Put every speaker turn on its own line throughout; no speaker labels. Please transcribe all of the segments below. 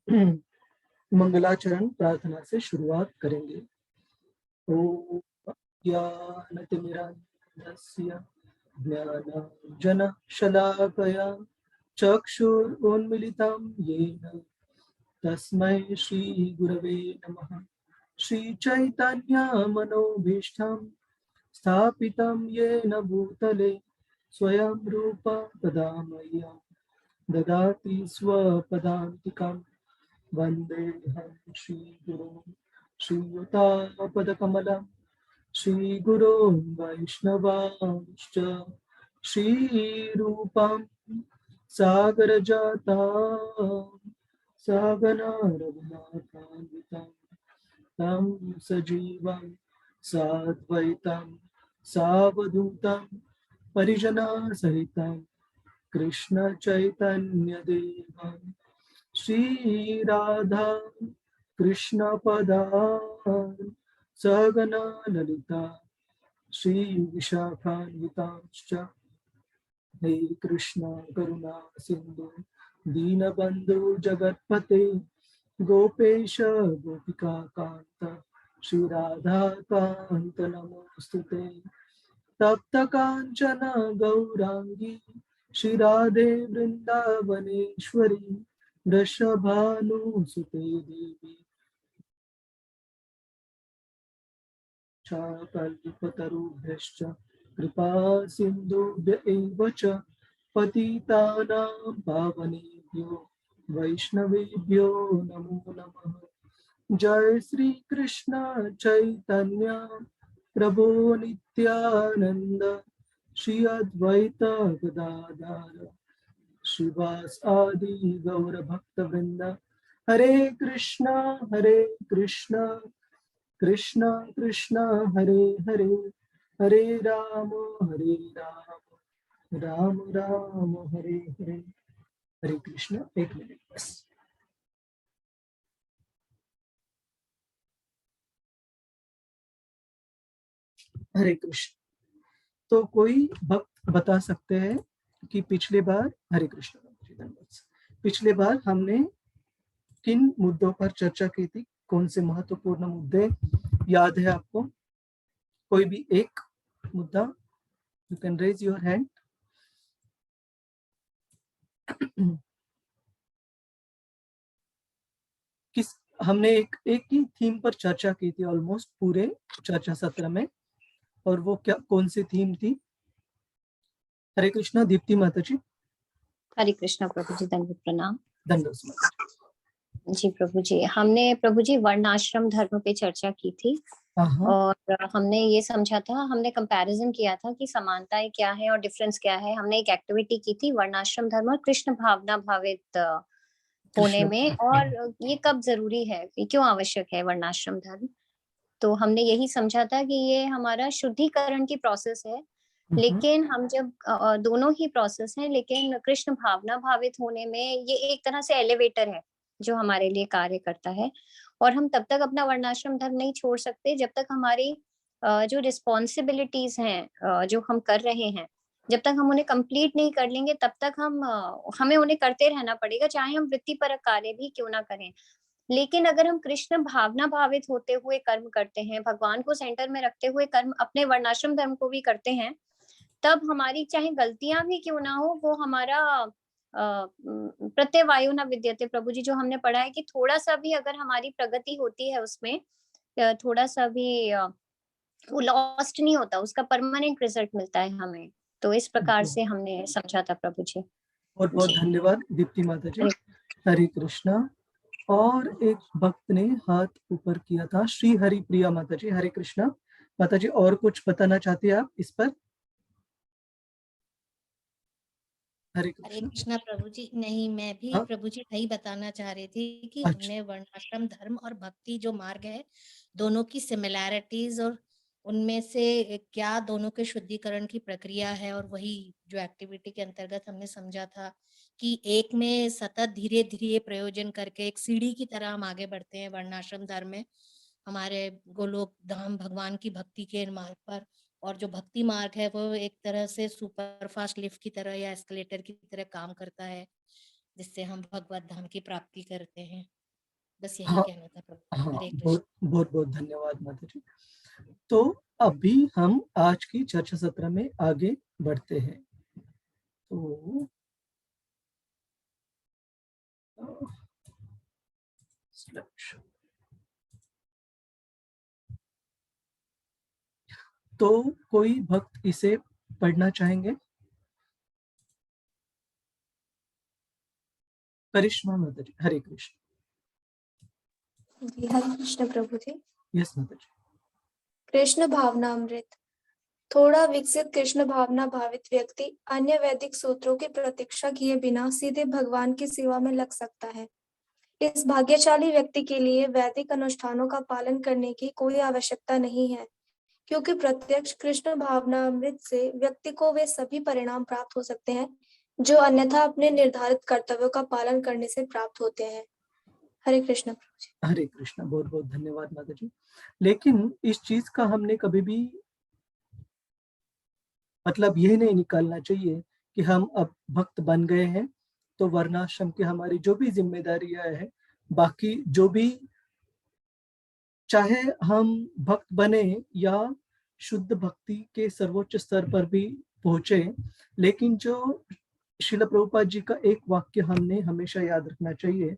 मंगलाचरण प्रार्थना से शुरुआत करेंगे। ओम ज्ञानतिमिरान्धस्य ज्ञानाञ्जनशलाकया चक्षुरुन्मिलितं येन तस्मै श्रीगुरवे नमः। श्रीचैतन्यमनोभीष्टं स्थापितं येन भूतले स्वयं रूप तदा मह्यं ददाति स्वपदान्तिकं। वन्देऽहं श्रीगुरुं श्रीयुतापदकमलं श्रीगुरुं वैष्णवांश्च श्रीरूपं सागरजातं सहगना रघुनाथान्वितं तं सजीवं साद्वैतं सावधूतं परिजनसहितं कृष्ण चैतन्यदेवं श्रीराधा कृष्ण पदान् सहगना ललिता श्री विशाखान्वितांश्च। हे कृष्ण करुणा सिंधु दीनबंधु जगतपते गोपेश गोपिका कांत श्री राधा कांत नमोस्तुते। तप्त कांचन गौरांगी श्री राधे वृंदावनेश्वरी वृषभानुसुते देवी कल्पतरुभ्यश्च कृपा सिन्धुभ्य एव च पतितानां पावनेभ्यो वैष्णवेभ्यो नमो नमः। जय श्री कृष्ण चैतन्य प्रभु नित्यानंद श्री अद्वैत गदाधर श्रीवास आदि गौर भक्त वृंद। हरे कृष्ण कृष्ण कृष्ण हरे हरे हरे राम राम राम हरे हरे। हरे कृष्ण। एक मिनट बस। हरे कृष्ण। तो कोई भक्त बता सकते हैं कि पिछले बार, हरे कृष्ण, पिछले बार हमने किन मुद्दों पर चर्चा की थी? कौन से महत्वपूर्ण मुद्दे याद है आपको? कोई भी एक मुद्दा, you can raise your hand. किस हमने एक ही थीम पर चर्चा की थी ऑलमोस्ट पूरे चर्चा सत्र में, और वो क्या, कौन सी थीम थी? हरे कृष्णा। दीप्ति माता जी।
हरे कृष्णा प्रभु जी, दंडवत प्रणाम।
दंडवत
जी प्रभु जी, हमने प्रभु जी वर्णाश्रम धर्म पे चर्चा की थी और हमने ये समझा था, हमने कंपैरिजन किया था कि समानताएं क्या है और डिफरेंस क्या है। हमने एक एक्टिविटी की थी वर्णाश्रम धर्म और कृष्ण भावना भावित होने में, और ये कब जरूरी है, क्यों आवश्यक है वर्णाश्रम धर्म। तो हमने यही समझा था कि ये हमारा शुद्धिकरण की प्रोसेस है, लेकिन हम जब दोनों ही प्रोसेस हैं, लेकिन कृष्ण भावना भावित होने में ये एक तरह से एलिवेटर है जो हमारे लिए कार्य करता है। और हम तब तक अपना वर्णाश्रम धर्म नहीं छोड़ सकते जब तक हमारी जो रिस्पॉन्सिबिलिटीज हैं जो हम कर रहे हैं, जब तक हम उन्हें कंप्लीट नहीं कर लेंगे तब तक हमें उन्हें करते रहना पड़ेगा, चाहे हम वृत्तिपरक कार्य भी क्यों ना करें। लेकिन अगर हम कृष्ण भावना भावित होते हुए कर्म करते हैं, भगवान को सेंटर में रखते हुए कर्म अपने वर्णाश्रम धर्म को भी करते हैं, तब हमारी चाहे गलतियां भी क्यों ना हो, वो हमारा प्रत्यवायो न विद्यते प्रभु जी, जो हमने पढ़ा है कि थोड़ा सा भी अगर हमारी प्रगति होती है उसमें, थोड़ा सा भी वो लॉस्ट नहीं होता, उसका परमानेंट रिजल्ट मिलता है हमें। तो इस प्रकार से हमने समझा था प्रभु जी।
बहुत बहुत धन्यवाद दीप्ति माता जी। हरे कृष्णा। और एक भक्त ने हाथ ऊपर किया था, श्री हरि प्रिया माता जी। हरे कृष्णा माता जी, और कुछ बताना चाहते हैं आप इस पर? हरे
कृष्णा प्रभु जी। नहीं, मैं भी प्रभु जी यही बताना चाह रही थी कि हमने वर्णाश्रम धर्म और भक्ति जो मार्ग है, दोनों की सिमिलैरिटीज और उनमें से क्या दोनों के शुद्धिकरण की प्रक्रिया है, और वही जो एक्टिविटी के अंतर्गत हमने समझा था कि एक में सतत धीरे धीरे प्रयोजन करके एक सीढ़ी की तरह हम आगे बढ़ते हैं वर्णाश्रम धर्म में, हमारे गोलोक धाम भगवान की भक्ति के मार्ग पर। और जो भक्ति मार्ग है वो एक तरह से सुपर फास्ट लिफ्ट की तरह या एस्केलेटर की तरह काम करता है, जिससे हम भगवत धाम की प्राप्ति करते हैं। बस यही
हाँ
कहना था प्रभु।
हाँ,
हरे कृष्ण।
बहुत बहुत बहुत धन्यवाद माता जी। तो अभी हम आज की चर्चा सत्र में आगे बढ़ते हैं। तो तो कोई भक्त इसे पढ़ना चाहेंगे? करिश्मा माता जी। हरे कृष्ण।
जी हरे कृष्ण प्रभु जी।
यस माता जी।
कृष्ण भावनामृत। थोड़ा विकसित कृष्ण भावना भावित व्यक्ति अन्य वैदिक सूत्रों की प्रतीक्षा किए बिना सीधे भगवान की सेवा में लग सकता है। इस भाग्यशाली व्यक्ति के लिए वैदिक अनुष्ठानों का पालन करने की कोई आवश्यकता नहीं है, क्योंकि प्रत्यक्ष कृष्ण भावनामृत से व्यक्ति को वे सभी परिणाम प्राप्त हो सकते हैं जो अन्यथा अपने निर्धारित कर्तव्यों का पालन करने से प्राप्त होते हैं। हरे कृष्ण प्रभु जी।
हरे कृष्ण। बहुत बहुत धन्यवाद माता जी। लेकिन इस चीज का हमने कभी भी मतलब ये नहीं निकालना चाहिए कि हम अब भक्त बन गए हैं तो वर्णाश्रम की हमारी जो भी जिम्मेदारियां है, बाकी जो भी, चाहे हम भक्त बने या शुद्ध भक्ति के सर्वोच्च स्तर पर भी पहुंचे, लेकिन जो श्रील प्रभुपाद जी का एक वाक्य हमने हमेशा याद रखना चाहिए,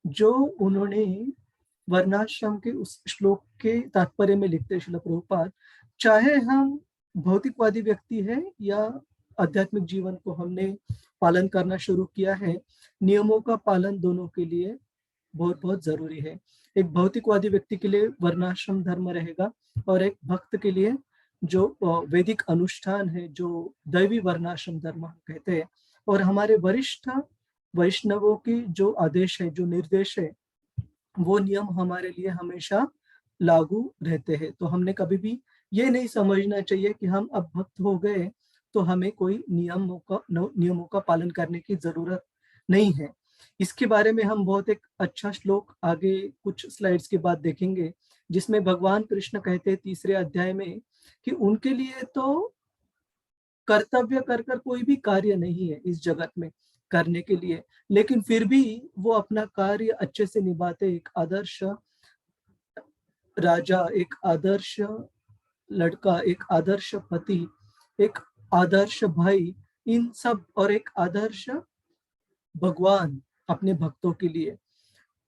जो उन्होंने वर्णाश्रम के उस श्लोक के तात्पर्य में लिखते श्रील प्रभुपाद, चाहे हम भौतिकवादी व्यक्ति है या आध्यात्मिक जीवन को हमने पालन करना शुरू किया है, नियमों का पालन दोनों के लिए बहुत बहुत जरूरी है। एक भौतिकवादी व्यक्ति के लिए वर्णाश्रम धर्म रहेगा और एक भक्त के लिए जो वैदिक अनुष्ठान है, जो दैवी वर्णाश्रम धर्म कहते हैं, और हमारे वरिष्ठ वैष्णवों की जो आदेश है, जो निर्देश है, वो नियम हमारे लिए हमेशा लागू रहते हैं। तो हमने कभी भी ये नहीं समझना चाहिए कि हम अब भक्त हो गए तो हमें कोई नियमों का पालन करने की जरूरत नहीं है। इसके बारे में हम बहुत एक अच्छा श्लोक आगे कुछ स्लाइड्स के बाद देखेंगे, जिसमें भगवान कृष्ण कहते हैं 3 अध्याय में कि उनके लिए तो कर्तव्य कर कोई भी कार्य नहीं है इस जगत में करने के लिए, लेकिन फिर भी वो अपना कार्य अच्छे से निभाते। एक आदर्श राजा, एक आदर्श लड़का, एक आदर्श पति, एक आदर्श भाई, इन सब, और एक आदर्श भगवान अपने भक्तों के लिए।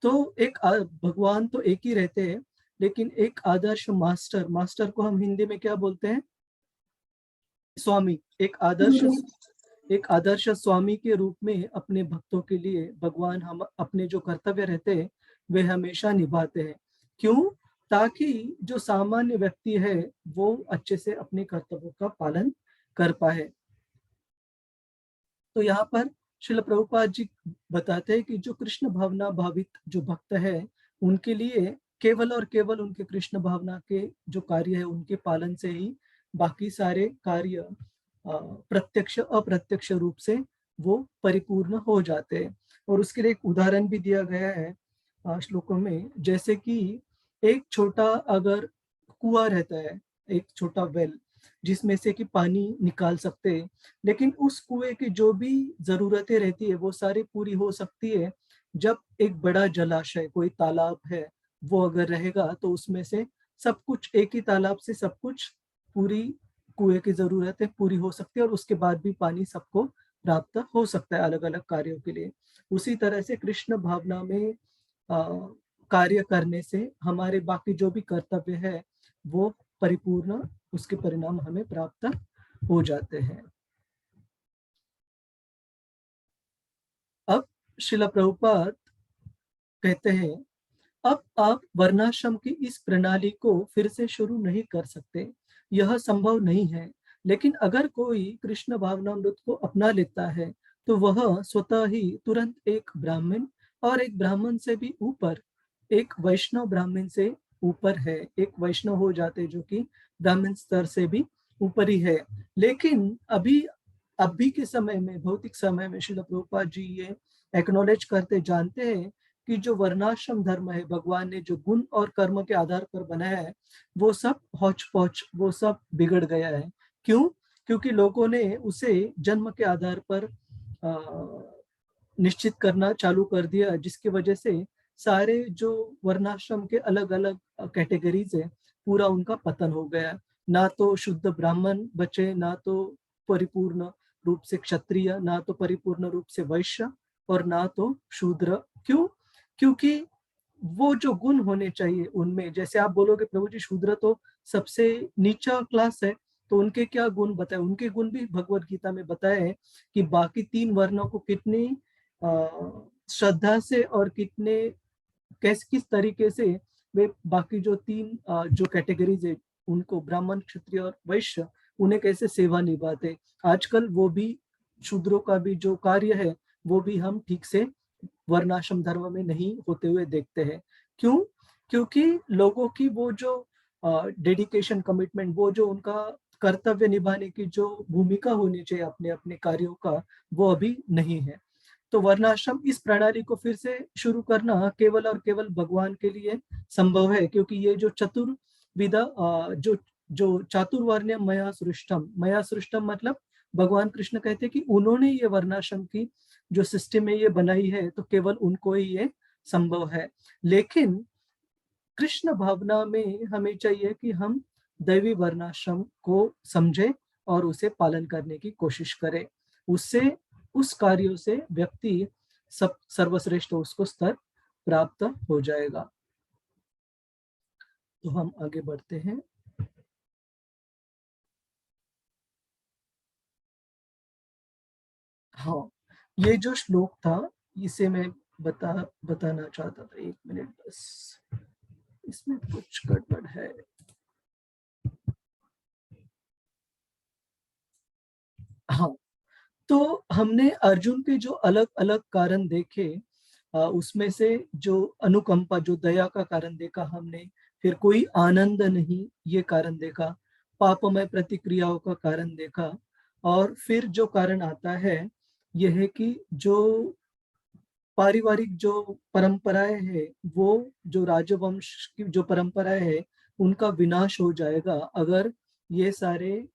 तो एक भगवान तो एक ही रहते हैं, लेकिन एक आदर्श मास्टर, मास्टर को हम हिंदी में क्या बोलते हैं? स्वामी। एक आदर्श स्वामी के रूप में अपने भक्तों के लिए भगवान हम अपने जो कर्तव्य रहते हैं वे हमेशा निभाते हैं। क्यों? ताकि जो सामान्य व्यक्ति है वो अच्छे से अपने कर्तव्यों का पालन कर पाए। तो यहाँ पर श्रील प्रभुपाद जी बताते हैं कि जो कृष्ण भावना भावित जो भक्त है, उनके लिए केवल और केवल उनके कृष्ण भावना के जो कार्य है उनके पालन से ही बाकी सारे कार्य प्रत्यक्ष अप्रत्यक्ष रूप से वो परिपूर्ण हो जाते हैं। और उसके लिए एक उदाहरण भी दिया गया है श्लोकों में, जैसे कि एक छोटा अगर कुआं रहता है, एक छोटा वेल जिसमें से कि पानी निकाल सकते हैं, लेकिन उस कुएं की जो भी जरूरतें रहती है वो सारी पूरी हो सकती है जब एक बड़ा जलाशय, कोई तालाब है, वो अगर रहेगा तो उसमें से सब कुछ, एक ही तालाब से सब कुछ, पूरी कुएं की जरूरतें पूरी हो सकती है और उसके बाद भी पानी सबको प्राप्त हो सकता है अलग अलग कार्यों के लिए। उसी तरह से कृष्ण भावना में कार्य करने से हमारे बाकी जो भी कर्तव्य है वो परिपूर्ण, उसके परिणाम हमें प्राप्त हो जाते हैं। अब श्रील प्रभुपाद कहते हैं, अब आप वर्णाश्रम की इस प्रणाली को फिर से शुरू नहीं कर सकते, यह संभव नहीं है। लेकिन अगर कोई कृष्ण भावनामृत को अपना लेता है तो वह स्वतः ही तुरंत एक ब्राह्मण, और एक ब्राह्मण से भी ऊपर एक वैष्णव ब्राह्मण से ऊपर है, एक वैष्णव हो जाते जो कि ब्राह्मण स्तर से भी ऊपर ही है। लेकिन अभी के समय में, भौतिक समय में, श्रील प्रभुपाद जी ये एक्नॉलेज करते, जानते हैं कि जो वर्णाश्रम धर्म है भगवान ने जो गुण और कर्म के आधार पर बनाया है वो सब हौच पौच, वो सब बिगड़ गया है। क्यों? क्योंकि लोगों ने उसे जन्म के आधार पर निश्चित करना चालू कर दिया, जिसकी वजह से सारे जो वर्णाश्रम के अलग अलग कैटेगरीज है, पूरा उनका पतन हो गया। ना तो शुद्ध ब्राह्मण बचे, ना तो परिपूर्ण रूप से क्षत्रिय, ना तो परिपूर्ण रूप से वैश्य, और ना तो शूद्र। क्यों? क्योंकि वो जो गुण होने चाहिए उनमें, जैसे आप बोलोगे प्रभु जी शूद्र तो सबसे नीचा क्लास है, तो उनके क्या गुण बताए? उनके गुण भी भगवत गीता में बताए हैं कि बाकी 3 वर्णों को कितनी श्रद्धा से और कितने किस तरीके से वे बाकी जो 3 जो कैटेगरीज है उनको, ब्राह्मण क्षत्रिय और वैश्य, उन्हें कैसे सेवा निभाते। आजकल वो भी शूद्रों का भी जो कार्य है वो भी हम ठीक से वर्णाश्रम धर्म में नहीं होते हुए देखते हैं। क्यों? क्योंकि लोगों की वो जो डेडिकेशन, कमिटमेंट, वो जो उनका कर्तव्य निभाने की जो भूमिका होनी चाहिए अपने अपने कार्यों का, वो अभी नहीं है। तो वर्णाश्रम इस प्रणाली को फिर से शुरू करना केवल और केवल भगवान के लिए संभव है, क्योंकि ये जो चतुर्विधा जो चातुर्वर्ण्य मया सृष्टम मतलब भगवान कृष्ण कहते हैं कि उन्होंने ये वर्णाश्रम की जो सिस्टम है ये बनाई है, तो केवल उनको ही ये संभव है। लेकिन कृष्ण भावना में हमें चाहिए कि हम दैवी वर्णाश्रम को समझे और उसे पालन करने की कोशिश करें। उससे, उस कार्यों से व्यक्ति सब सर्वश्रेष्ठ उसको स्तर प्राप्त हो जाएगा। तो हम आगे बढ़ते हैं। हाँ, ये जो श्लोक था इसे मैं बताना चाहता था। 1 मिनट बस, इसमें कुछ गड़बड़ है। हाँ, तो हमने अर्जुन के जो अलग अलग कारण देखे, उसमें से जो अनुकंपा, जो दया का कारण देखा हमने, फिर कोई आनंद नहीं ये कारण देखा, पापमय प्रतिक्रियाओं का कारण देखा, और फिर जो कारण आता है यह है कि जो पारिवारिक जो परंपराएं हैं, वो जो राजवंश की जो परंपराएं हैं उनका विनाश हो जाएगा अगर ये सारे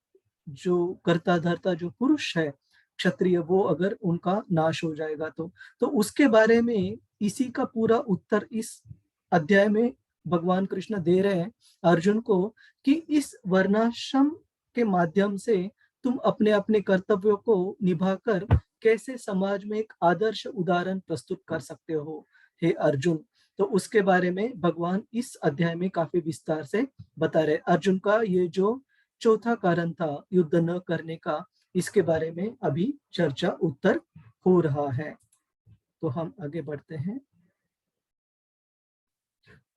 जो कर्ता धर्ता जो पुरुष है क्षत्रिय, वो अगर उनका नाश हो जाएगा तो उसके बारे में इसी का पूरा उत्तर इस अध्याय में भगवान कृष्ण दे रहे हैं अर्जुन को, कि इस वर्णाश्रम के माध्यम से तुम अपने अपने कर्तव्यों को निभाकर कैसे समाज में एक आदर्श उदाहरण प्रस्तुत कर सकते हो हे अर्जुन। तो उसके बारे में भगवान इस अध्याय में काफी विस्तार से बता रहे। अर्जुन का ये जो चौथा कारण था युद्ध न करने का, इसके बारे में अभी चर्चा उत्तर हो रहा है। तो हम आगे बढ़ते हैं।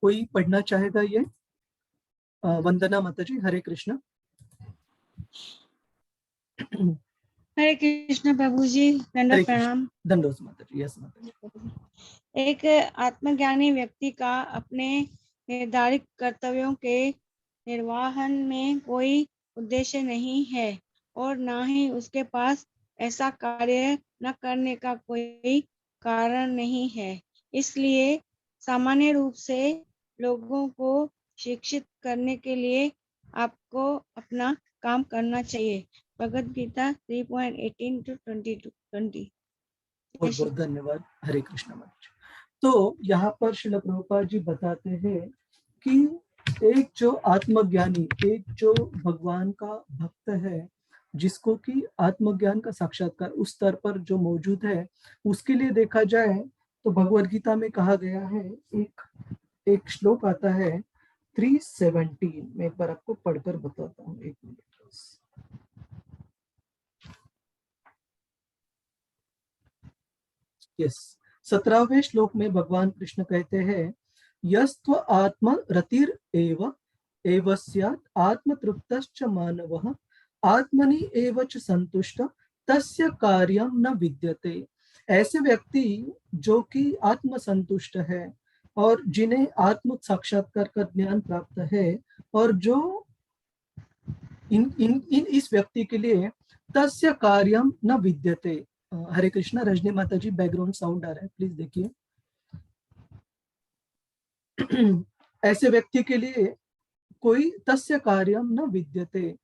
कोई पढ़ना चाहेगा ये? वंदना माता जी, हरे कृष्ण।
हरे कृष्ण प्रभु जी, दंडवत प्रणाम।
दंडवत माता जी। यस माता जी।
एक आत्मज्ञानी व्यक्ति का अपने निर्धारित कर्तव्यों के निर्वहन में कोई उद्देश्य नहीं है और न ही उसके पास ऐसा कार्य न करने का कोई कारण नहीं है। इसलिए सामान्य रूप से लोगों को शिक्षित करने के लिए आपको अपना काम करना चाहिए। भगवद गीता 3:18 to 20.
बहुत बहुत धन्यवाद। हरे कृष्ण माता जी। तो यहाँ पर श्रील प्रभुपाद जी बताते हैं कि एक जो आत्मज्ञानी, एक जो भगवान का भक्त है, जिसको कि आत्मज्ञान का साक्षात्कार उस स्तर पर जो मौजूद है, उसके लिए देखा जाए तो भगवद गीता में कहा गया है, एक श्लोक आता है 3:17। मैं एक बार आपको पढ़कर बताता हूँ, 1 मिनट। यस, 17वें श्लोक में भगवान कृष्ण कहते हैं, यस्त्व आत्म रतिर एव स्यात् आत्मतृप्तश्च मानवः आत्मनि एव च संतुष्ट तस्य कार्यं न विद्यते। ऐसे व्यक्ति जो कि आत्म संतुष्ट है और जिन्हें आत्म साक्षात्कार का ज्ञान प्राप्त है, और जो इस व्यक्ति के लिए तस्य कार्यं न विद्यते। हरे कृष्णा। रजनी माता जी, बैकग्राउंड साउंड आ रहा है, प्लीज देखिए। ऐसे व्यक्ति के लिए कोई तस्य कार्यम न विद्यते,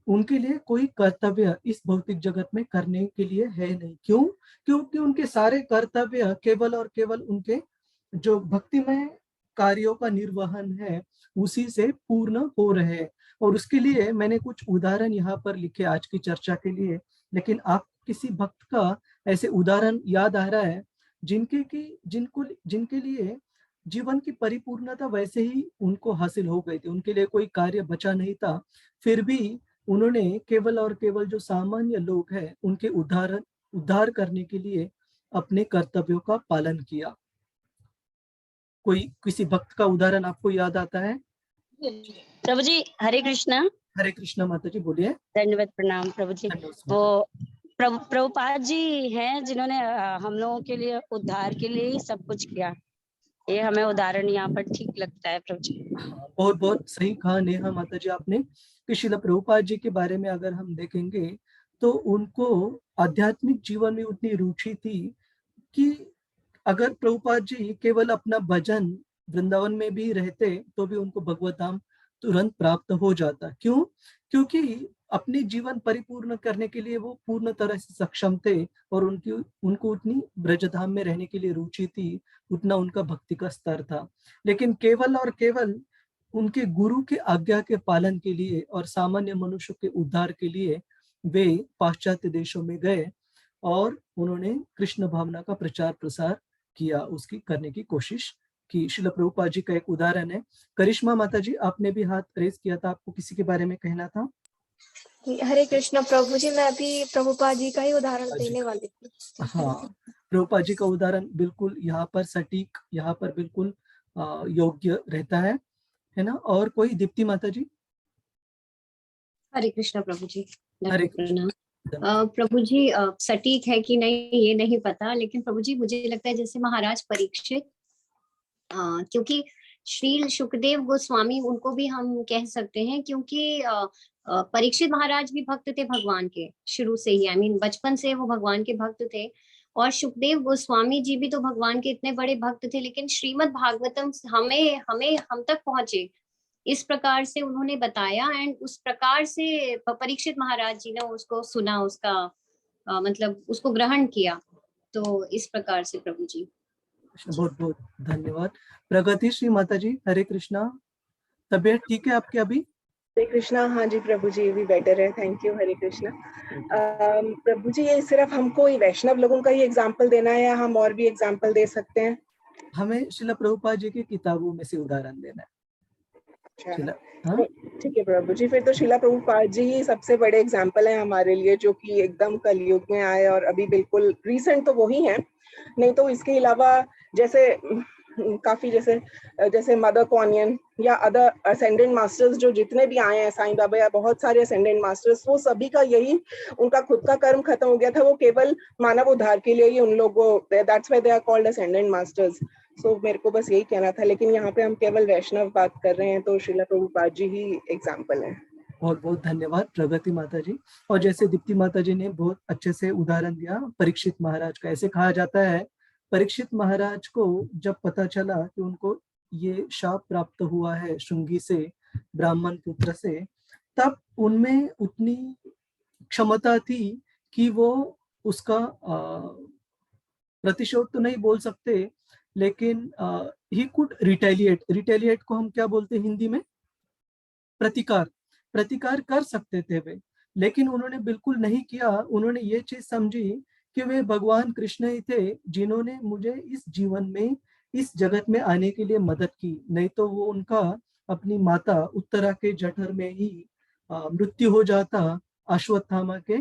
उनके लिए कोई कर्तव्य इस भौतिक जगत में करने के लिए है नहीं। क्यों? क्योंकि उनके सारे कर्तव्य केवल और केवल उनके जो भक्तिमय कार्यों का निर्वहन है उसी से पूर्ण हो रहे हैं। और उसके लिए मैंने कुछ उदाहरण यहाँ पर लिखे आज की चर्चा के लिए। लेकिन आप किसी भक्त का ऐसे उदाहरण याद आ रहा है जिनके लिए जीवन की परिपूर्णता वैसे ही उनको हासिल हो गई थी, उनके लिए कोई कार्य बचा नहीं था, फिर भी उन्होंने केवल और केवल जो सामान्य लोग हैं उनके उद्धार करने के लिए अपने कर्तव्यों का पालन किया। कोई किसी भक्त का उदाहरण आपको याद आता है?
प्रभु जी हरे कृष्णा।
हरे कृष्णा माता जी, बोलिए।
धन्यवाद, प्रणाम प्रभु जी। वो प्रभुपाद जी हैं जिन्होंने हम लोगों के लिए उद्धार के लिए ही सब कुछ किया। ये हमें उदाहरण यहाँ पर ठीक लगता है प्रभु जी।
बहुत बहुत सही कहा नेहा माता जी आपने कि श्रील प्रभुपाद जी के बारे में अगर हम देखेंगे तो उनको आध्यात्मिक जीवन में उतनी रुचि थी कि अगर प्रभुपाद जी केवल अपना भजन वृंदावन में भी रहते तो भी उनको भगवत धाम तुरंत प्राप्त हो जाता। क्यों? क्योंकि अपने जीवन परिपूर्ण करने के लिए वो पूर्ण तरह से सक्षम थे और उनको उतनी ब्रजधाम में रहने के लिए रुचि थी, उतना उनका भक्ति का स्तर था। लेकिन केवल और केवल उनके गुरु के आज्ञा के पालन के लिए और सामान्य मनुष्य के उद्धार के लिए वे पाश्चात्य देशों में गए और उन्होंने कृष्ण भावना का प्रचार प्रसार किया, उसकी करने की कोशिश की। श्रील प्रभुपाद जी का एक उदाहरण है। करिश्मा माता जी, आपने भी हाथ रेज किया था, आपको किसी के बारे में कहना था?
हरे कृष्ण प्रभु जी, मैं अभी प्रभुपाद जी का ही उदाहरण देने वाली थी।
हाँ, प्रभुपाद जी का उदाहरण बिल्कुल यहाँ पर सटीक, यहाँ पर बिल्कुल योग्य रहता है ना। और कोई? दीप्ति माता जी।
हरे कृष्ण प्रभु जी।
हरे कृष्ण
प्रभु जी सटीक है कि नहीं ये नहीं पता, लेकिन प्रभु जी मुझे लगता है जैसे महाराज परीक्षित, क्योंकि श्रील सुखदेव गोस्वामी उनको भी हम कह सकते हैं, क्योंकि परीक्षित महाराज भी भक्त थे भगवान के शुरू से ही, आई मीन बचपन से वो भगवान के भक्त थे। और सुखदेव गोस्वामी जी भी तो भगवान के इतने बड़े भक्त थे, लेकिन श्रीमद् भागवतम हम तक पहुंचे इस प्रकार से उन्होंने बताया, एंड उस प्रकार से परीक्षित महाराज जी ने उसको सुना, उसका मतलब उसको ग्रहण किया। तो इस प्रकार से प्रभु जी।
बहुत बहुत धन्यवाद। प्रगति श्री माता जी, हरे कृष्णा। तबीयत ठीक है आपकी अभी?
हरे कृष्णा। हाँ जी प्रभु जी, भी बेटर है, थैंक यू। हरे कृष्णा। प्रभु जी, ये सिर्फ हमको वैष्णव लोगों का ही एग्जाम्पल देना है या हम और भी एग्जाम्पल दे सकते हैं?
हमें श्रील प्रभुपाद जी की किताबों में से उदाहरण देना है।
अच्छा, ठीक है प्रभु जी, फिर तो श्रीला प्रभुपाद जी ही सबसे बड़े एग्जाम्पल है हमारे लिए, जो कि एकदम कलयुग में आए और अभी बिल्कुल रीसेंट तो वही है। नहीं तो इसके अलावा जैसे काफी जैसे मदर कॉनियन या अदर असेंडेंट मास्टर्स जो जितने भी आए हैं, साईं बाबा या बहुत सारे असेंडेंट मास्टर्स, वो सभी का यही, उनका खुद का कर्म खत्म हो गया था, वो केवल मानव उद्धार के लिए ही उन लोगों, that's why they are called ascendant masters. So मेरे को बस यही कहना था। लेकिन यहाँ पे हम केवल वैष्णव बात कर रहे हैं, तो श्रीला प्रभुपाद जी ही एग्जाम्पल है।
बहुत बहुत धन्यवाद प्रगति माता जी। और जैसे दीप्ति माता जी ने बहुत अच्छे से उदाहरण दिया परीक्षित महाराज का, ऐसे कहा जाता है परीक्षित महाराज को जब पता चला कि उनको ये शाप प्राप्त हुआ है श्रृंगी से, ब्राह्मण पुत्र से, तब उनमें उतनी क्षमता थी कि वो उसका प्रतिशोध तो नहीं बोल सकते, लेकिन ही कुड रिटेलिएट को हम क्या बोलते हैं हिंदी में? प्रतिकार कर सकते थे वे। लेकिन उन्होंने बिल्कुल नहीं किया। उन्होंने ये चीज समझी कि वे भगवान कृष्ण ही थे जिन्होंने मुझे इस जीवन में, इस जगत में आने के लिए मदद की, नहीं तो वो उनका अपनी माता उत्तरा के जठर में ही मृत्यु हो जाता अश्वत्थामा के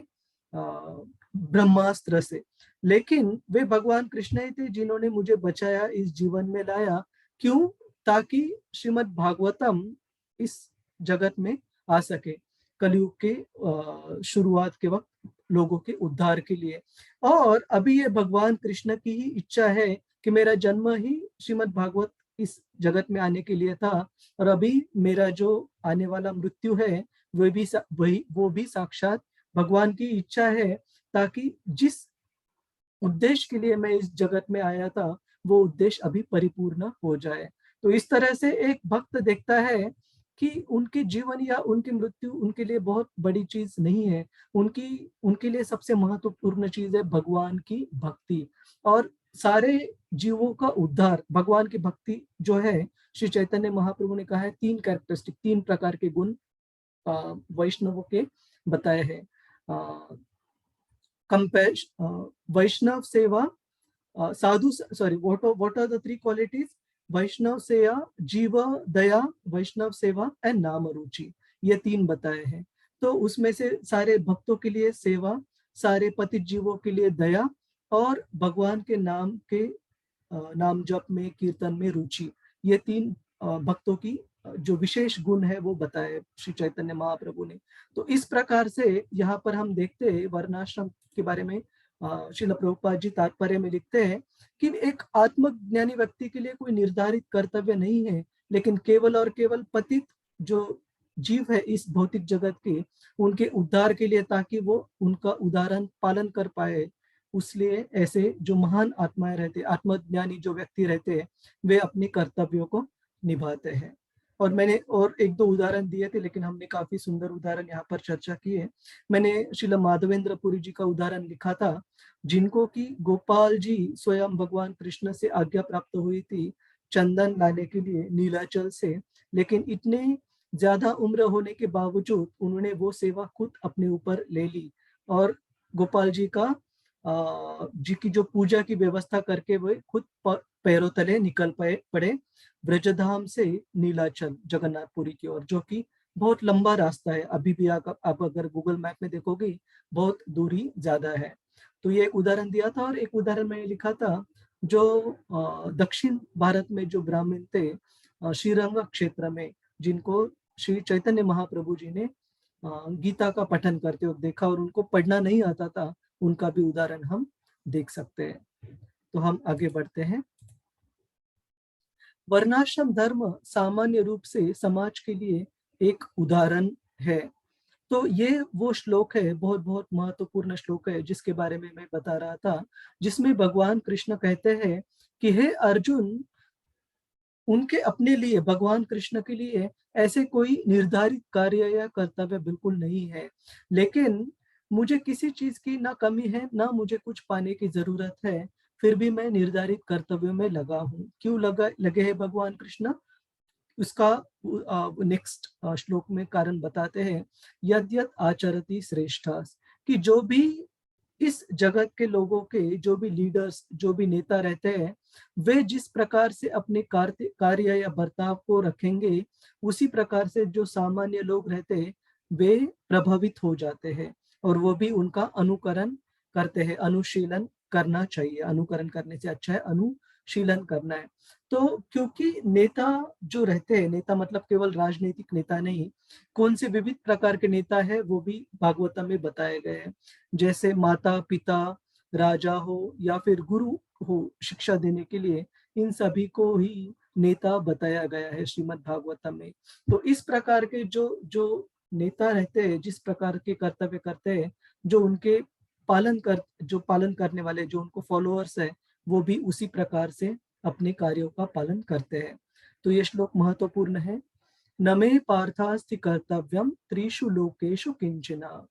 ब्रह्मास्त्र से। लेकिन वे भगवान कृष्ण ही थे जिन्होंने मुझे बचाया, इस जीवन में लाया। क्यों? ताकि श्रीमद् भागवतम इस जगत में आ सके कलयुग के शुरुआत के वक्त लोगों के उद्धार के लिए। और अभी ये भगवान कृष्ण की ही इच्छा है कि मेरा जन्म ही श्रीमद् भागवत इस जगत में आने के लिए था, और अभी मेरा जो आने वाला मृत्यु है वो भी साक्षात भगवान की इच्छा है, ताकि जिस उद्देश्य के लिए मैं इस जगत में आया था वो उद्देश्य अभी परिपूर्ण हो जाए। तो इस तरह से एक भक्त देखता है कि उनके जीवन या उनकी मृत्यु उनके लिए बहुत बड़ी चीज नहीं है, उनके लिए सबसे महत्वपूर्ण चीज है भगवान की भक्ति। और सारे जीवों का उद्धार, भगवान की भक्ति जो है, श्री चैतन्य महाप्रभु ने कहा है 3 कैरेक्टरिस्टिक, 3 प्रकार के गुण वैष्णवों के बताए हैं। वैष्णव सेवा, साधु, sorry, what are the 3 qualities? वैष्णव सेवा, जीव दया, वैष्णव सेवा एंड नाम रुचि, ये 3 बताए हैं। तो उसमें से सारे भक्तों के लिए सेवा, सारे पतित जीवों के लिए दया, और भगवान के नाम के नाम जप में, कीर्तन में रुचि, ये 3 भक्तों की जो विशेष गुण है वो बताए श्री चैतन्य महाप्रभु ने। तो इस प्रकार से यहाँ पर हम देखते हैं वर्णाश्रम के बारे में, श्रील प्रभुपाद जी तात्पर्य में लिखते हैं कि एक आत्मज्ञानी व्यक्ति के लिए कोई निर्धारित कर्तव्य नहीं है, लेकिन केवल और केवल पतित जो जीव है इस भौतिक जगत के, उनके उद्धार के लिए, ताकि वो उनका उदाहरण पालन कर पाए। उसलिए ऐसे जो महान आत्माएं रहते, आत्मज्ञानी जो व्यक्ति रहते हैं, वे अपने कर्तव्यों को निभाते हैं। और मैंने और 1-2 उदाहरण दिए थे, लेकिन हमने काफी सुंदर उदाहरण यहाँ पर चर्चा की है। मैंने श्रील माधवेंद्र पुरी जी का उदाहरण लिखा था, जिनको कि गोपाल जी स्वयं भगवान कृष्ण से आज्ञा प्राप्त हुई थी चंदन लाने के लिए नीलाचल से, लेकिन इतने ज्यादा उम्र होने के बावजूद उन्होंने वो सेवा खुद अपने ऊपर ले ली, और गोपाल जी का जी की जो पूजा की व्यवस्था करके वे खुद पैरों तले निकल पड़े ब्रजधाम से नीलाचल जगन्नाथपुरी की ओर, जो कि बहुत लंबा रास्ता है। अभी भी आप अगर गूगल मैप में देखोगे बहुत दूरी ज्यादा है। तो ये एक उदाहरण दिया था। और एक उदाहरण मैंने लिखा था, जो दक्षिण भारत में जो ब्राह्मण थे श्रीरंग क्षेत्र में, जिनको श्री चैतन्य महाप्रभु जी ने गीता का पठन करते हुए देखा और उनको पढ़ना नहीं आता था, उनका भी उदाहरण हम देख सकते हैं। तो हम आगे बढ़ते हैं। वर्णाश्रम धर्म सामान्य रूप से समाज के लिए एक उदाहरण है। तो ये वो श्लोक है, बहुत बहुत महत्वपूर्ण श्लोक है, जिसके बारे में मैं बता रहा था, जिसमें भगवान कृष्ण कहते हैं कि हे अर्जुन, उनके अपने लिए, भगवान कृष्ण के लिए ऐसे कोई निर्धारित कार्य या कर्तव्य बिल्कुल नहीं है, लेकिन मुझे किसी चीज की ना कमी है, ना मुझे कुछ पाने की जरूरत है, फिर भी मैं निर्धारित कर्तव्यों में लगा हूँ। क्यों लगे हैं भगवान कृष्ण? उसका नेक्स्ट श्लोक में कारण बताते हैं, यद्यत आचरति श्रेष्ठा, कि जो भी इस जगत के लोगों के, जो भी लीडर्स, जो भी नेता रहते हैं, वे जिस प्रकार से अपने कार्य या बर्ताव को रखेंगे, उसी प्रकार से जो सामान्य लोग रहते हैं वे प्रभावित हो जाते हैं, और वो भी उनका अनुकरण करते हैं। अनुशीलन करना चाहिए, अनुकरण करने से अच्छा है अनुशीलन करना है। तो क्योंकि नेता जो रहते हैं, नेता मतलब केवल राजनीतिक नेता नहीं, कौन से विविध प्रकार के नेता है वो भी भागवतम में बताए गए हैं। जैसे माता पिता, राजा हो या फिर गुरु हो शिक्षा देने के लिए, इन सभी को ही नेता बताया गया है श्रीमद् भागवतम में। तो इस प्रकार के जो नेता रहते हैं, जिस प्रकार के कर्तव्य करते हैं, जो उनके पालन करने वाले, जो उनको फॉलोअर्स है, वो भी उसी प्रकार से अपने कार्यों का पालन करते हैं। तो ये श्लोक महत्वपूर्ण है। नमे पार्थास्ति कर्तव्यम त्रिषु लोकेषु किंचना,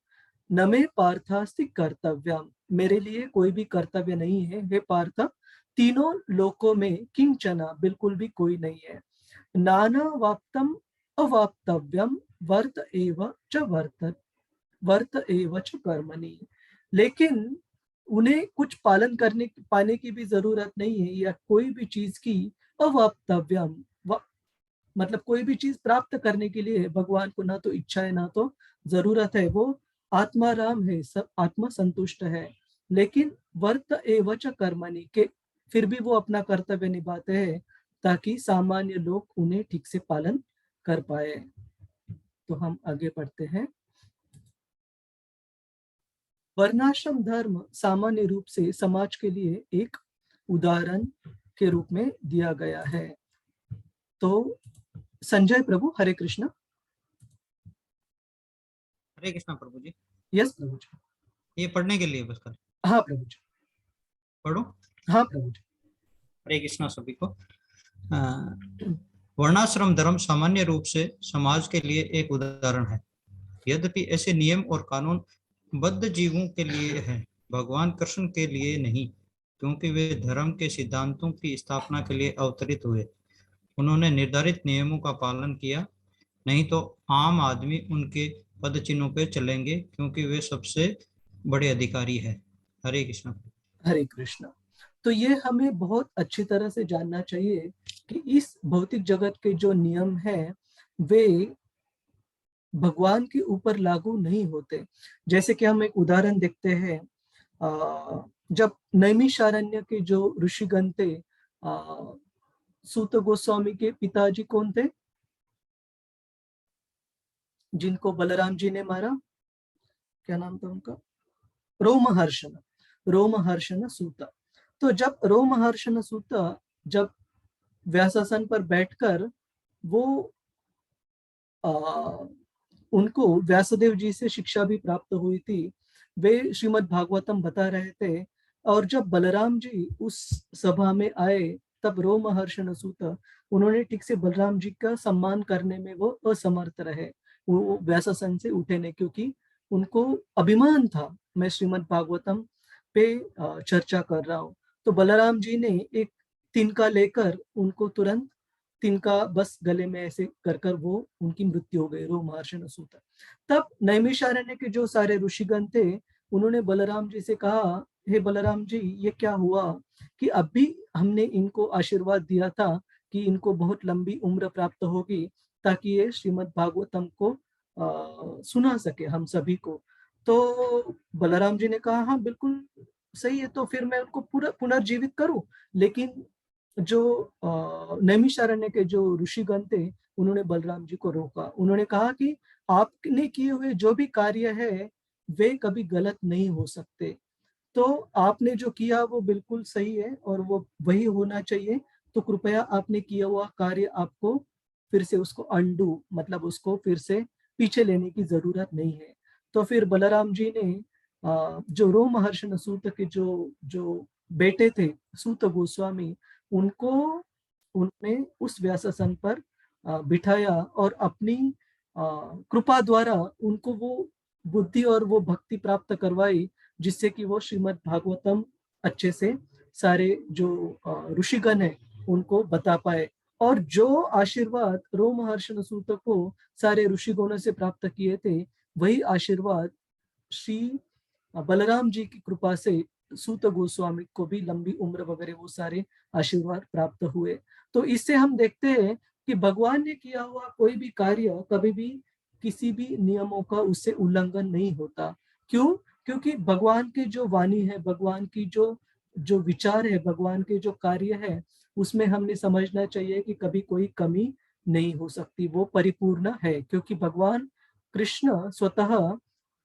नमे पार्थास्ति कर्तव्यम, मेरे लिए कोई भी कर्तव्य नहीं है हे पार्थ, तीनों लोकों में किंचना, बिल्कुल भी कोई नहीं है। नाना वाप्तम अवाप्तव्यम वर्त एव च कर्मणि, लेकिन उन्हें कुछ पाने की भी जरूरत नहीं है, या कोई भी चीज की अवाप्तव्यम, मतलब कोई भी चीज प्राप्त करने के लिए भगवान को ना तो इच्छा है ना तो जरूरत है, वो आत्माराम है, सब आत्मा संतुष्ट है। लेकिन वर्त एव च कर्मणि, के फिर भी वो अपना कर्तव्य निभाते हैं, ताकि सामान्य लोग उन्हें ठीक से पालन कर पाए। तो हम आगे बढ़ते हैं। वर्णाश्रम धर्म सामान्य रूप से समाज के लिए एक उदाहरण के रूप में दिया गया है। तो संजय प्रभु, हरे कृष्णा।
हरे कृष्णा प्रभु जी।
यस प्रभु जी।
ये पढ़ने के लिए बस कर?
हाँ प्रभु जी।
पढ़ो?
हाँ प्रभु जी।
हरे कृष्णा सभी को। वर्णाश्रम धर्म सामान्य रूप से समाज के लिए एक उदाहरण है। यद्यपि ऐसे नियम और कानून बद्ध जीवों के लिए है, भगवान कृष्ण के लिए नहीं। क्योंकि वे धर्म के सिद्धांतों की स्थापना के लिए अवतरित हुए। उन्होंने निर्धारित नियमों का पालन किया, नहीं तो आम आदमी उनके पद चिन्हों पे चलेंगे क्योंकि वे सबसे बड़े अधिकारी है। हरे कृष्ण।
हरे कृष्ण। तो ये हमें बहुत अच्छी तरह से जानना चाहिए कि इस भौतिक जगत के जो नियम हैं वे भगवान के ऊपर लागू नहीं होते। जैसे कि हम एक उदाहरण देखते हैं, जब नैमिषारण्य के जो ऋषिगण थे, सूत गोस्वामी के पिताजी कौन थे जिनको बलराम जी ने मारा? क्या नाम था उनका? रोमहर्षण। रोमहर्षण सूत। तो जब रोमहर्षण सूत जब व्यासासन पर बैठकर वो उनको व्यासदेव जी से शिक्षा भी प्राप्त हुई थी, वे श्रीमद् भागवतम बता रहे थे। और जब बलराम जी उस सभा में आए तब रोमहर्षण सूत उन्होंने ठीक से बलराम जी का सम्मान करने में वो असमर्थ रहे, वो व्यासासन से उठे नहीं, क्योंकि उनको अभिमान था मैं श्रीमद् भागवतम पे चर्चा कर रहा हूँ। तो बलराम जी ने एक तिनका लेकर उनको तुरंत तिनका बस गले में ऐसे कर कर वो उनकी मृत्यु हो गई, रोमहर्षण सूत। तब नैमिषारण्य के जो सारे ऋषिगण थे उन्होंने बलराम जी से कहा, हे बलराम जी, ये क्या हुआ कि अभी हमने इनको आशीर्वाद दिया था कि इनको बहुत लंबी उम्र प्राप्त होगी ताकि ये श्रीमद् भागवतम को सुना सके हम सभी को। तो बलराम जी ने कहा, हाँ बिल्कुल सही है, तो फिर मैं उनको पूरा पुनर्जीवित करूं। लेकिन जो नैमिषारण्य के जो ऋषिगण थे उन्होंने बलराम जी को रोका। उन्होंने कहा कि आपने किए हुए जो भी कार्य है वे कभी गलत नहीं हो सकते, तो आपने जो किया वो बिल्कुल सही है और वो वही होना चाहिए। तो कृपया आपने किया हुआ कार्य आपको फिर से उसको अंडू, मतलब उसको फिर से पीछे लेने की जरूरत नहीं है। तो फिर बलराम जी ने जो रोमहर्षण सूत के जो जो बेटे थे सूत गोस्वामी, उनको उन्होंने उस व्यासासन पर बिठाया और अपनी कृपा द्वारा उनको वो बुद्धि और वो भक्ति प्राप्त करवाई, जिससे कि वो श्रीमद् भागवतम अच्छे से सारे जो ऋषिगण है उनको बता पाए। और जो आशीर्वाद रोमहर्षण सूत को सारे ऋषिगणों से प्राप्त किए थे, वही आशीर्वाद श्री बलराम जी की कृपा से सूत गोस्वामी को भी लंबी उम्र वगैरह वो सारे आशीर्वाद प्राप्त हुए। तो इससे हम देखते हैं कि भगवान ने किया हुआ कोई भी कार्य कभी भी किसी भी नियमों का उससे उल्लंघन नहीं होता। क्यों? क्योंकि भगवान के जो वाणी है, भगवान की जो जो विचार है, भगवान के जो कार्य है, उसमें हमने समझना चाहिए कि कभी कोई कमी नहीं हो सकती, वो परिपूर्ण है। क्योंकि भगवान कृष्ण स्वतः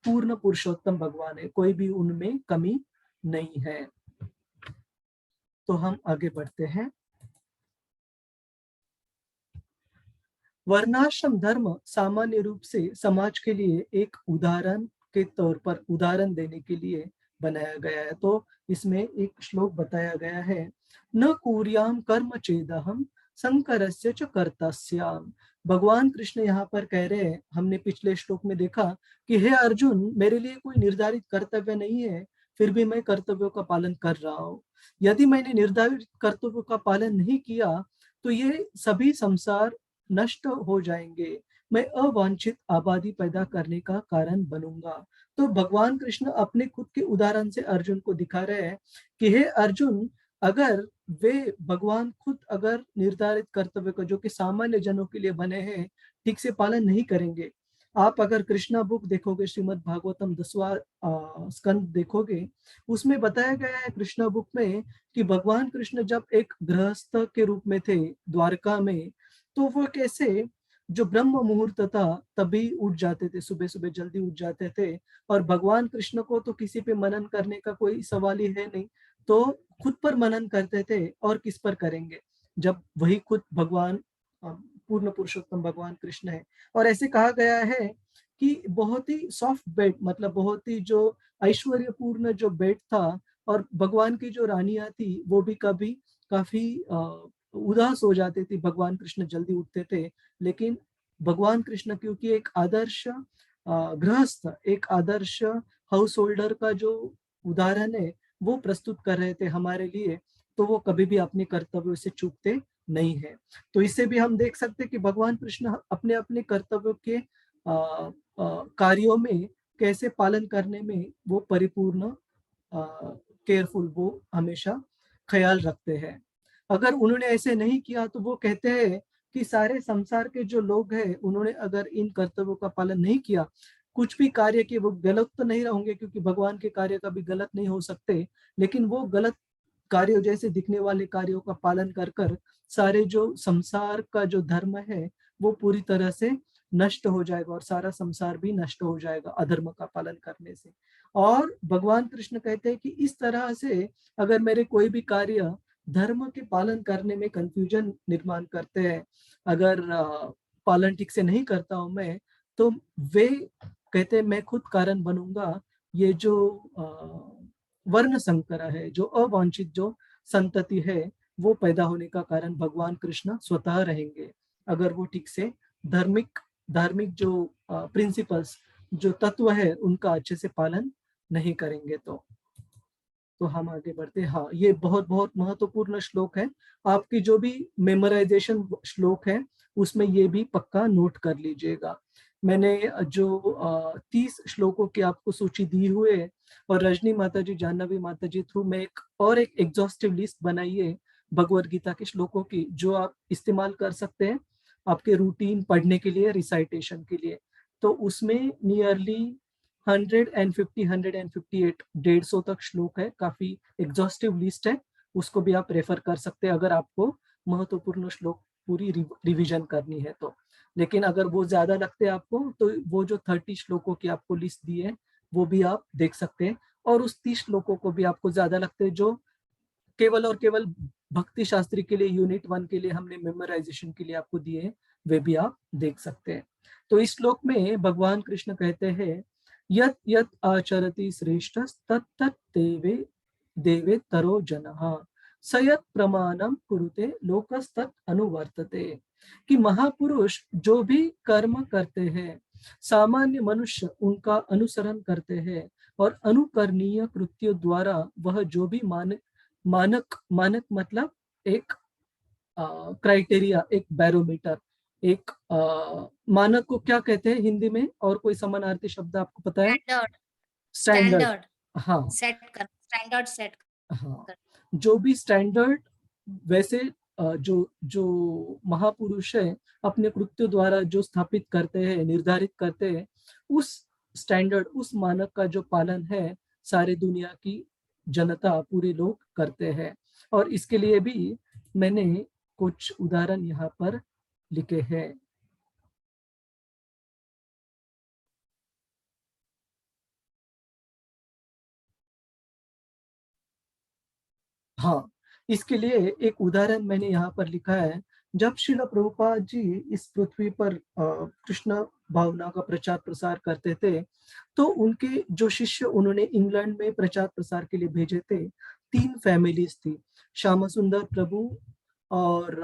पूर्ण पुरुषोत्तम भगवान है, कोई भी उनमें कमी नहीं है। तो हम आगे बढ़ते हैं। वर्णाश्रम धर्म सामान्य रूप से समाज के लिए एक उदाहरण के तौर पर उदाहरण देने के लिए बनाया गया है। तो इसमें एक श्लोक बताया गया है, न कुर्याम कर्म चेदहम संकरस्य च कर्तस्याम। भगवान कृष्ण यहाँ पर कह रहे हैं, हमने पिछले श्लोक में देखा कि हे अर्जुन, मेरे लिए कोई निर्धारित कर्तव्य नहीं है, फिर भी मैं कर्तव्यों का पालन कर रहा हूँ। यदि मैंने निर्धारित कर्तव्यों का पालन नहीं किया तो ये सभी संसार नष्ट हो जाएंगे, मैं अवांछित आबादी पैदा करने का कारण बनूंगा। तो भगवान कृष्ण अपने खुद के उदाहरण से अर्जुन को दिखा रहे हैं कि हे अर्जुन, अगर वे भगवान खुद अगर निर्धारित कर्तव्य को जो कि सामान्य जनों के लिए बने हैं ठीक से पालन नहीं करेंगे, आप अगर कृष्णा बुक देखोगे, श्रीमद् भागवतम 10वां स्कंद देखोगे, उसमें बताया गया है कृष्णा बुक में कि भगवान कृष्ण जब एक गृहस्थ के रूप में थे द्वारका में, तो वो कैसे जो ब्रह्म मुहूर्त था तभी उठ जाते थे, सुबह सुबह जल्दी उठ जाते थे। और भगवान कृष्ण को तो किसी पे मनन करने का कोई सवाल ही है नहीं, तो खुद पर मनन करते थे और किस पर करेंगे जब वही खुद भगवान पूर्ण पुरुषोत्तम भगवान कृष्ण है। और ऐसे कहा गया है कि बहुत ही सॉफ्ट बेड, मतलब बहुत ही जो ऐश्वर्यपूर्ण जो बेड था, और भगवान की जो रानियां थी वो भी कभी काफी उदास हो जाती थी, भगवान कृष्ण जल्दी उठते थे। लेकिन भगवान कृष्ण क्योंकि एक आदर्श गृहस्थ, एक आदर्श हाउस होल्डर का जो उदाहरण है, वो प्रस्तुत कर रहे थे हमारे लिए, तो वो कभी भी अपने कर्तव्यों से चूकते नहीं है। तो इससे भी हम देख सकते हैं कि भगवान कृष्ण अपने अपने कर्तव्यों के कार्यों में कैसे पालन करने में वो परिपूर्ण केयरफुल, वो हमेशा ख्याल रखते हैं। अगर उन्होंने ऐसे नहीं किया तो वो कहते हैं कि सारे संसार के जो लोग हैं उन्होंने अगर इन कर्तव्यों का पालन नहीं किया, कुछ भी कार्य किए, वो गलत तो नहीं होंगे क्योंकि भगवान के कार्य कभी गलत नहीं हो सकते, लेकिन वो गलत कार्यों जैसे दिखने वाले कार्यों का पालन कर कर सारे जो संसार का जो धर्म है वो पूरी तरह से नष्ट हो जाएगा और सारा संसार भी नष्ट हो जाएगा अधर्म का पालन करने से। और भगवान कृष्ण कहते हैं कि इस तरह से अगर मेरे कोई भी कार्य धर्म के पालन करने में कंफ्यूजन निर्माण करते हैं, अगर पालन ठीक से नहीं करता हूं मैं, तो वे कहते हैं मैं खुद कारण बनूंगा, ये जो वर्ण संकरा है, जो अवांछित जो संतति है, वो पैदा होने का कारण भगवान कृष्ण स्वतः रहेंगे, अगर वो ठीक से धार्मिक जो प्रिंसिपल्स, जो तत्व है, उनका अच्छे से पालन नहीं करेंगे। तो हम आगे बढ़ते। हाँ, ये बहुत बहुत महत्वपूर्ण श्लोक है। आपकी जो भी मेमोराइजेशन श्लोक है उसमें ये भी पक्का नोट कर लीजिएगा। मैंने जो 30 श्लोकों की आपको सूची दी हुई है और रजनी माता जी, जानवी माता जी थ्रू मैं एक एग्जॉस्टिव लिस्ट बनाई है भगवद गीता के श्लोकों की, जो आप इस्तेमाल कर सकते हैं आपके रूटीन पढ़ने के लिए, रिसाइटेशन के लिए। तो उसमें नियरली 158 150 तक श्लोक है, काफी एग्जॉस्टिव लिस्ट है, उसको भी आप रेफर कर सकते हैं अगर आपको महत्वपूर्ण श्लोक पूरी रिवीजन करनी है तो। लेकिन अगर वो ज्यादा लगते हैं आपको तो वो जो 30 श्लोकों की आपको लिस्ट दी है वो भी आप देख सकते हैं, और उस 30 श्लोकों को भी आपको ज्यादा लगते हैं जो केवल और केवल भक्ति शास्त्री के लिए यूनिट 1 के लिए हमने मेमोराइजेशन के लिए आपको दिए हैं, वे भी आप देख सकते हैं। तो इस श्लोक में भगवान कृष्ण कहते हैं यत् यत् आचरति श्रेष्ठस् तत् तत् देवे तरो जनः स यत् प्रमाणम कुरुते लोकस्तत् अनुवर्तते। कि महापुरुष जो भी कर्म करते हैं, सामान्य मनुष्य उनका अनुसरण करते हैं, और अनुकरणीय कृत्यों द्वारा वह जो भी मानक मतलब एक क्राइटेरिया, एक बैरोमीटर, एक मानक को क्या कहते हैं हिंदी में, और कोई समानार्थी शब्द आपको पता है? स्टैंडर्ड। हाँ,
स्टैंडर्ड सेट।
हाँ, जो भी स्टैंडर्ड, वैसे जो महापुरुष है अपने कृत्यों द्वारा जो स्थापित करते हैं, निर्धारित करते हैं, उस स्टैंडर्ड, उस मानक का जो पालन है सारे दुनिया की जनता, पूरे लोग करते हैं। और इसके लिए भी मैंने कुछ उदाहरण यहाँ पर लिखे हैं। हाँ, इसके लिए एक उदाहरण मैंने यहाँ पर लिखा है। जब श्रील प्रभुपाद जी इस पृथ्वी पर कृष्ण भावना का प्रचार प्रसार करते थे, तो उनके जो शिष्य उन्होंने इंग्लैंड में प्रचार प्रसार के लिए भेजे थे, 3 फैमिलीज थी, श्याम सुंदर प्रभु और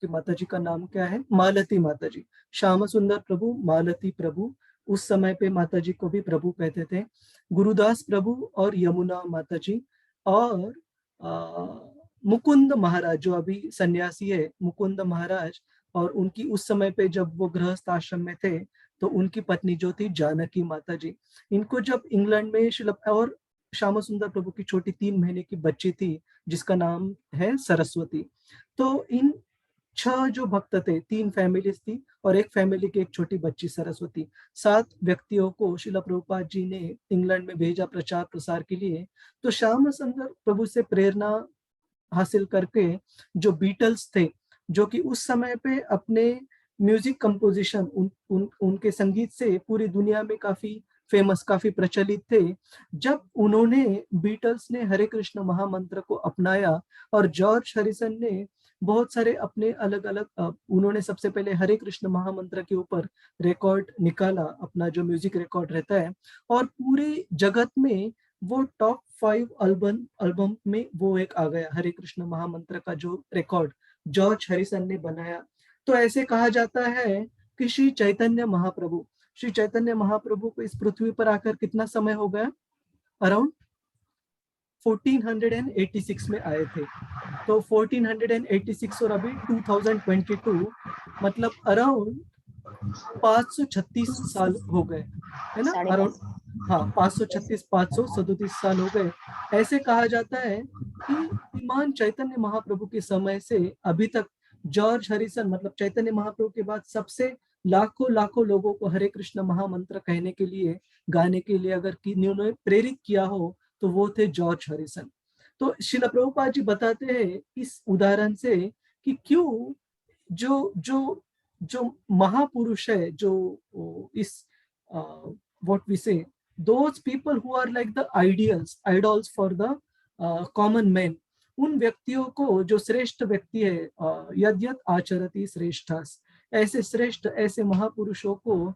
माता जी का नाम क्या है, मालती माता जी। श्याम सुंदर प्रभु, मालती प्रभु, उस समय पे माता जी को भी प्रभु कहते थे, गुरुदास प्रभु और यमुना माता जी, और मुकुंद महाराज जो अभी सन्यासी है, मुकुंद महाराज, और उनकी उस समय पे जब वो गृहस्थ आश्रम में थे तो उनकी पत्नी जो थी जानकी माता जी। इनको जब इंग्लैंड में और श्याम सुंदर प्रभु की छोटी 3 महीने की बच्ची थी जिसका नाम है सरस्वती। तो इन 6 जो भक्त थे, 3 फैमिलीज थी और एक फैमिली की एक छोटी बच्ची सरस्वती, 7 व्यक्तियों को श्रील प्रभुपाद जी ने इंग्लैंड में भेजा प्रचार प्रसार के लिए। तो श्याम सुंदर प्रभु से प्रेरणा हासिल करके जो बीटल्स थे, जो कि उस समय पे अपने म्यूजिक कंपोजिशन, उनके संगीत से पूरी दुनिया में काफी फेमस, काफी प्रचलित थे, जब उन्होंने बीटल्स ने हरे कृष्ण महामंत्र को अपनाया और जॉर्ज हैरिसन ने बहुत सारे अपने अलग अलग, उन्होंने सबसे पहले हरे कृष्ण महामंत्र के ऊपर रिकॉर्ड निकाला, अपना जो म्यूजिक रिकॉर्ड रहता है, और पूरे जगत में वो टॉप 5 एल्बम में वो एक आ गया, हरे कृष्ण महामंत्र का जो रिकॉर्ड जॉर्ज हैरिसन ने बनाया। तो ऐसे कहा जाता है कि श्री चैतन्य महाप्रभु को इस पृथ्वी पर आकर कितना समय हो गया? अराउंड 1486 में आए थे। तो 1486 और अभी 2022 मतलब अराउंड 536 साल हो गए, है ना, अराउंड, हाँ 537 साल हो गए। ऐसे कहा जाता है कि श्रीमान चैतन्य महाप्रभु के समय से अभी तक जॉर्ज हरिसन मतलब चैतन्य महाप्रभु के बाद सबसे लाखों लाखों लोगों को हरे कृष्ण महामंत्र कहने के लिए, गाने के लिए अगर इन्होंने प्रेरित किया हो तो वो थे जॉर्ज हरिसन। तो श्रील प्रभुपाद जी बताते हैं इस उदाहरण से कि क्यों जो जो जो महापुरुष है, जो इस what we say those people who are like the idols for the common man, उन व्यक्तियों को जो श्रेष्ठ व्यक्ति है, यद्यत आचरति श्रेष्ठास, ऐसे श्रेष्ठ ऐसे महापुरुषों को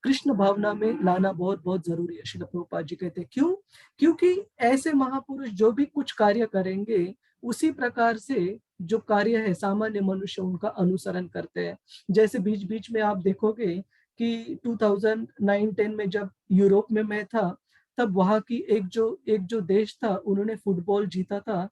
कृष्ण भावना में लाना बहुत बहुत जरूरी है। श्रील प्रभुपाद जी कहते हैं क्यों? क्योंकि ऐसे महापुरुष जो भी कुछ कार्य करेंगे उसी प्रकार से जो कार्य है सामान्य मनुष्य उनका अनुसरण करते हैं। जैसे बीच बीच में आप देखोगे कि 2009-10 में जब यूरोप में मैं था तब वहां की एक जो देश था उन्होंने फुटबॉल जीता था।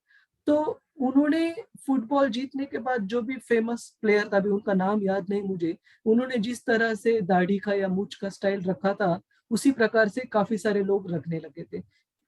तो उन्होंने फुटबॉल जीतने के बाद जो भी फेमस प्लेयर था, अभी उनका नाम याद नहीं मुझे, उन्होंने जिस तरह से दाढ़ी का या मूंछ का स्टाइल रखा था उसी प्रकार से काफी सारे लोग रखने लगे थे।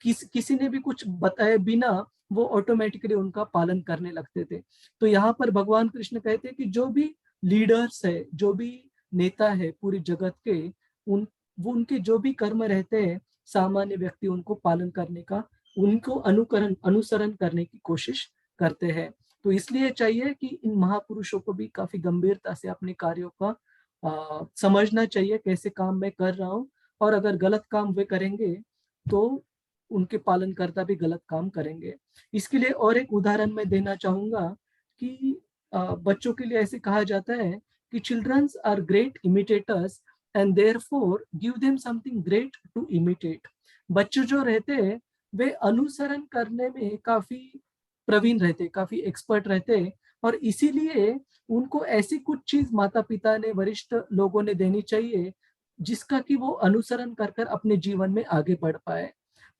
किसी ने भी कुछ बताए बिना वो ऑटोमेटिकली उनका पालन करने लगते थे। तो यहाँ पर भगवान कृष्ण कहते हैं कि जो भी लीडर्स है, जो भी नेता है पूरी जगत के, वो उनके जो भी कर्म रहते हैं सामान्य व्यक्ति उनको पालन करने का, उनको अनुसरण करने की कोशिश करते हैं। तो इसलिए चाहिए कि इन महापुरुषों को भी काफी गंभीरता से अपने कार्यों का समझना चाहिए, कैसे काम मैं कर रहा हूँ, और अगर गलत काम वे करेंगे तो उनके पालनकर्ता भी गलत काम करेंगे। इसके लिए और एक उदाहरण मैं देना चाहूंगा कि बच्चों के लिए ऐसे कहा जाता है कि childrens are great imitators and therefore give them something great to imitate. बच्चे जो रहते हैं वे अनुसरण करने में काफी प्रवीण रहते, काफी एक्सपर्ट रहते, और इसीलिए उनको ऐसी कुछ चीज माता पिता ने, वरिष्ठ लोगों ने देनी चाहिए जिसका कि वो अनुसरण कर अपने जीवन में आगे बढ़ पाए।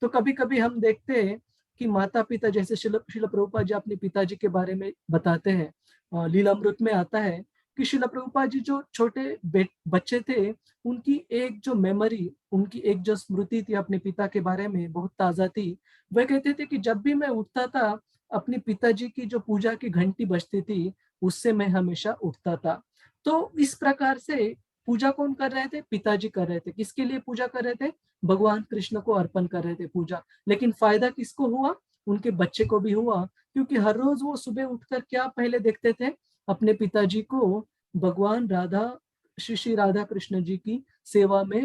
तो कभी कभी हम देखते हैं कि माता पिता, जैसे श्रील प्रभुपाद जी अपने पिताजी के बारे में बताते हैं, लीलामृत में आता है कि श्रील प्रभुपाद जी जो छोटे बच्चे थे उनकी एक जो मेमोरी, उनकी एक जो स्मृति थी अपने पिता के बारे में बहुत ताजा थी। वह कहते थे कि जब भी मैं उठता था अपने पिताजी की जो पूजा की घंटी बजती थी उससे मैं हमेशा उठता था। तो इस प्रकार से पूजा कौन कर रहे थे? पिताजी कर रहे थे। किसके लिए पूजा कर रहे थे? भगवान कृष्ण को अर्पण कर रहे थे पूजा। लेकिन फायदा किसको हुआ? उनके बच्चे को भी हुआ, क्योंकि हर रोज वो सुबह उठकर क्या पहले देखते थे? अपने पिताजी को भगवान श्री राधा कृष्ण जी की सेवा में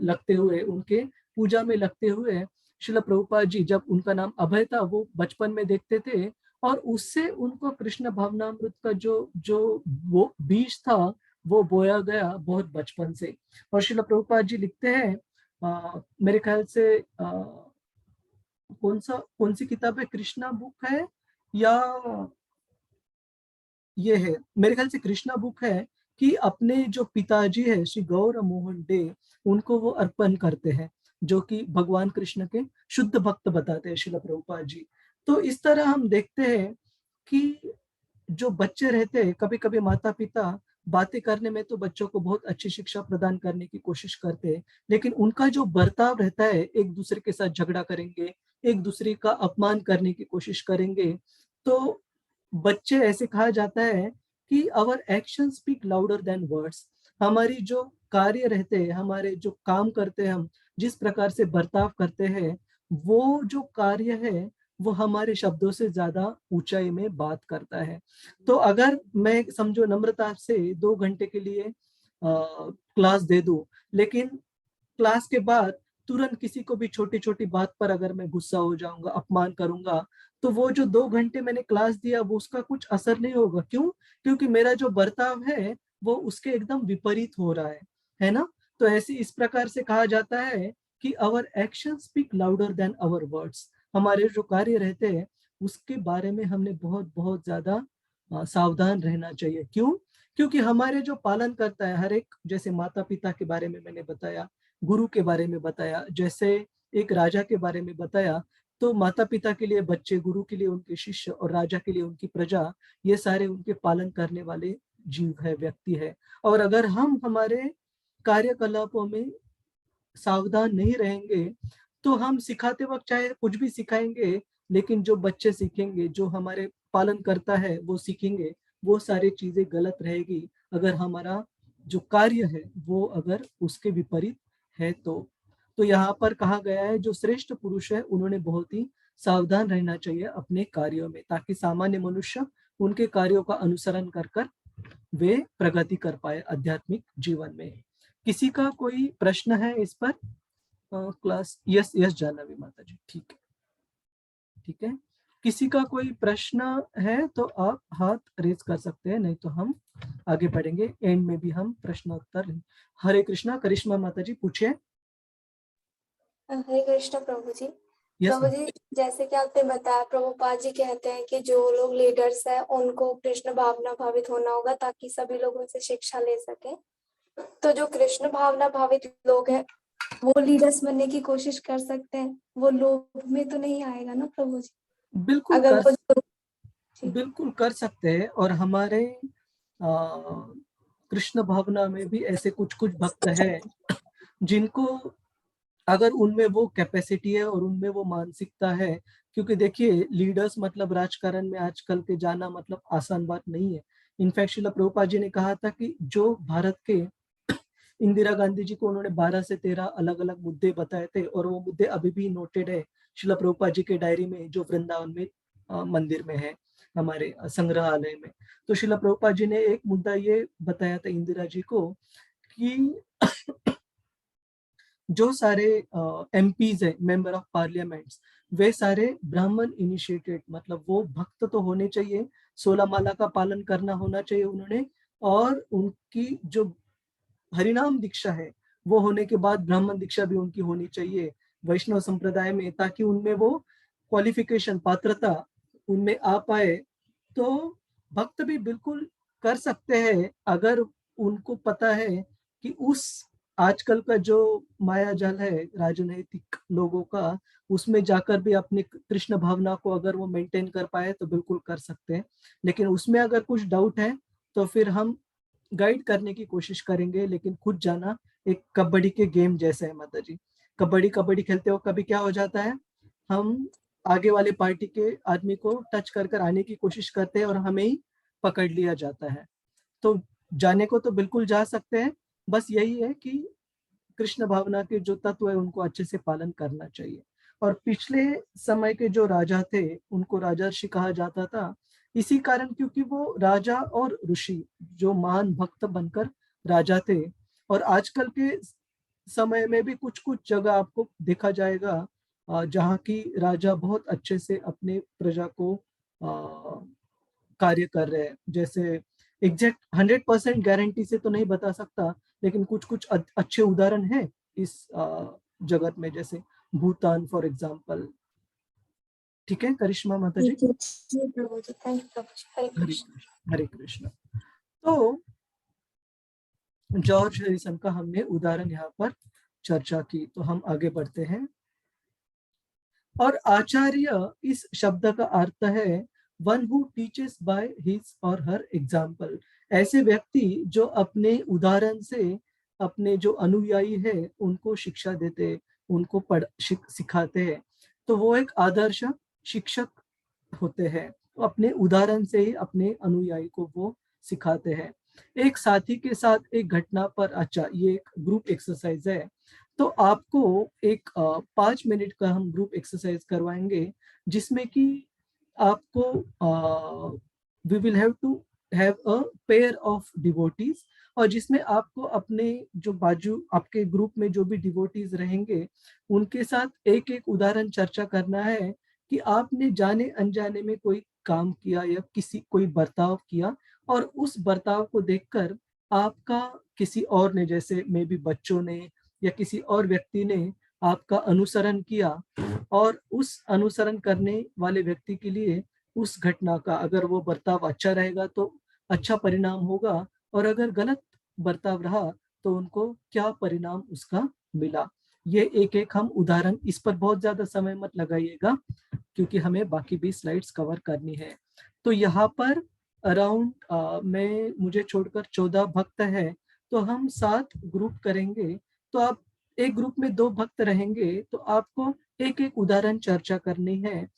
लगते हुए, उनके पूजा में लगते हुए। श्रील प्रभुपाद जी, जब उनका नाम अभय था, वो बचपन में देखते थे और उससे उनको कृष्ण भावनामृत का जो वो बीज था वो बोया गया बहुत बचपन से। और श्रील प्रभुपाद जी लिखते हैं, मेरे ख्याल से कौन सी किताब है, कृष्णा बुक है या ये है, मेरे ख्याल से कृष्णा बुक है, कि अपने जो पिताजी है श्री गौर मोहन डे, उनको वो अर्पण करते हैं, जो कि भगवान कृष्ण के शुद्ध भक्त बताते हैं श्रील प्रभुपाद जी। तो इस तरह हम देखते हैं कि जो बच्चे रहते हैं, कभी कभी माता पिता बातें करने में तो बच्चों को बहुत अच्छी शिक्षा प्रदान करने की कोशिश करते हैं, लेकिन उनका जो बर्ताव रहता है, एक दूसरे के साथ झगड़ा करेंगे, एक दूसरे का अपमान करने की कोशिश करेंगे, तो बच्चे, ऐसे कहा जाता है कि our action speak louder than words. हमारी जो कार्य रहते हैं, हमारे जो काम करते हैं, हम जिस प्रकार से बर्ताव करते हैं, वो जो कार्य है वो हमारे शब्दों से ज्यादा ऊंचाई में बात करता है। तो अगर मैं समझो नम्रता से 2 घंटे के लिए क्लास दे दूं, लेकिन क्लास के बाद तुरंत किसी को भी छोटी छोटी बात पर अगर मैं गुस्सा हो जाऊंगा, अपमान करूंगा, तो वो जो 2 घंटे मैंने क्लास दिया वो उसका कुछ असर नहीं होगा। क्यों? क्योंकि मेरा जो बर्ताव है वो उसके एकदम विपरीत हो रहा है ना। तो ऐसे इस प्रकार से कहा जाता है कि our action speak louder than our words. हमारे जो कार्य रहते हैं उसके बारे में हमने बहुत बहुत ज्यादा सावधान रहना चाहिए। क्यों? क्योंकि हमारे जो पालन करता है हर एक, जैसे माता पिता के बारे में मैंने बताया, गुरु के बारे में बताया, जैसे एक राजा के बारे में बताया, तो माता पिता के लिए बच्चे, गुरु के लिए उनके शिष्य और राजा के लिए उनकी प्रजा, ये सारे उनके पालन करने वाले जीव है, व्यक्ति है। और अगर हम हमारे कार्यकलापों में सावधान नहीं रहेंगे तो हम सिखाते वक्त चाहे कुछ भी सिखाएंगे, लेकिन जो बच्चे सीखेंगे, जो हमारे पालन करता है वो सीखेंगे, वो सारी चीजें गलत रहेगी अगर हमारा जो कार्य है वो अगर उसके विपरीत है। तो यहाँ पर कहा गया है जो श्रेष्ठ पुरुष है उन्होंने बहुत ही सावधान रहना चाहिए अपने कार्यों में, ताकि सामान्य मनुष्य उनके कार्यों का अनुसरण कर वे प्रगति कर पाए आध्यात्मिक जीवन में। किसी का कोई प्रश्न है इस पर? क्लास यस जानवी माता जी, ठीक है। किसी का कोई प्रश्न है तो आप हाथ रेज कर सकते हैं, नहीं तो हम आगे बढ़ेंगे। एंड में भी हम प्रश्नोत्तर। हरे कृष्णा, करिश्मा माता जी पूछिए।
हरे कृष्ण प्रभु जी।
Yes,
प्रभु जी, जैसे कि आपने बताया, प्रभुपाद जी कहते हैं कि जो लोग लीडर्स हैं उनको कृष्ण भावना भावित होना होगा ताकि सभी लोग उनसे शिक्षा ले सके। तो जो कृष्ण भावना भावित लोग हैं वो लीडर्स बनने की कोशिश कर सकते हैं, वो लोभ में तो नहीं आएगा ना प्रभु जी?
बिल्कुल
अगर
बिल्कुल कर सकते हैं। और हमारे कृष्ण भावना में भी ऐसे कुछ भक्त हैं जिनको अगर उनमें वो कैपेसिटी है और उनमें वो मानसिकता है, क्योंकि देखिए लीडर्स मतलब राजकारण में आजकल के जाना मतलब आसान बात नहीं है। इनफैक्ट श्रील प्रभुपाद जी ने कहा था कि जो भारत के इंदिरा गांधी जी को उन्होंने 12 से 13 अलग अलग मुद्दे बताए थे और वो मुद्दे अभी भी नोटेड है श्रील प्रभुपाद जी के डायरी में, जो वृंदावन में मंदिर में है, हमारे संग्रहालय में। तो श्रील प्रभुपाद जी ने एक मुद्दा ये बताया था इंदिरा जी को कि जो सारे एमपीज है, मेंबर ऑफ पार्लियामेंट्स, वे सारे ब्राह्मण इनिशिएटेड, मतलब वो भक्त तो होने चाहिए, 16 माला का पालन करना होना चाहिए उन्होंने, और उनकी जो हरिनाम दीक्षा है वो होने के बाद ब्राह्मण दीक्षा भी उनकी होनी चाहिए वैष्णव संप्रदाय में, ताकि उनमें वो क्वालिफिकेशन, पात्रता उनमें आ पाए। तो भक्त भी बिल्कुल कर सकते हैं अगर उनको पता है कि उस आजकल का जो माया जाल है राजनैतिक लोगों का, उसमें जाकर भी अपनी कृष्ण भावना को अगर वो मेंटेन कर पाए तो बिल्कुल कर सकते हैं। लेकिन उसमें अगर कुछ डाउट है तो फिर हम गाइड करने की कोशिश करेंगे, लेकिन खुद जाना एक कबड्डी के गेम जैसा है माता जी। कबड्डी खेलते हो कभी क्या हो जाता है, हम आगे वाले पार्टी के आदमी को टच कर आने की कोशिश करते हैं और हमें ही पकड़ लिया जाता है। तो जाने को तो बिल्कुल जा सकते हैं, बस यही है कि कृष्ण भावना के जो तत्व है उनको अच्छे से पालन करना चाहिए। और पिछले समय के जो राजा थे उनको राजर्षि कहा जाता था, इसी कारण क्योंकि वो राजा और ऋषि जो महान भक्त बनकर राजा थे। और आजकल के समय में भी कुछ जगह आपको देखा जाएगा जहाँ की राजा बहुत अच्छे से अपने प्रजा को कार्य कर रहे हैं। जैसे एग्जैक्ट 100% गारंटी से तो नहीं बता सकता, लेकिन कुछ अच्छे उदाहरण हैं इस जगत में, जैसे भूटान फॉर एग्जाम्पल। ठीक है करिश्मा माता जी? हरे कृष्ण। तो जॉर्ज हैरिसन का हमने उदाहरण यहाँ पर चर्चा की, तो हम आगे बढ़ते हैं। और आचार्य इस शब्द का अर्थ है one who teaches by his और हर एग्जाम्पल। ऐसे व्यक्ति जो अपने उदाहरण से अपने जो अनुयायी है उनको शिक्षा देते, उनको सिखाते हैं, तो वो एक आदर्श शिक्षक होते हैं। अपने उदाहरण से ही अपने अनुयायी को वो सिखाते हैं। एक साथी के साथ एक घटना पर, अच्छा ये एक ग्रुप एक्सरसाइज है, तो आपको एक 5 मिनट का हम ग्रुप एक्सरसाइज करवाएंगे, जिसमें कि आपको we will have to have a pair of devotees, और जिसमें आपको अपने जो बाजू आपके ग्रुप में जो भी डिवोटीज रहेंगे उनके साथ एक एक उदाहरण चर्चा करना है कि आपने जाने अनजाने में कोई काम किया या कोई बर्ताव किया, और उस बर्ताव को देखकर आपका किसी और ने, जैसे मे बी बच्चों ने या किसी और व्यक्ति ने आपका अनुसरण किया, और उस अनुसरण करने वाले व्यक्ति के लिए उस घटना का अगर वो बर्ताव अच्छा रहेगा तो अच्छा परिणाम होगा, और अगर गलत बर्ताव रहा तो उनको क्या परिणाम उसका मिला। ये एक एक हम उदाहरण, इस पर बहुत ज्यादा समय मत लगाइएगा क्योंकि हमें बाकी भी स्लाइड्स कवर करनी है। तो यहाँ पर अराउंड मैं मुझे छोड़कर 14 भक्त है, तो हम 7 ग्रुप करेंगे। तो आप एक ग्रुप में 2 भक्त रहेंगे, तो आपको एक एक उदाहरण चर्चा करनी है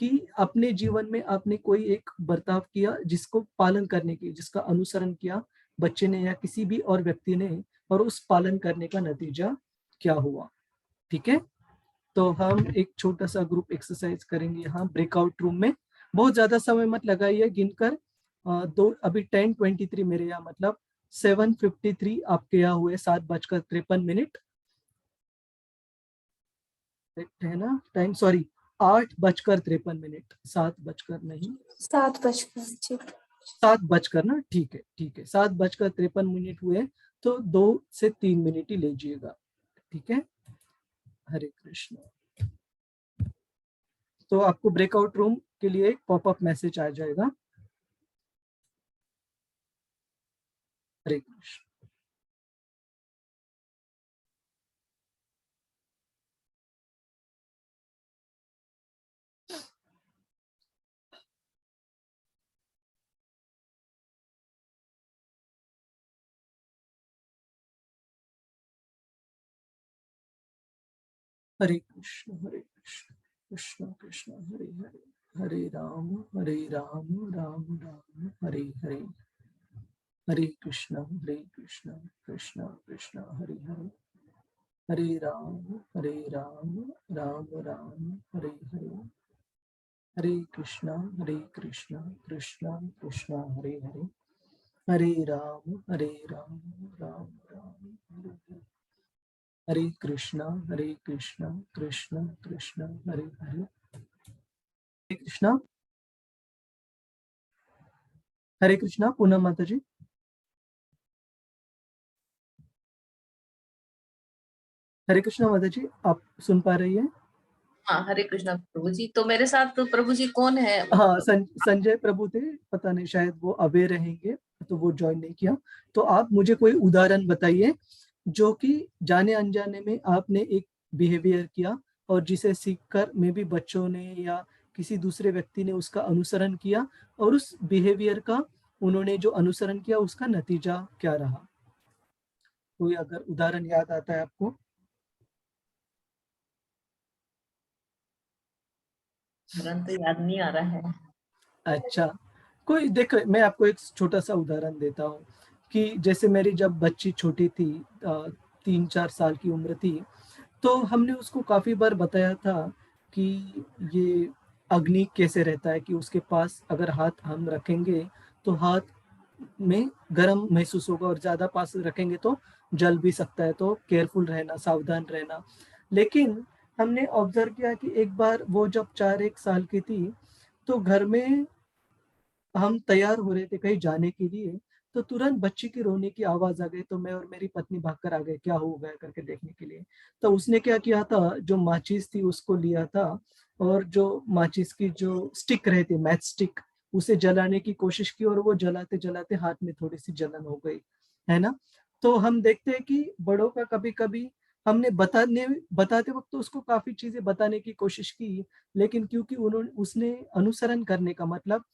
कि अपने जीवन में आपने कोई एक बर्ताव किया जिसको पालन करने की, जिसका अनुसरण किया बच्चे ने या किसी भी और व्यक्ति ने, और उस पालन करने का नतीजा क्या हुआ। ठीक है, तो हम एक छोटा सा ग्रुप एक्सरसाइज करेंगे यहाँ ब्रेकआउट रूम में। बहुत ज्यादा समय मत लगाइए, गिनकर दो, अभी 10:23 मेरे यहाँ, मतलब 7:53 आपके यहाँ हुए, 7:53 है ना टाइम, सॉरी 8:53, 7 बजकर नहीं, 7 बजकर ना, ठीक है ठीक है, 7:53 हुए, तो 2 से 3 मिनट ही लीजिएगा। ठीक है, हरे कृष्ण। तो आपको ब्रेकआउट रूम के लिए एक पॉपअप मैसेज आ जाएगा। हरे कृष्ण। हरे कृष्ण हरे कृष्ण, कृष्ण कृष्ण हरे हरे, हरे राम राम राम हरे हरे, हरे कृष्ण कृष्ण कृष्ण हरे हरे, हरे राम राम राम हरे हरे, हरे कृष्ण कृष्ण कृष्ण हरे हरे, हरे राम राम राम हरे हरे, हरे कृष्ण कृष्ण कृष्ण हरे हरे, हरे कृष्णा, हरे कृष्णा। पूनम माता जी, हरे कृष्णा माता जी, आप सुन पा रही है?
हाँ, हरे कृष्णा प्रभु जी। तो मेरे साथ तो प्रभु जी कौन है?
हाँ, संजय प्रभु थे, पता नहीं शायद वो अवे रहेंगे तो वो ज्वाइन नहीं किया। तो आप मुझे कोई उदाहरण बताइए जो कि जाने अनजाने में आपने एक बिहेवियर किया और जिसे सीखकर मे भी बच्चों ने या किसी दूसरे व्यक्ति ने उसका अनुसरण किया, और उस बिहेवियर का उन्होंने जो अनुसरण किया उसका नतीजा क्या रहा। कोई अगर उदाहरण याद आता है आपको?
तुरंत तो याद नहीं आ रहा है।
अच्छा, कोई देखो, मैं आपको एक छोटा सा उदाहरण देता हूँ कि जैसे मेरी जब बच्ची छोटी थी, 3-4 साल की उम्र थी, तो हमने उसको काफी बार बताया था कि ये अग्नि कैसे रहता है, कि उसके पास अगर हाथ हम रखेंगे तो हाथ में गर्म महसूस होगा और ज्यादा पास रखेंगे तो जल भी सकता है, तो केयरफुल रहना, सावधान रहना। लेकिन हमने ऑब्जर्व किया कि एक बार वो जब 4-1 साल की थी, तो घर में हम तैयार हो रहे थे कहीं जाने के लिए, तो तुरंत बच्ची की रोने की आवाज आ गई, तो मैं और मेरी पत्नी भागकर आ गए क्या हो गया करके देखने के लिए। तो उसने क्या किया था, जो माचिस थी उसको लिया था, और जो माचिस की जो स्टिक रहती, मैच स्टिक, उसे जलाने की कोशिश की, और वो जलाते जलाते हाथ में थोड़ी सी जलन हो गई, है ना। तो हम देखते हैं कि बड़ों का कभी कभी हमने बताते वक्त तो उसको काफी चीजें बताने की कोशिश की, लेकिन क्योंकि उन्होंने उसने अनुसरण करने का मतलब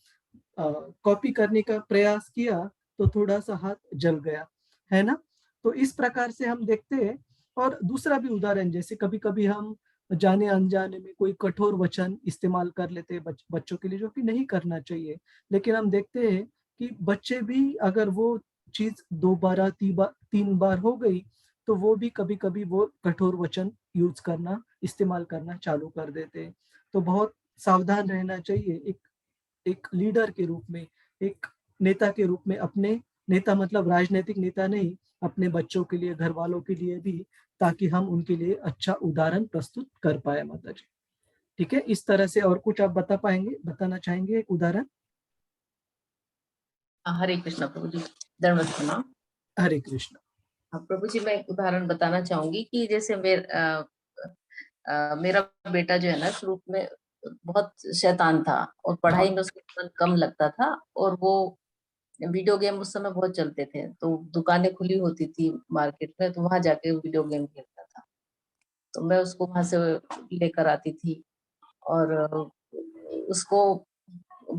कॉपी करने का प्रयास किया, तो थोड़ा सा हाथ जल गया, है ना। तो इस प्रकार से हम देखते हैं। और दूसरा भी उदाहरण, जैसे कभी कभी हम जाने अनजाने में कोई कठोर वचन इस्तेमाल कर लेते हैं बच्चों के लिए, जो कि नहीं करना चाहिए। लेकिन हम देखते हैं कि बच्चे भी अगर वो चीज 2 बार 3 बार हो गई, तो वो भी कभी कभी वो कठोर वचन यूज करना, इस्तेमाल करना चालू कर देते हैं। तो बहुत सावधान रहना चाहिए एक लीडर के रूप में, एक नेता के रूप में, अपने नेता मतलब राजनीतिक नेता नहीं, अपने बच्चों के लिए, घर वालों के लिए भी, ताकि हम उनके लिए अच्छा उदाहरण प्रस्तुत कर पाए माता जी। ठीक है, इस तरह से। और कुछ आप बताना चाहेंगे एक उदाहरण?
हरे कृष्णा प्रभु जी, धन्यवाद प्रणाम।
हरे कृष्ण।
प्रभु जी, मैं एक उदाहरण बताना चाहूंगी कि जैसे मेरा बेटा जो है ना, शुरू में बहुत शैतान था और पढ़ाई में उसका मन कम लगता था, और वो वीडियो गेम उस समय बहुत चलते थे, तो दुकानें खुली होती थी मार्केट में, तो वहां जाके वीडियो गेम खेलता था। तो मैं उसको वहां से लेकर आती थी और उसको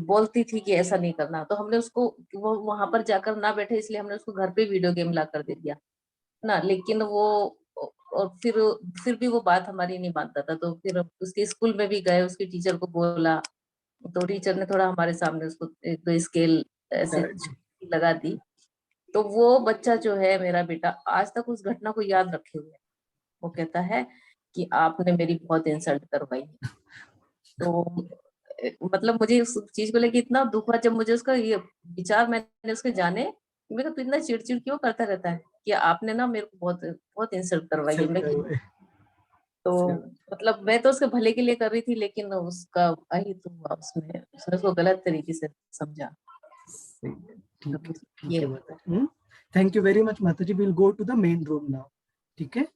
बोलती थी कि ऐसा नहीं करना। तो हमने उसको, वो वहां पर जाकर ना बैठे इसलिए हमने उसको घर पे वीडियो गेम ला कर दे दिया ना, लेकिन वो और फिर भी वो बात हमारी नहीं मानता था। तो फिर उसके स्कूल में भी गए, उसकी टीचर को बोला, तो टीचर ने थोड़ा हमारे सामने उसको 1-2 स्केल ऐसे लगा दी। तो वो बच्चा जो है, मेरा बेटा, आज तक उस घटना को याद रखे हुए। वो कहता है कि आपने मेरी बहुत इंसल्ट करवाई। तो मतलब मुझे उस चीज को लेके इतना दुख हुआ जब मुझे उसका ये विचार मैंने उसके जाने, मैं कहा तू इतना चिड़चिड़ क्यों करता रहता है कि आपने ना मेरे को बहुत बहुत इंसल्ट करवाई है। मैं तो मतलब मैं तो उसके भले के लिए कर रही थी, लेकिन उसका अहित हुआ, उसने उसको गलत तरीके से समझा।
थैंक यू वेरी मच माता जी। Will go to the main room now. ठीक है,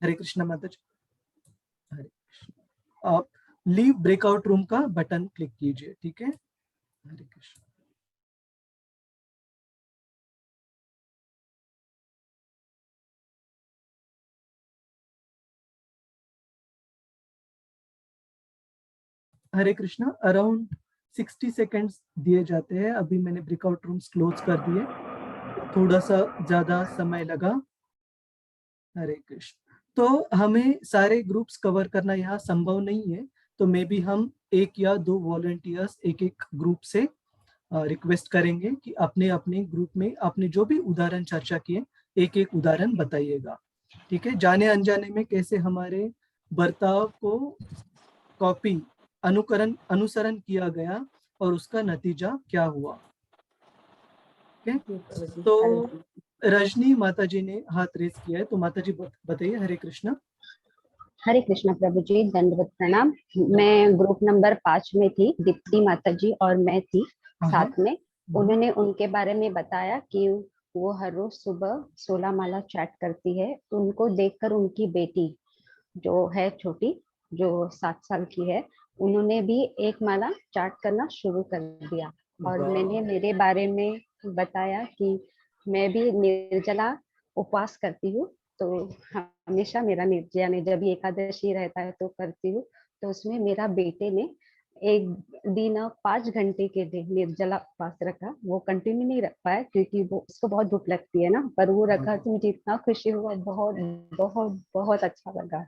हरे कृष्णा माता जी। हरे कृष्ण। आप लीव ब्रेकआउट रूम का बटन क्लिक कीजिए। ठीक है, हरे कृष्ण। हरे कृष्णा। अराउंड 60 सेकेंड्स दिए जाते हैं। अभी मैंने ब्रेकआउट रूम्स क्लोज कर दिए, थोड़ा सा ज्यादा समय लगा। हरे कृष्ण। तो हमें सारे ग्रुप्स कवर करना यहाँ संभव नहीं है, तो मे बी हम 1 या 2 वॉलंटियर्स एक एक ग्रुप से रिक्वेस्ट करेंगे कि अपने अपने ग्रुप में आपने जो भी उदाहरण चर्चा किए, एक एक उदाहरण बताइएगा। ठीक है, जाने अनजाने में कैसे हमारे बर्ताव को कॉपी अनुसरण किया गया और उसका नतीजा क्या हुआ। तो रजनी माता जी ने हाथ रेस किया है, तो माता जी बताइए। हरे कृष्णा।
हरे कृष्णा प्रभु जी, दंडवत प्रणाम। मैं ग्रुप नंबर 5 में थी, दीप्ति माता जी और मैं थी साथ में। उन्होंने उनके बारे में बताया कि वो हर रोज सुबह 16 माला चैट करती है। उनको देखकर उनकी बेटी जो है छोटी, जो 7 साल की है, उन्होंने भी 1 माला चैट करना शुरू कर दिया। और मैंने मेरे बारे में बताया कि मैं भी निर्जला उपवास करती हूँ, तो हमेशा मेरा यानी जब एकादशी रहता है तो करती हूँ। तो उसमें मेरा बेटे ने एक दिन 5 घंटे के लिए निर्जला उपवास रखा। वो कंटिन्यू नहीं रख पाया क्योंकि वो उसको बहुत भूख लगती है ना, पर वो रखा तो मुझे इतना खुशी हुआ, बहुत बहुत बहुत अच्छा लगा।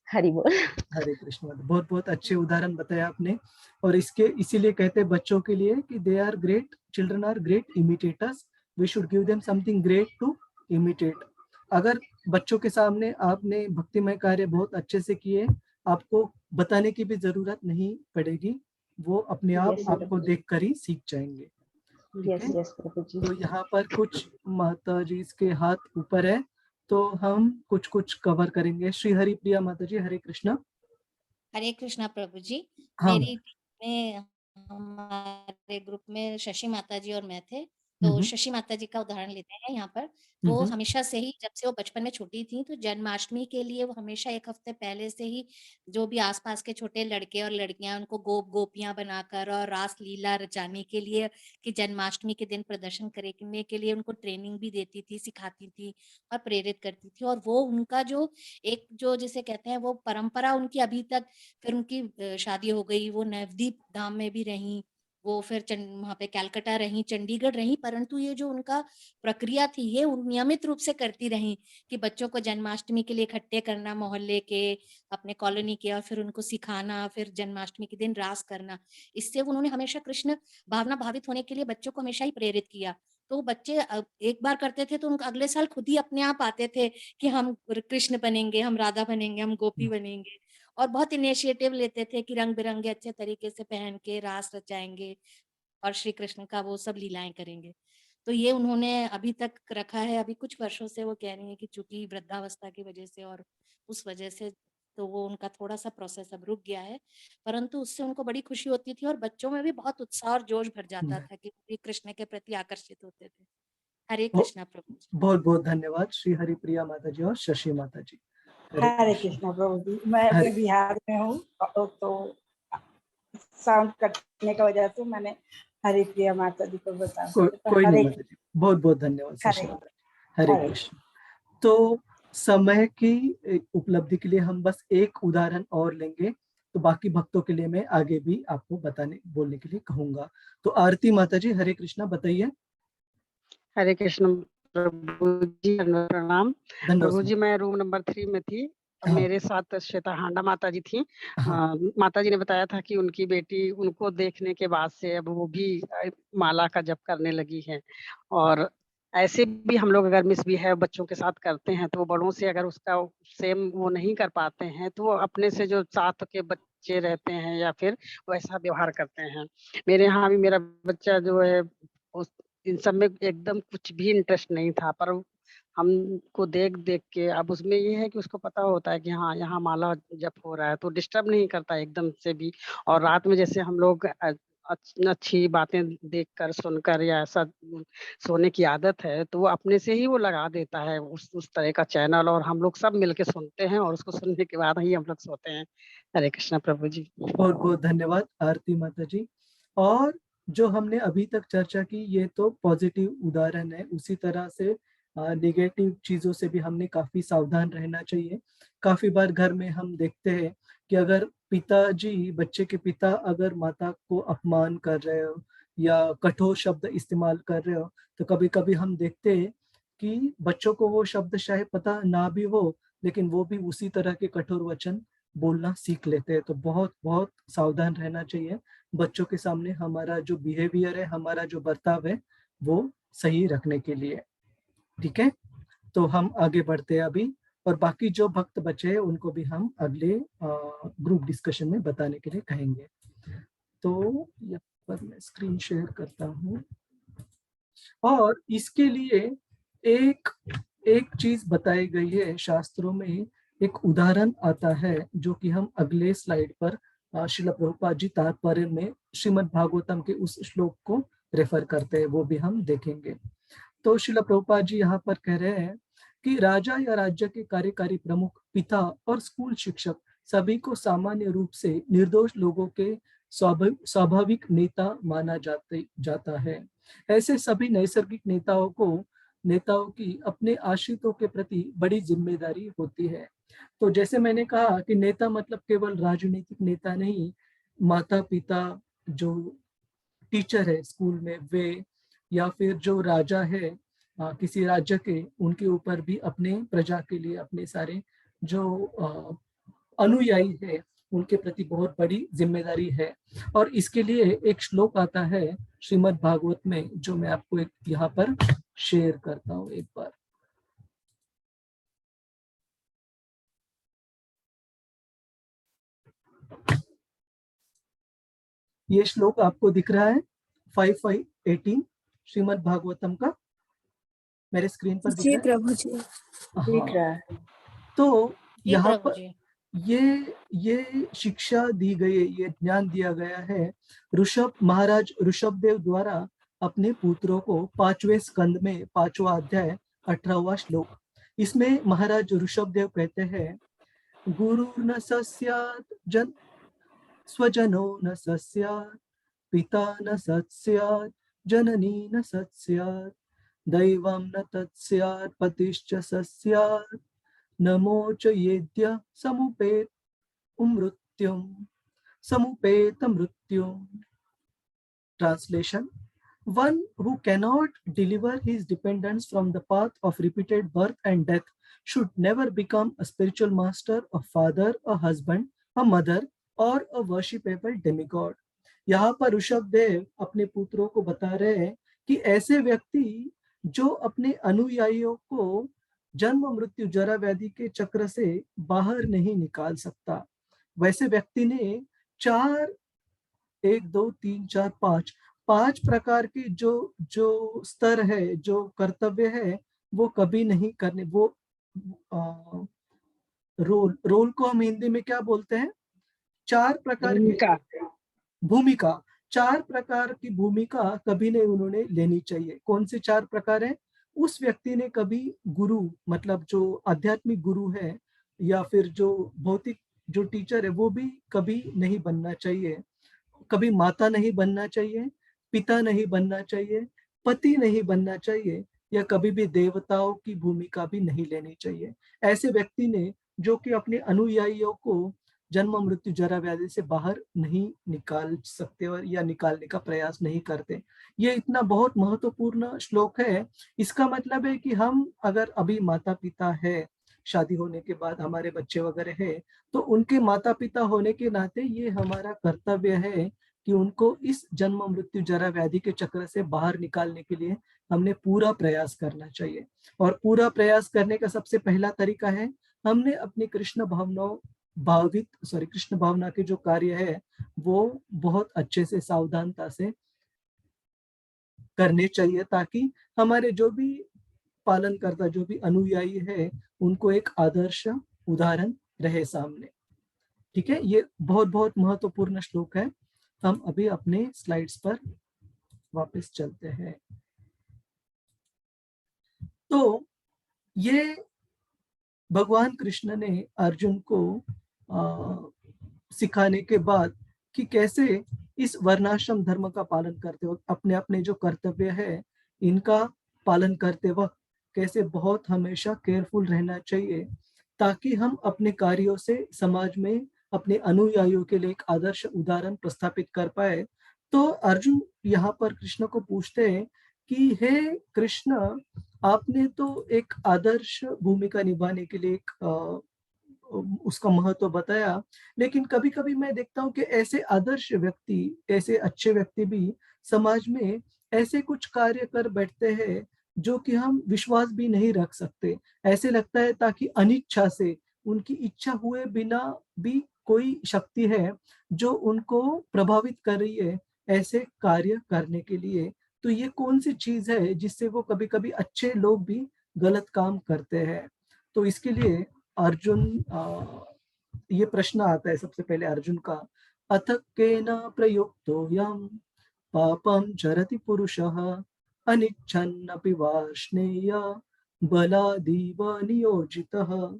हरि बोल।
हरे कृष्ण। बहुत बहुत अच्छे उदाहरण बताया आपने। और इसके इसीलिए कहते हैं बच्चों के लिए कि they are great, children are great imitators, we should give them something great to imitate. अगर बच्चों के सामने आपने भक्तिमय कार्य बहुत अच्छे से किए, आपको बताने की भी जरूरत नहीं पड़ेगी, वो अपने आप आपको देखकर ही सीख जाएंगे। ठीक है, तो यहाँ पर कुछ माता जी के हाथ ऊपर है, तो हम कुछ कुछ कवर करेंगे। श्री हरि प्रिया माता जी, हरे कृष्णा।
हरे कृष्णा प्रभु जी।
हाँ।
मेरी में हमारे ग्रुप में शशि माता जी और मैं थे। तो शशि माता जी का उदाहरण लेते हैं यहाँ पर। वो हमेशा से ही, जब से वो बचपन में छोटी थी, तो जन्माष्टमी के लिए वो हमेशा 1 हफ्ते पहले से ही जो भी आसपास के छोटे लड़के और लड़कियां, उनको गोपियां बनाकर और रास लीला रचाने के लिए, कि जन्माष्टमी के दिन प्रदर्शन करने के लिए उनको ट्रेनिंग भी देती थी, सिखाती थी और प्रेरित करती थी। और वो उनका जो एक जो जिसे कहते हैं वो परंपरा उनकी अभी तक, फिर उनकी शादी हो गई, वो नवदीप धाम में भी रही, वो फिर वहां पे कलकत्ता रही, चंडीगढ़ रही, परंतु ये जो उनका प्रक्रिया थी, ये नियमित रूप से करती रही कि बच्चों को जन्माष्टमी के लिए इकट्ठे करना, मोहल्ले के, अपने कॉलोनी के, और फिर उनको सिखाना, फिर जन्माष्टमी के दिन रास करना। इससे उन्होंने हमेशा कृष्ण भावना भावित होने के लिए बच्चों को हमेशा ही प्रेरित किया। तो बच्चे एक बार करते थे तो उनको अगले साल खुद ही अपने आप आते थे कि हम कृष्ण बनेंगे, हम राधा बनेंगे, हम गोपी बनेंगे। और बहुत इनिशिएटिव लेते थे कि रंग बिरंगे अच्छे तरीके से पहन के रास रचाएंगे और श्री कृष्ण का वो सब लीलाएं करेंगे। तो ये उन्होंने अभी तक रखा है। अभी कुछ वर्षों से वो कह रही है कि चूंकि वृद्धावस्था की वजह से और उस वजह से, तो वो उनका थोड़ा सा प्रोसेस अब रुक गया है, परंतु उससे उनको बड़ी खुशी होती थी और बच्चों में भी बहुत उत्साह और जोश भर जाता था कि वे कृष्ण के प्रति आकर्षित होते थे। हरे कृष्णा प्रभु जी।
बहुत बहुत धन्यवाद श्री हरि प्रिया माता जी और शशि माता जी।
हरे कृष्णा प्रभु जी। मैं अभी बिहार में हूँ, तो साउंड कटने की वजह से मैंने हरि प्रिया माता जी को बताया।
कोई नहीं माता जी, बहुत बहुत धन्यवाद शशि माता जी। हरे कृष्ण। तो समय की उपलब्धि के लिए हम बस एक उदाहरण और लेंगे, तो बाकी भक्तों के लिए मैं आगे भी आपको बोलने के लिए कहूंगा। तो आरती माता जी, हरे कृष्णा, बताइए।
हरे कृष्ण प्रभु जी, प्रणाम प्रभु जी। मैं रूम नंबर 3 में थी।
हाँ।
मेरे साथ श्वेता हांडा माता जी थी।
हाँ।
माता जी ने बताया था कि उनकी बेटी उनको देखने के बाद से अब वो भी माला का जप करने लगी है। और ऐसे भी हम लोग अगर मिसबिहेव बच्चों के साथ करते हैं तो वो बड़ों से अगर उसका सेम वो नहीं कर पाते हैं तो वो अपने से जो साथ के बच्चे रहते हैं या फिर वैसा व्यवहार करते हैं। मेरे यहाँ भी मेरा बच्चा जो है इन सब में एकदम कुछ भी इंटरेस्ट नहीं था, पर हमको देख देख के अब उसमें ये है कि उसको पता होता है कि हाँ यहाँ माला जप हो रहा है, तो डिस्टर्ब नहीं करता एकदम से भी। और रात में जैसे हम लोग अच्छी बातें देखकर सुनकर या ऐसा सोने की आदत है तो वो अपने से ही वो लगा देता है उस तरह का चैनल, और हम लोग सब मिलके सुनते हैं और उसको सुनने के बाद ही हम लोग सोते हैं। हरे कृष्णा प्रभु जी।
बहुत बहुत धन्यवाद आरती माता जी। और जो हमने अभी तक चर्चा की ये तो पॉजिटिव उदाहरण है, उसी तरह से नेगेटिव चीजों से भी हमने काफी सावधान रहना चाहिए। काफी बार घर में हम देखते हैं कि अगर पिताजी, बच्चे के पिता अगर माता को अपमान कर रहे हो या कठोर शब्द इस्तेमाल कर रहे हो, तो कभी कभी हम देखते हैं कि बच्चों को वो शब्द शायद पता ना भी हो, लेकिन वो भी उसी तरह के कठोर वचन बोलना सीख लेते हैं। तो बहुत बहुत सावधान रहना चाहिए। बच्चों के सामने हमारा जो बिहेवियर है, हमारा जो बर्ताव है, वो सही रखने के लिए। ठीक है, तो हम आगे बढ़ते हैं अभी, और बाकी जो भक्त बचे हैं उनको भी हम अगले ग्रुप डिस्कशन में बताने के लिए कहेंगे। तो यहाँ पर मैं स्क्रीन शेयर करता हूँ, और इसके लिए एक चीज बताई गई है शास्त्रों में, एक उदाहरण आता है जो कि हम अगले स्लाइड पर श्रील प्रभुपाद जी तात्पर्य में श्रीमद् भागवतम के उस श्लोक को रेफर करते हैं, वो भी हम देखेंगे। तो श्रील प्रभुपाद जी यहाँ पर कह रहे हैं कि राजा या राज्य के कार्यकारी प्रमुख, पिता और स्कूल शिक्षक सभी को सामान्य रूप से निर्दोष लोगों के स्वाभाविक नेता माना जाता है। ऐसे सभी नैसर्गिक नेताओं की अपने आश्रितों के प्रति बड़ी जिम्मेदारी होती है। तो जैसे मैंने कहा कि नेता मतलब केवल राजनीतिक नेता नहीं, माता पिता, जो टीचर है स्कूल में वे, या फिर जो राजा है किसी राज्य के, उनके ऊपर भी अपने प्रजा के लिए अपने सारे जो अनुयायी है उनके प्रति बहुत बड़ी जिम्मेदारी है। और इसके लिए एक श्लोक आता है श्रीमद् भागवत में, जो मैं आपको एक यहाँ पर शेयर करता हूँ एक बार। ये श्लोक आपको दिख रहा है 5:18 श्रीमद् भागवतम का, मेरे स्क्रीन पर दिख रहा है?
प्रभु जी
दिख रहा है। तो यहाँ पर ये शिक्षा दी गई है, ये ज्ञान दिया गया है महाराज ऋषभदेव द्वारा अपने पुत्रों को 5वें स्कंद में 5वां अध्याय 18वां श्लोक। इसमें महाराज ऋषभदेव कहते हैं, गुरु न सस्यात् जन स्वजनो न सस्यात्, पिता न सत्स्यात्, जननी न सत्स्यात्, दैवं न तत्स्यात्, पतिश्च सस्यात्, नमोच येद्य समुपेत मृत्युम। Translation: one who cannot deliver his dependents from the path of repeated birth and death should never become a spiritual master, a father, a husband, a mother, or a worshipable demigod. यहाँ पर ऋषभदेव अपने पुत्रों को बता रहे हैं कि ऐसे व्यक्ति जो अपने अनुयायियों को जन्म मृत्यु जरा व्याधि के चक्र से बाहर नहीं निकाल सकता, वैसे व्यक्ति ने 1 2 3 4 5 प्रकार के जो स्तर है, जो कर्तव्य है, वो कभी नहीं करने। वो रोल को हम हिंदी में क्या बोलते हैं? 4 प्रकार की भूमिका, 4 प्रकार की भूमिका कभी नहीं उन्होंने लेनी चाहिए। कौन से 4 प्रकार है? उस व्यक्ति ने कभी गुरु, मतलब जो आध्यात्मिक गुरु है, या फिर जो भौतिक जो टीचर है, वो भी कभी नहीं बनना चाहिए। कभी माता नहीं बनना चाहिए, पिता नहीं बनना चाहिए, पति नहीं बनना चाहिए, या कभी भी देवताओं की भूमिका भी नहीं लेनी चाहिए। ऐसे व्यक्ति ने जो कि अपने अनुयायियों को जन्म मृत्यु जरा व्याधि से बाहर नहीं निकाल सकते और या निकालने का प्रयास नहीं करते। ये इतना बहुत महत्वपूर्ण श्लोक है। इसका मतलब है कि हम अगर अभी माता पिता है, शादी होने के बाद हमारे बच्चे वगैरह है, तो उनके माता पिता होने के नाते ये हमारा कर्तव्य है कि उनको इस जन्म मृत्यु जरा व्याधि के चक्र से बाहर निकालने के लिए हमने पूरा प्रयास करना चाहिए। और पूरा प्रयास करने का सबसे पहला तरीका है, हमने अपनी कृष्ण भावना के जो कार्य है वो बहुत अच्छे से सावधानता से करने चाहिए, ताकि हमारे जो भी पालन करता, जो भी अनुयायी है, उनको एक आदर्श उदाहरण रहे सामने। ठीक है, ये बहुत बहुत महत्वपूर्ण श्लोक है। हम अभी अपने स्लाइड्स पर वापस चलते हैं। तो ये भगवान कृष्ण ने अर्जुन को सिखाने के बाद कि कैसे इस वर्णाश्रम धर्म का पालन करते वक्त अपने अपने जो कर्तव्य है इनका पालन करते वक्त कैसे बहुत हमेशा केयरफुल रहना चाहिए, ताकि हम अपने कार्यों से समाज में अपने अनुयायियों के लिए एक आदर्श उदाहरण प्रस्थापित कर पाए। तो अर्जुन यहाँ पर कृष्ण को पूछते हैं कि हे कृष्ण, आपने तो एक आदर्श भूमिका निभाने के लिए उसका महत्व बताया, लेकिन कभी कभी मैं देखता हूँ कि ऐसे आदर्श व्यक्ति, ऐसे अच्छे व्यक्ति भी समाज में ऐसे कुछ कार्य कर बैठते हैं जो कि हम विश्वास भी नहीं रख सकते। ऐसे लगता है ताकि अनिच्छा से, उनकी इच्छा हुए बिना भी कोई शक्ति है जो उनको प्रभावित कर रही है ऐसे कार्य करने के लिए। तो ये कौन सी चीज है जिससे वो कभी कभी अच्छे लोग भी गलत काम करते हैं? तो इसके लिए अर्जुन, ये प्रश्न आता है सबसे पहले अर्जुन का, अथ केन प्रयुक्तो यम पापम चरति पुरुषः अनिच्छन्नपि वार्ष्णेय बलादीव नियोजितः।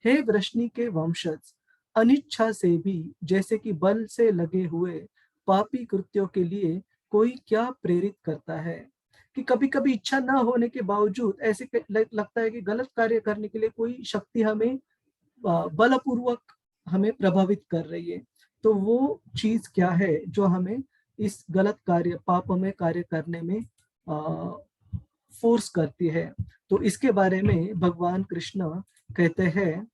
हे वृष्णि के वंशज, अनिच्छा से भी, जैसे कि बल से लगे हुए पापी कृत्यों के लिए कोई क्या प्रेरित करता है? कि कभी कभी इच्छा ना होने के बावजूद ऐसे लगता है कि गलत कार्य करने के लिए कोई शक्ति हमें बलपूर्वक हमें प्रभावित कर रही है। तो वो चीज क्या है जो हमें इस गलत कार्य, पाप में कार्य करने में फोर्स करती है? तो इसके बारे में भगवान कृष्ण कहते हैं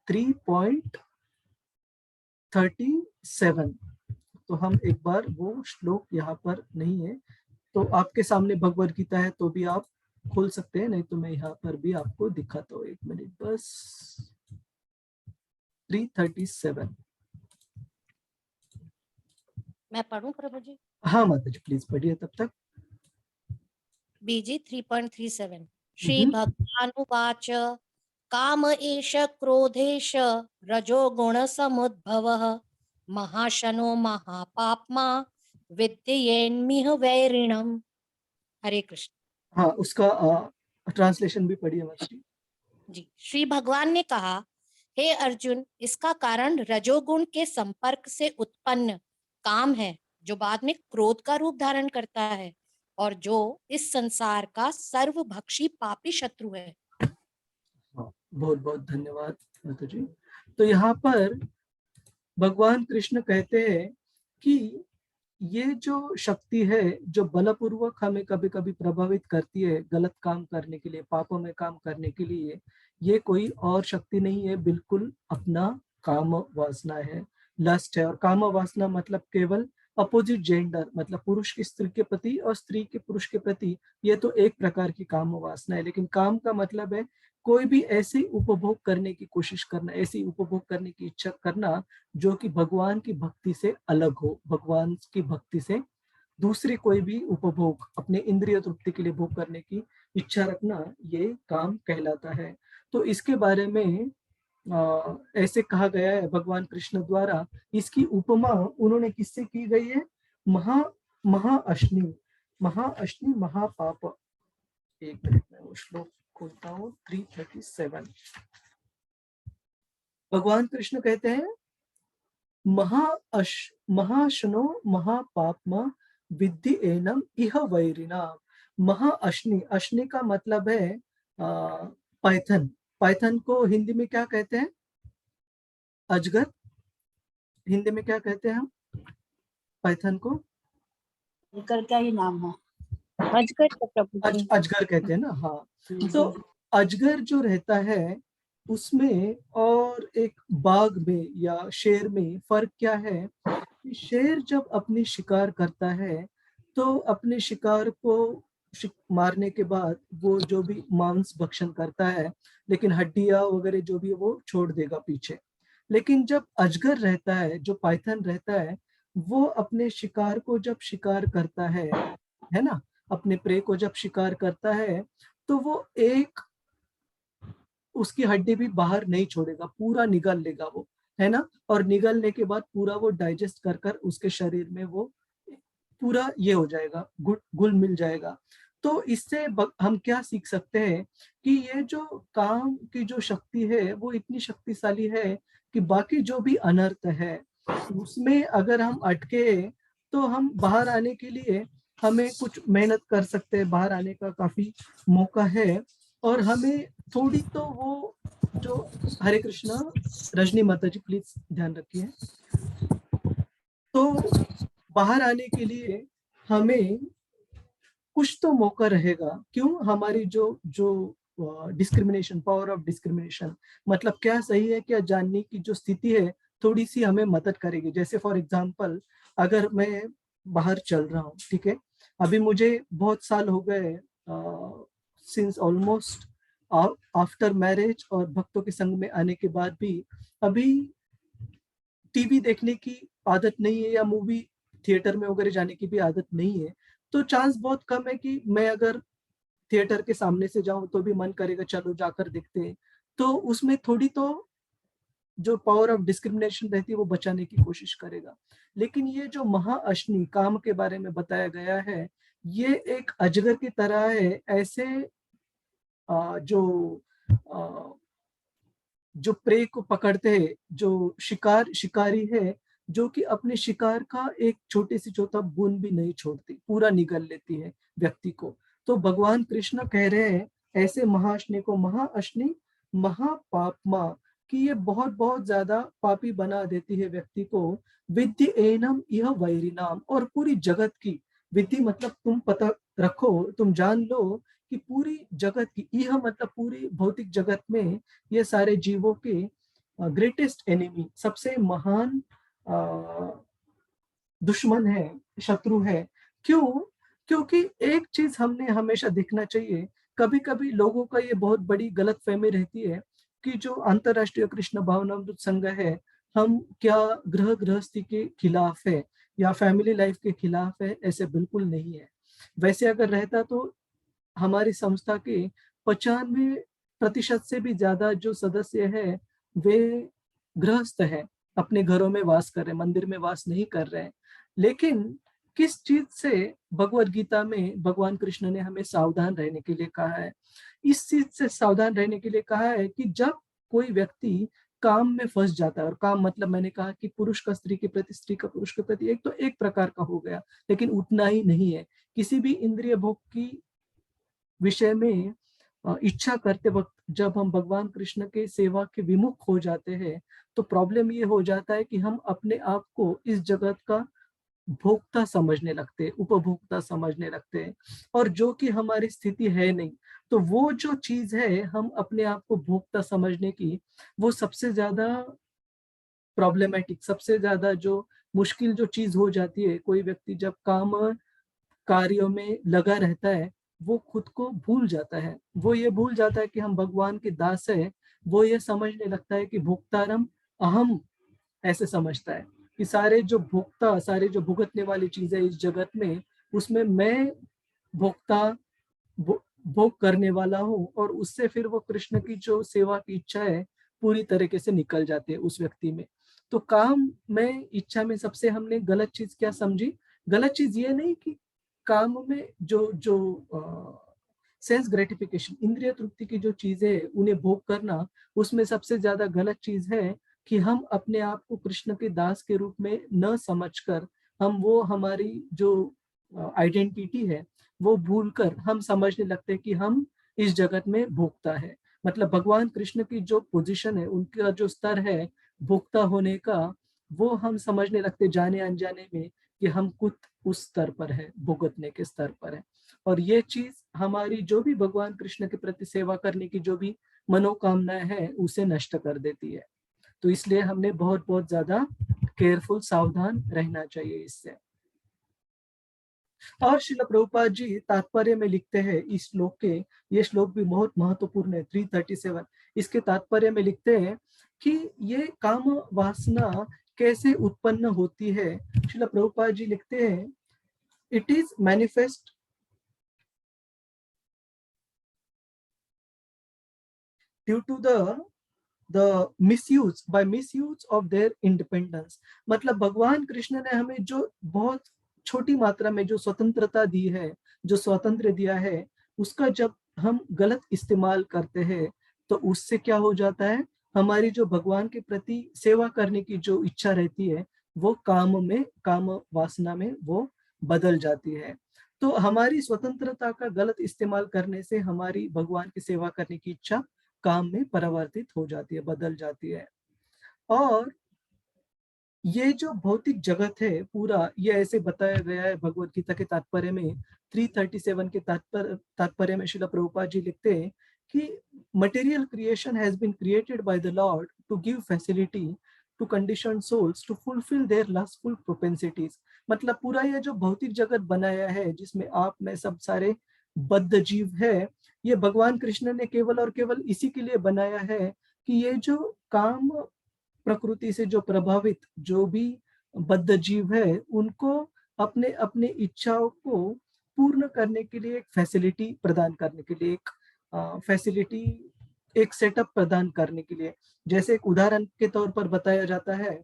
3.37। तो हम एक बार, वो श्लोक यहाँ पर नहीं है तो आपके सामने भगवद गीता है तो भी आप खोल सकते हैं, नहीं तो मैं यहाँ पर भी आपको दिखाता हूँ। 1 मिनट बस। 3:37
मैं पढ़ूं प्रभु जी?
हाँ माता जी प्लीज पढ़िए तब तक।
बीजी 3.37 श्री भगवानुवाच काम एष क्रोधेश रजो गुण समुद्भवः महाशनो महापाप्मा विद्येन्मिह वैरिणम। हरे कृष्ण।
हाँ, उसका ट्रांसलेशन भी पढ़िए माता जी।
जी, श्री भगवान ने कहा, हे अर्जुन, इसका कारण रजोगुण के संपर्क से उत्पन्न काम है, जो बाद में क्रोध का रूप धारण करता है और जो इस संसार का सर्वभक्षी पापी शत्रु है।
हाँ, बहुत बहुत धन्यवाद माता जी। तो यहाँ पर भगवान कृष्ण कहते हैं कि ये जो शक्ति है जो बलपूर्वक हमें कभी कभी प्रभावित करती है गलत काम करने के लिए, पापों में काम करने के लिए, ये कोई और शक्ति नहीं है, बिल्कुल अपना काम वासना है, लस्ट है। और काम वासना मतलब केवल अपोजिट जेंडर, मतलब पुरुष की स्त्री के प्रति और स्त्री के पुरुष के प्रति, ये तो एक प्रकार की काम वासना है। लेकिन काम का मतलब है कोई भी ऐसी उपभोग करने की कोशिश करना, ऐसी उपभोग करने की इच्छा करना जो कि भगवान की भक्ति से अलग हो, भगवान की भक्ति से दूसरी कोई भी उपभोग, अपने इंद्रिय तृप्ति के लिए भोग करने की इच्छा रखना, ये काम कहलाता है। तो इसके बारे में ऐसे कहा गया है भगवान कृष्ण द्वारा। इसकी उपमा उन्होंने किससे की गई है? महाअश्नि महापाप। एक मिनट में वो श्लोक खोलता हूँ। 3:37 भगवान कृष्ण कहते हैं, महाशनो महापाप्मा विद्धि एनम इह वैरिणा। महाअश्नि, अश्नि का मतलब है पाइथन। पाइथन को हिंदी में क्या कहते हैं? अजगर। हिंदी में क्या कहते हैं हम पाइथन को?
अजगर क्या ही नाम है?
अजगर तो प्रभु जी।
अजगर कहते हैं ना। हाँ, तो अजगर जो रहता है उसमें और एक बाघ में या शेर में फर्क क्या है? शेर जब अपनी शिकार करता है तो अपने शिकार को मारने के बाद वो जो भी मांस भक्षण करता है, लेकिन हड्डियां वगैरह जो भी है वो छोड़ देगा पीछे। लेकिन जब अजगर रहता है, जो पाइथन रहता है, वो अपने शिकार को जब शिकार करता है ना, अपने प्रे को जब शिकार करता है तो वो एक उसकी हड्डी भी बाहर नहीं छोड़ेगा, पूरा निगल लेगा वो, है ना। और निगलने के बाद पूरा वो डाइजेस्ट कर कर उसके शरीर में वो पूरा ये हो जाएगा, घुल मिल जाएगा। तो इससे हम क्या सीख सकते हैं कि ये जो काम की जो शक्ति है वो इतनी शक्तिशाली है कि बाकी जो भी अनर्थ है उसमें अगर हम अटके तो हम बाहर आने के लिए हमें कुछ मेहनत कर सकते हैं, बाहर आने का काफी मौका है। और हमें थोड़ी तो वो जो हरे कृष्णा, रजनी माता जी प्लीज ध्यान रखिए। तो बाहर आने के लिए हमें कुछ तो मौका रहेगा। क्यों? हमारी जो जो डिस्क्रिमिनेशन, पावर ऑफ डिस्क्रिमिनेशन, मतलब क्या सही है क्या जानने की जो स्थिति है थोड़ी सी हमें मदद करेगी। जैसे फॉर एग्जांपल अगर मैं बाहर चल रहा हूँ, ठीक है, अभी मुझे बहुत साल हो गए सिंस ऑलमोस्ट आफ्टर मैरिज और भक्तों के संग में आने के बाद भी अभी टीवी देखने की आदत नहीं है या मूवी थिएटर में वगैरह जाने की भी आदत नहीं है। तो चांस बहुत कम है कि मैं अगर थिएटर के सामने से जाऊं तो भी मन करेगा चलो जाकर देखते हैं। तो उसमें थोड़ी तो जो पावर ऑफ डिस्क्रिमिनेशन रहती है वो बचाने की कोशिश करेगा। लेकिन ये जो महाअश्नि काम के बारे में बताया गया है, ये एक अजगर की तरह है। ऐसे जो प्रे को पकड़ते हैं, जो शिकारी है, जो कि अपने शिकार का एक छोटी सी छोटा बूंद भी नहीं छोड़ती, पूरा निगल लेती है व्यक्ति को। तो भगवान कृष्ण कह रहे हैं ऐसे महाअश्नि को, महाअश्नि महापापमा, कि ये बहुत बहुत ज्यादा पापी बना देती है व्यक्ति को। विद्धि एनम यह वैरी नाम, और पूरी जगत की विद्धि मतलब तुम पता रखो, तुम जान लो कि पूरी जगत की, यह मतलब पूरी भौतिक जगत में ये सारे जीवों के ग्रेटेस्ट एनिमी, सबसे महान दुश्मन है, शत्रु है। क्यों? क्योंकि एक चीज हमने हमेशा देखना चाहिए, कभी कभी लोगों का ये बहुत बड़ी गलतफहमी रहती है कि जो अंतरराष्ट्रीय कृष्ण भावनामृत संघ है, हम क्या गृहस्थी के खिलाफ है या फैमिली लाइफ के खिलाफ है? ऐसे बिल्कुल नहीं है। वैसे अगर रहता तो हमारी संस्था के 95% से भी ज्यादा जो सदस्य है वे गृहस्थ है, अपने घरों में वास कर रहे, मंदिर में वास नहीं कर रहे हैं। लेकिन किस चीज से भगवत गीता में भगवान कृष्ण ने हमें सावधान रहने के लिए कहा है? इस चीज से सावधान रहने के लिए कहा है कि जब कोई व्यक्ति काम में फंस जाता है, और काम मतलब मैंने कहा कि पुरुष का स्त्री के प्रति, स्त्री का पुरुष के प्रति, एक तो एक प्रकार का हो गया, लेकिन उतना ही नहीं है। किसी भी इंद्रिय भोग की विषय में इच्छा करते वक्त जब हम भगवान कृष्ण के सेवा के विमुख हो जाते हैं तो प्रॉब्लम ये हो जाता है कि हम अपने आप को इस जगत का भोक्ता समझने लगते हैं, उपभोक्ता समझने लगते हैं, और जो कि हमारी स्थिति है नहीं। तो वो जो चीज है हम अपने आप को भोक्ता समझने की, वो सबसे ज्यादा प्रॉब्लमेटिक, सबसे ज्यादा जो मुश्किल जो चीज हो जाती है। कोई व्यक्ति जब काम कार्यों में लगा रहता है वो खुद को भूल जाता है, वो ये भूल जाता है कि हम भगवान के दास है। वो ये समझने लगता है कि भोक्तारम अहम, ऐसे समझता है कि सारे जो भोक्ता, सारे जो भुगतने वाली चीजें इस जगत में, उसमें मैं भोक्ता, भोग करने वाला हूँ। और उससे फिर वो कृष्ण की जो सेवा की इच्छा है पूरी तरीके से निकल जाते हैं उस व्यक्ति में। तो काम में, इच्छा में सबसे हमने गलत चीज क्या समझी? गलत चीज ये नहीं कि काम में जो जो सेंस ग्रेटिफिकेशन, इंद्रिय तृप्ति की जो चीजें है उन्हें भोग करना, उसमें सबसे ज्यादा गलत चीज है कि हम अपने आप को कृष्ण के दास के रूप में न समझकर हम वो हमारी जो आइडेंटिटी है वो भूलकर हम समझने लगते हैं कि हम इस जगत में भोक्ता है। मतलब भगवान कृष्ण की जो पोजीशन है, उनका जो स्तर है भोक्ता होने का, वो हम समझने लगते जाने अनजाने में कि हम खुद उस स्तर पर है, भुगतने के स्तर पर है। और ये चीज हमारी जो भी भगवान कृष्ण के प्रति सेवा करने की जो भी मनोकामनाएं हैं उसे नष्ट कर देती है। तो इसलिए हमने बहुत बहुत ज्यादा केयरफुल, सावधान रहना चाहिए इससे। और श्रील प्रभुपाद जी तात्पर्य में लिखते हैं इस श्लोक के, ये श्लोक भी बहुत महत्वपूर्ण है 337। इसके तात्पर्य में लिखते हैं कि ये काम वासना कैसे उत्पन्न होती है। श्रील प्रभुपाद जी लिखते हैं, it is manifest due to the misuse, by misuse of their independence. मतलब भगवान कृष्ण ने हमें जो बहुत छोटी मात्रा में जो स्वतंत्रता दी है, जो स्वतंत्र दिया है, उसका जब हम गलत इस्तेमाल करते हैं तो उससे क्या हो जाता है, हमारी जो भगवान के प्रति सेवा करने की जो इच्छा रहती है वो काम में, काम वासना में वो बदल जाती है। तो हमारी स्वतंत्रता का गलत इस्तेमाल करने से हमारी भगवान की सेवा करने की इच्छा काम में परिवर्तित हो जाती है, बदल जाती है। और ये जो भौतिक जगत है पूरा, ये ऐसे बताया गया है भगवत गीता के तात्पर्य में 337 के तात्पर्य में श्रील प्रभुपाद जी लिखते हैं कि material creation has been created by the lord to give facility to condition souls to fulfil their lustful propensities. मतलब पूरा ये जो भौतिक जगत बनाया है जिसमें आप में सब सारे बद्ध जीव है, ये भगवान कृष्ण ने केवल और केवल इसी के लिए बनाया है कि ये जो काम प्रकृति से जो प्रभावित जो भी बद्ध जीव है उनको अपने अपने इच्छाओं को पूर्ण करने के लिए एक फैसिलिटी प्रदान करने के लिए, एक फैसिलिटी, एक सेटअप प्रदान करने के लिए। जैसे एक उदाहरण के तौर पर बताया जाता है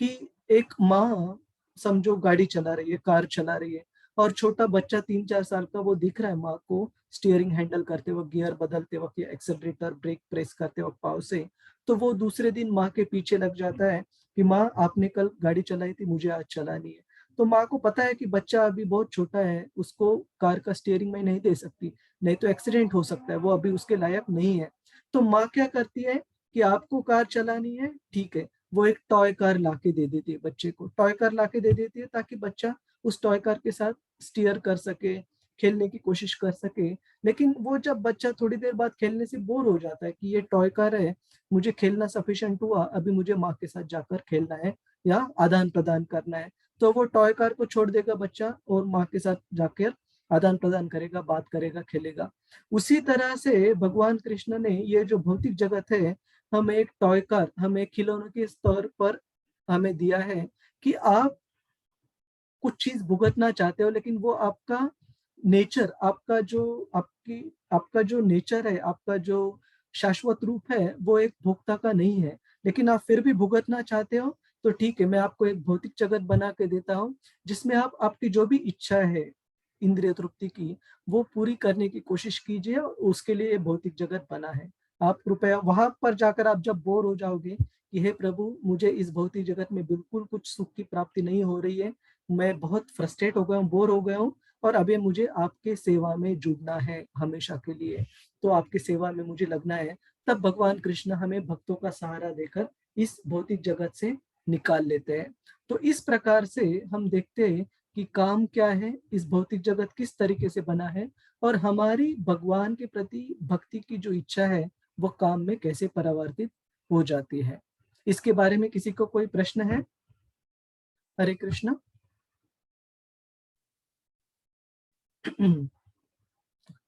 कि एक माँ समझो गाड़ी चला रही है, कार चला रही है, और छोटा बच्चा 3-4 साल का वो दिख रहा है माँ को स्टीयरिंग हैंडल करते वक्त, गियर बदलते वक्त या एक्सेलरेटर ब्रेक प्रेस करते वक्त पाव से, तो वो दूसरे दिन माँ के पीछे लग जाता है कि माँ आपने कल गाड़ी चलाई थी, मुझे आज चलानी है। तो माँ को पता है कि बच्चा अभी बहुत छोटा है, उसको कार का स्टीयरिंग में नहीं दे सकती, नहीं तो एक्सीडेंट हो सकता है, वो अभी उसके लायक नहीं है। तो माँ क्या करती है कि आपको कार चलानी है, ठीक है, वो एक टॉय कार लाके दे देती है बच्चे को, टॉय कार लाके दे देती है ताकि बच्चा उस टॉय कार के साथ स्टीयर कर सके, खेलने की कोशिश कर सके। लेकिन वो जब बच्चा थोड़ी देर बाद खेलने से बोर हो जाता है कि ये टॉय कार है, मुझे खेलना सफिशिएंट हुआ, अभी मुझे माँ के साथ जाकर खेलना है या आदान प्रदान करना है, तो वो टॉय कार को छोड़ देगा बच्चा और माँ के साथ जाकर आदान प्रदान करेगा, बात करेगा, खेलेगा। उसी तरह से भगवान कृष्ण ने ये जो भौतिक जगत है, हमें एक टॉय कार, हमें खिलौनों के स्तर पर हमें दिया है कि आप कुछ चीज भुगतना चाहते हो, लेकिन वो आपका नेचर, आपका जो नेचर है, आपका जो शाश्वत रूप है, वो एक भोक्ता का नहीं है। लेकिन आप फिर भी भुगतना चाहते हो, तो ठीक है, मैं आपको एक भौतिक जगत बना के देता हूँ जिसमें आप आपकी जो भी इच्छा है इंद्रिय तृप्ति की, वो पूरी करने की कोशिश कीजिए, और उसके लिए भौतिक जगत बना है। आप कृपया वहां पर जाकर आप जब बोर हो जाओगे कि हे प्रभु, मुझे इस भौतिक जगत में बिल्कुल कुछ सुख की प्राप्ति नहीं हो रही है, मैं बहुत फ्रस्ट्रेट हो गया हूँ, बोर हो गया हूँ, और अभी मुझे आपके सेवा में जुड़ना है हमेशा के लिए, तो आपकी सेवा में मुझे लगना है, तब भगवान कृष्ण हमें भक्तों का सहारा देकर इस भौतिक जगत से निकाल लेते हैं। तो इस प्रकार से हम देखते हैं कि काम क्या है, इस भौतिक जगत किस तरीके से बना है, और हमारी भगवान के प्रति भक्ति की जो इच्छा है वो काम में कैसे परिवर्तित हो जाती है। इसके बारे में किसी को कोई प्रश्न है? हरे कृष्ण।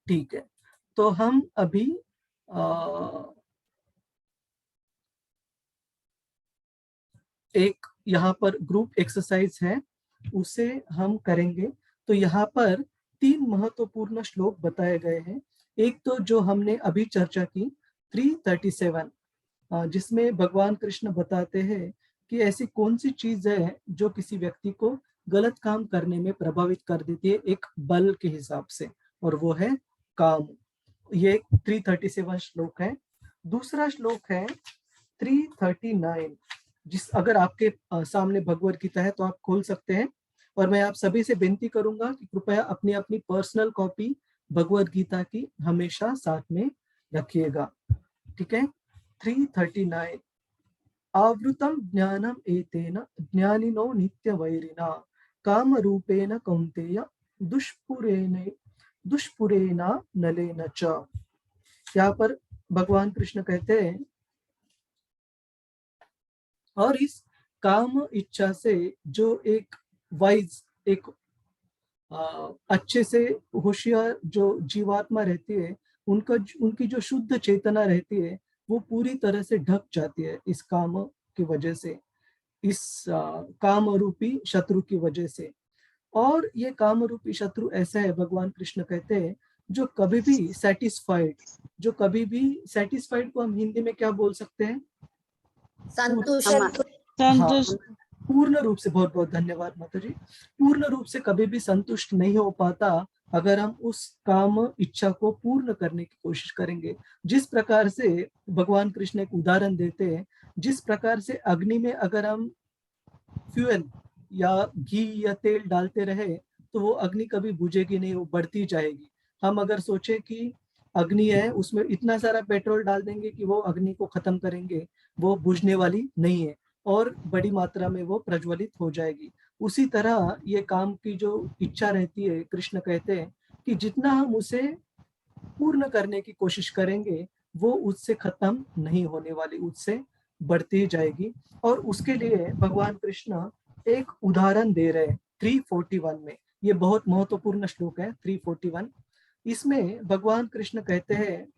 ठीक है, तो हम अभी एक यहाँ पर ग्रुप एक्सरसाइज है, उसे हम करेंगे। तो यहाँ पर 3 महत्वपूर्ण श्लोक बताए गए हैं। एक तो जो हमने अभी चर्चा की 337, जिसमें भगवान कृष्ण बताते हैं कि ऐसी कौन सी चीज है जो किसी व्यक्ति को गलत काम करने में प्रभावित कर देती है एक बल के हिसाब से, और वो है काम। ये 337 श्लोक है। दूसरा श्लोक है 339, जिस अगर आपके सामने भगवद गीता है तो आप खोल सकते हैं। और मैं आप सभी से विनती करूंगा कि कृपया अपनी अपनी पर्सनल कॉपी भगवत गीता की हमेशा साथ में रखिएगा। ठीक है। 339 आवृतम ज्ञानम एतेन ज्ञानिनो नित्य वैरिना काम रूपेण कौन्तेय दुष्पुरेना नलेन च। यहाँ पर भगवान कृष्ण कहते हैं, और इस काम इच्छा से जो एक वाइज, एक अच्छे से होशियार जो जीवात्मा रहती है, उनकी जो शुद्ध चेतना रहती है वो पूरी तरह से ढक जाती है इस काम की वजह से, इस काम रूपी शत्रु की वजह से। और ये काम रूपी शत्रु ऐसा है, भगवान कृष्ण कहते हैं, जो कभी भी सेटिस्फाइड को हम हिंदी में क्या बोल सकते हैं?
संतुष्ट।
हाँ, पूर्ण रूप से, बहुत बहुत धन्यवाद माता जी, पूर्ण रूप से कभी भी संतुष्ट नहीं हो पाता अगर हम उस काम इच्छा को पूर्ण करने की कोशिश करेंगे। जिस प्रकार से भगवान कृष्ण एक उदाहरण देते हैं, जिस प्रकार से अग्नि में अगर हम फ्यूल या घी या तेल डालते रहे तो वो अग्नि कभी बुझेगी नहीं, वो बढ़ती जाएगी। हम अगर सोचे कि अग्नि है, उसमें इतना सारा पेट्रोल डाल देंगे कि वो अग्नि को खत्म करेंगे, वो बुझने वाली नहीं है और बड़ी मात्रा में वो प्रज्वलित हो जाएगी। उसी तरह ये काम की जो इच्छा रहती है, कृष्ण कहते हैं कि जितना हम उसे पूर्ण करने की कोशिश करेंगे वो उससे खत्म नहीं होने वाली, उससे बढ़ती जाएगी। और उसके लिए भगवान कृष्ण एक उदाहरण दे रहे हैं 341 में। ये बहुत महत्वपूर्ण श्लोक है 341। इसमें भगवान कृष्ण कहते हैं,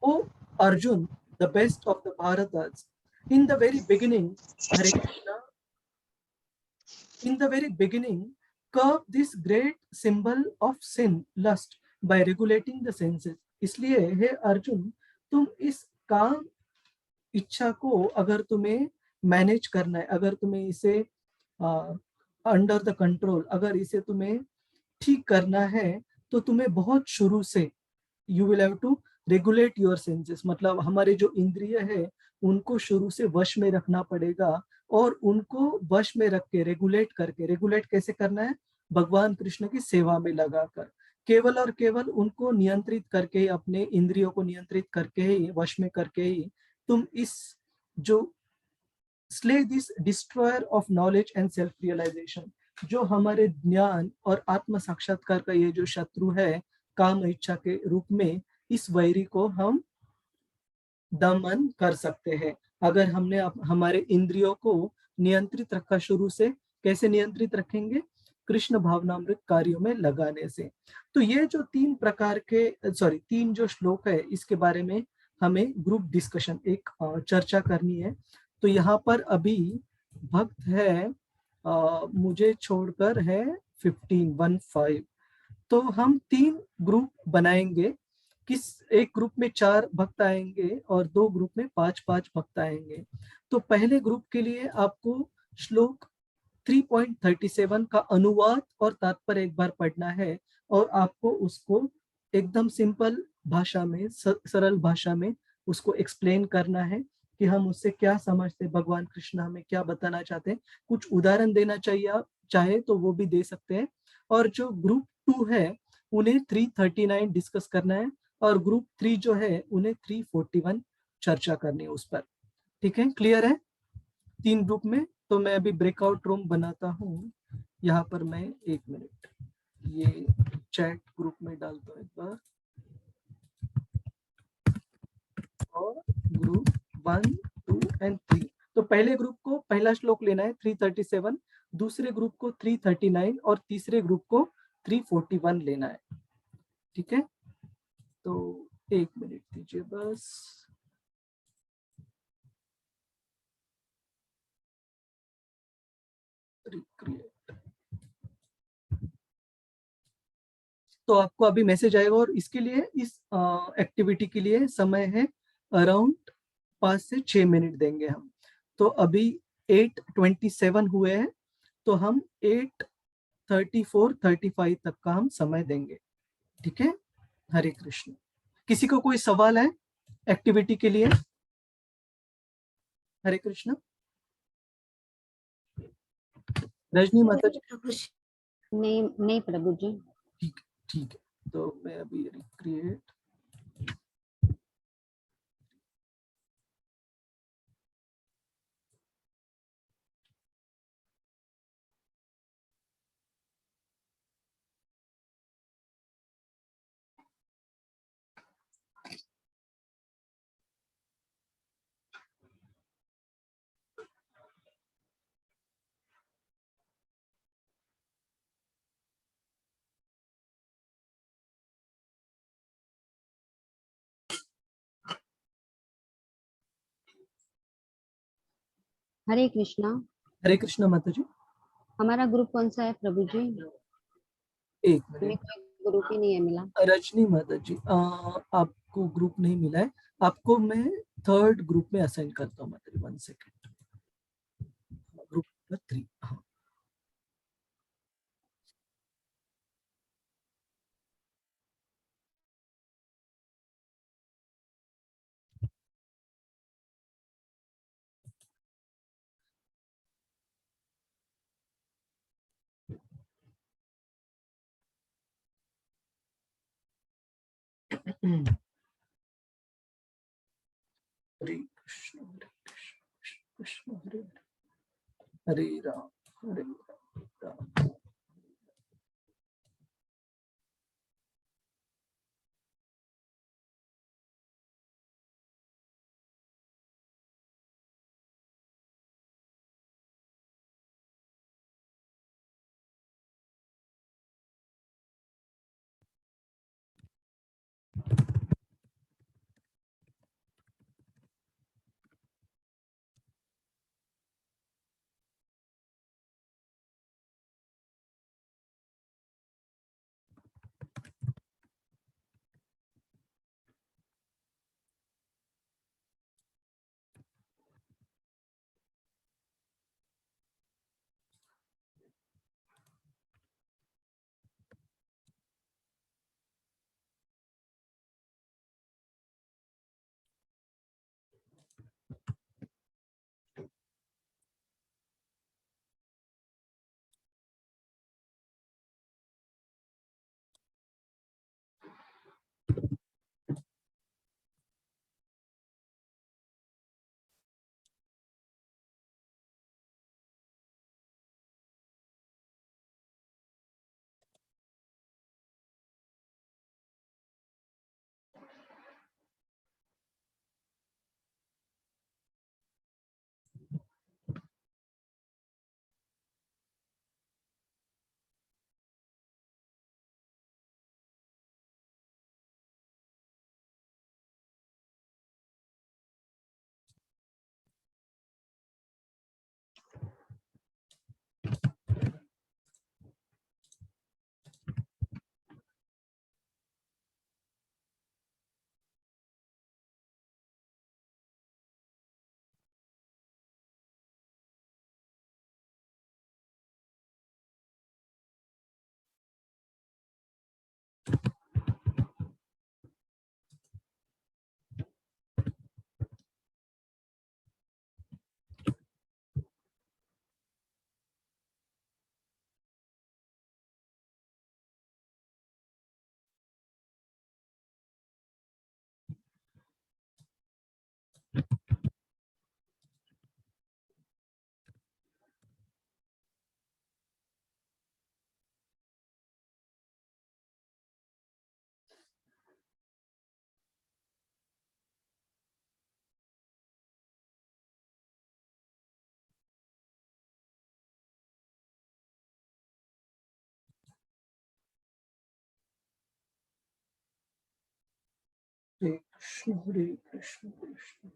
O Arjun, the best of the Bharatas, in the very beginning, Hare Krishna, in the very beginning, curb this great symbol of sin, lust, by regulating the senses. इसलिए हे अर्जुन, तुम इस काम इच्छा को अगर तुम्हें मैनेज करना है, अगर तुम्हें इसे अंडर द कंट्रोल, अगर इसे तुम्हें ठीक करना है, तो तुम्हें बहुत शुरू से you will have to regulate your senses, मतलब हमारे जो इंद्रिय है उनको शुरू से वश में रखना पड़ेगा। और उनको वश में रख के रेगुलेट करके, रेगुलेट कैसे करना है? भगवान कृष्ण की सेवा में लगाकर, केवल और केवल उनको नियंत्रित करके ही, अपने इंद्रियों को नियंत्रित करके ही, वश में करके ही तुम इस जो slay this destroyer of knowledge and self realisation, जो हमारे ज्ञान और आत्म साक्षात्कार का ये जो शत्रु है काम इच्छा के रूप में, इस वैरी को हम दमन कर सकते हैं अगर हमने हमारे इंद्रियों को नियंत्रित रखा शुरू से। कैसे नियंत्रित रखेंगे? कृष्ण भावनामृत कार्यों में लगाने से। तो ये जो तीन जो श्लोक है, इसके बारे में हमें ग्रुप डिस्कशन, एक चर्चा करनी है। तो यहाँ पर अभी भक्त है मुझे छोड़कर है 15 तो हम 3 ग्रुप बनाएंगे। एक ग्रुप में 4 भक्त आएंगे और 2 ग्रुप में 5-5 भक्त आएंगे। तो पहले ग्रुप के लिए आपको श्लोक 3.37 का अनुवाद और तात्पर्य एक बार पढ़ना है और आपको उसको एकदम सिंपल भाषा में, सरल भाषा में उसको एक्सप्लेन करना है कि हम उससे क्या समझते, भगवान कृष्ण हमें क्या बताना चाहते हैं। कुछ उदाहरण देना चाहे तो वो भी दे सकते हैं। और जो ग्रुप 2 है उन्हें 339 डिस्कस करना है और ग्रुप 3 जो है उन्हें 341 चर्चा करनी है उस पर। ठीक है, क्लियर है 3 ग्रुप में? तो मैं अभी ब्रेकआउट रूम बनाता हूँ। यहाँ पर मैं 1 मिनट ये चैट ग्रुप में डालता हूँ एक बार। और ग्रुप 1, 2 एंड 3। तो पहले ग्रुप को पहला श्लोक लेना है 337, दूसरे ग्रुप को 339 और तीसरे ग्रुप को 341 लेना है। ठीक है, तो 1 मिनट दीजिए बस। रिक्रिएट। तो आपको अभी मैसेज आएगा और इसके लिए, इस एक्टिविटी के लिए समय है अराउंड 5 से 6 मिनट देंगे हम। तो अभी 8:27 हुए हैं, तो हम 8:34-35 तक का हम समय देंगे। ठीक है, हरे कृष्ण। किसी को कोई सवाल है एक्टिविटी के लिए? हरे कृष्ण। रजनी माता जी?
प्रभु जी।
नहीं नहीं प्रभु जी।
ठीक ठीक है, तो मैं अभी रिक्रिएट
हरे कृष्णा।
हरे कृष्णा माता जी।
हमारा ग्रुप कौन सा है प्रभु जी?
एक
हमें
मिनट।
कोई ग्रुप ही नहीं है मिला।
रजनी माता जी, आपको ग्रुप नहीं मिला है, आपको मैं थर्ड ग्रुप में असाइन करता हूँ माता जी, 1 सेकेंड। Group number 3। हाँ हरे कृष्ण हरे कृष्ण कृष्ण हरे हरे, हरे राम हरे राम। हरे कृष्ण कृष्ण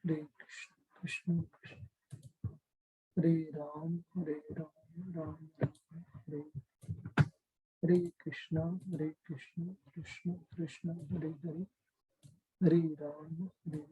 हरे कृष्ण कृष्ण कृष्ण हरे राम राम राम हरे हरे कृष्ण कृष्ण कृष्ण हरे हरे हरे राम राम।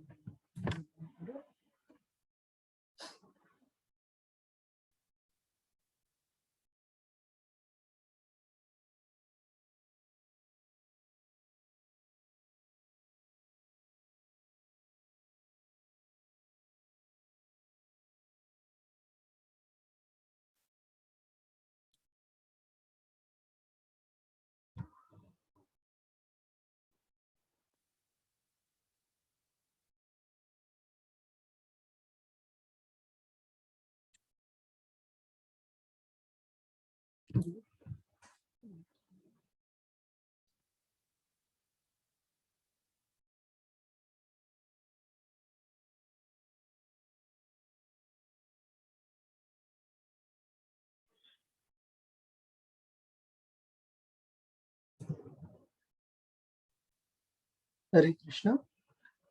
हरे कृष्णा।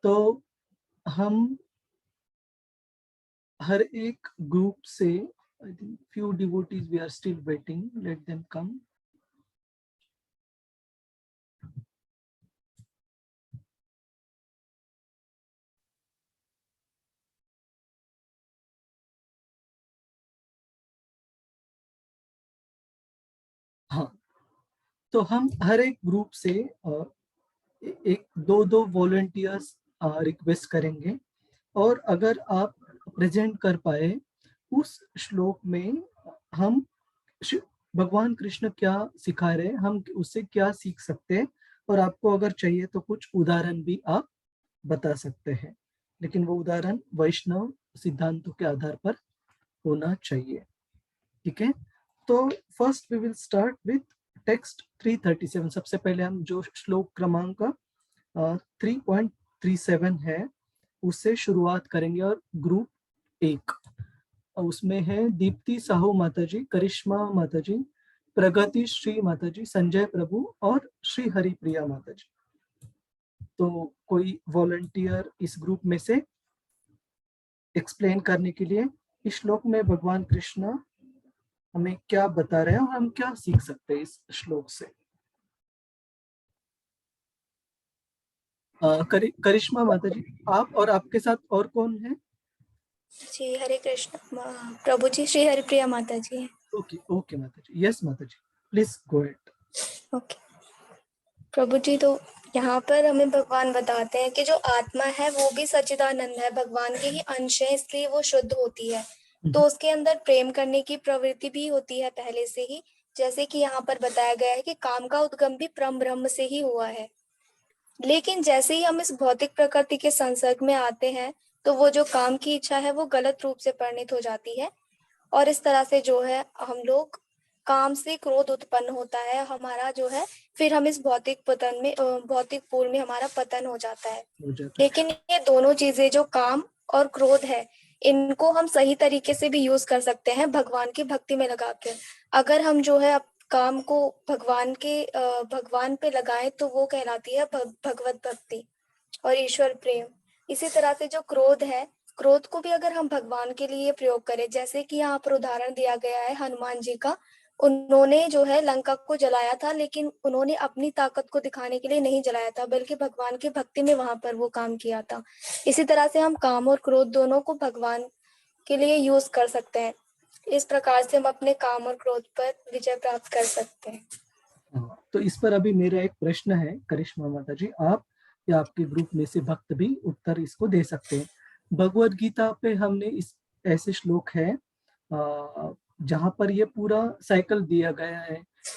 तो हम हर एक ग्रुप से I think few devotees we are still waiting, let them come. हाँ, तो हम हर एक ग्रुप से एक दो वॉलंटियर्स रिक्वेस्ट करेंगे, और अगर आप प्रेजेंट कर पाए उस श्लोक में हम भगवान कृष्ण क्या सिखा रहे हैं, हम उससे क्या सीख सकते हैं, और आपको अगर चाहिए तो कुछ उदाहरण भी आप बता सकते हैं, लेकिन वो उदाहरण वैष्णव सिद्धांतों के आधार पर होना चाहिए। ठीक है, तो first we will start with text 337। सबसे पहले हम जो श्लोक क्रमांक 3.37 है उससे शुरुआत करेंगे, और ग्रुप 1 उसमें है दीप्ति साहू माताजी, करिश्मा माताजी, प्रगति श्री माताजी, संजय प्रभु और श्री हरिप्रिया माताजी। तो कोई वॉलंटियर इस ग्रुप में से एक्सप्लेन करने के लिए इस श्लोक में भगवान कृष्ण हमें क्या बता रहे हैं और हम क्या सीख सकते हैं इस श्लोक से। करिश्मा माताजी, आप और आपके साथ और कौन है?
जी हरे कृष्ण प्रभु जी, श्री हरिप्रिया माता जी।
ओके ओके माताजी, यस माताजी, प्लीज गो अहेड।
ओके प्रभु जी, तो यहाँ पर हमें भगवान बताते हैं कि जो आत्मा है वो भी सच्चिदानंद है, भगवान के ही अंश है, इसलिए वो शुद्ध होती है। तो उसके अंदर प्रेम करने की प्रवृत्ति भी होती है पहले से ही, जैसे कि यहाँ पर बताया गया है कि काम का उद्गम भी परम ब्रह्म से ही हुआ है। लेकिन जैसे ही हम इस भौतिक प्रकृति के संसर्ग में आते हैं तो वो जो काम की इच्छा है वो गलत रूप से परिणित हो जाती है, और इस तरह से जो है हम लोग काम से क्रोध उत्पन्न होता है हमारा जो है, फिर हम इस भौतिक पतन में भौतिक पूल में हमारा पतन हो जाता है। लेकिन ये दोनों चीजें जो काम और क्रोध है, इनको हम सही तरीके से भी यूज कर सकते हैं भगवान की भक्ति में लगा के। अगर हम जो है काम को भगवान पे लगाएं तो वो कहलाती है भगवत भक्ति और ईश्वर प्रेम। इसी तरह से जो क्रोध है, क्रोध को भी अगर हम भगवान के लिए प्रयोग करें, जैसे कि यहाँ पर उदाहरण दिया गया है हनुमान जी का, उन्होंने जो है लंका को जलाया था, लेकिन उन्होंने अपनी ताकत को दिखाने के लिए नहीं जलाया था, बल्कि भगवान की भक्ति में वहां पर वो काम किया था। इसी तरह से हम काम और क्रोध दोनों को भगवान के लिए यूज कर सकते हैं। इस प्रकार से हम अपने काम और क्रोध पर विजय प्राप्त कर सकते हैं।
तो इस पर अभी मेरा एक प्रश्न है करिश्मा माता जी, आप या आपके ग्रुप में से भक्त भी उत्तर इसको दे सकते हैं। भगवत गीता पे हमने इस ऐसे श्लोक है जहां पर ये पूरा साइकिल दिया गया है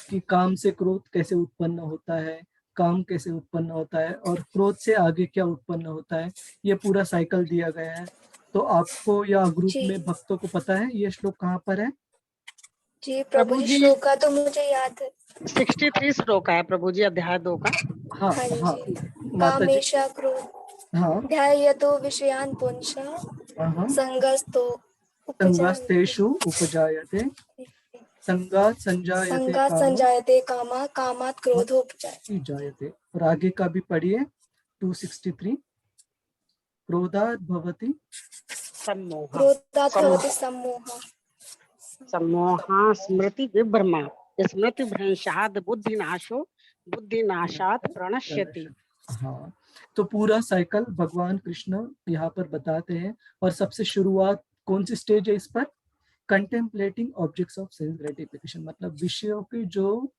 कि काम से क्रोध कैसे उत्पन्न होता है, काम कैसे उत्पन्न होता है और क्रोध से आगे क्या उत्पन्न होता है, ये पूरा साइकिल दिया गया है। तो आपको या ग्रुप में भक्तों को पता है ये श्लोक कहाँ पर है?
जी प्रभु जी, श्लोक का तो मुझे याद है,
63 श्लोक है प्रभु जी, अध्याय 2 का।
हाँ हाँ
कामेशा क्रोध ध्यायतो विषयान् पुंसः
संगस्तेषु उपजायते संगात संजायते
कामा कामात् क्रोधो उपजायते।
और आगे का भी पढ़िए 263। क्रोधात् भवति
सम्मोहा स्मृति विभ्रमा स्मृति भ्रंशात् बुद्धिनाशात् प्रणश्यति।
हाँ, तो पूरा साइकिल भगवान कृष्ण यहाँ पर बताते हैं। और सबसे शुरुआत कौन सी स्टेज है इस पर? Contemplating objects of sense gratification, मतलब विषयों के जो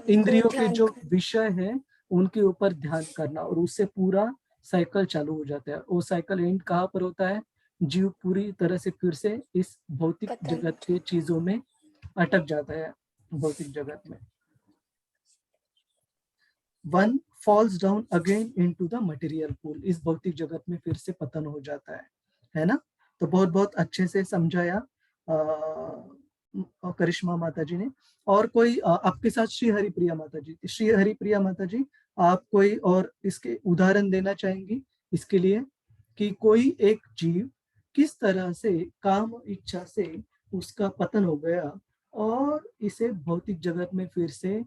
इंद्रियों के जो विषय है उनके ऊपर ध्यान करना, और उससे पूरा साइकिल चालू हो जाता है। वो साइकिल एंड कहाँ पर होता है? जीव पूरी तरह से फिर से इस भौतिक जगत के चीजों में अटक जाता है। भौतिक जगत में one falls down again into the material pool, इस भौतिक जगत में फिर से पतन हो जाता है ना। तो बहुत बहुत अच्छे से समझाया करिश्मा माता जी ने। और कोई आपके साथ श्री हरिप्रिया माता जी, श्री हरिप्रिया माता जी आप कोई और इसके उदाहरण देना चाहेंगी इसके लिए कि कोई एक जीव किस तरह से काम इच्छा से उसका पतन हो गया और इसे भौतिक जगत में फिर से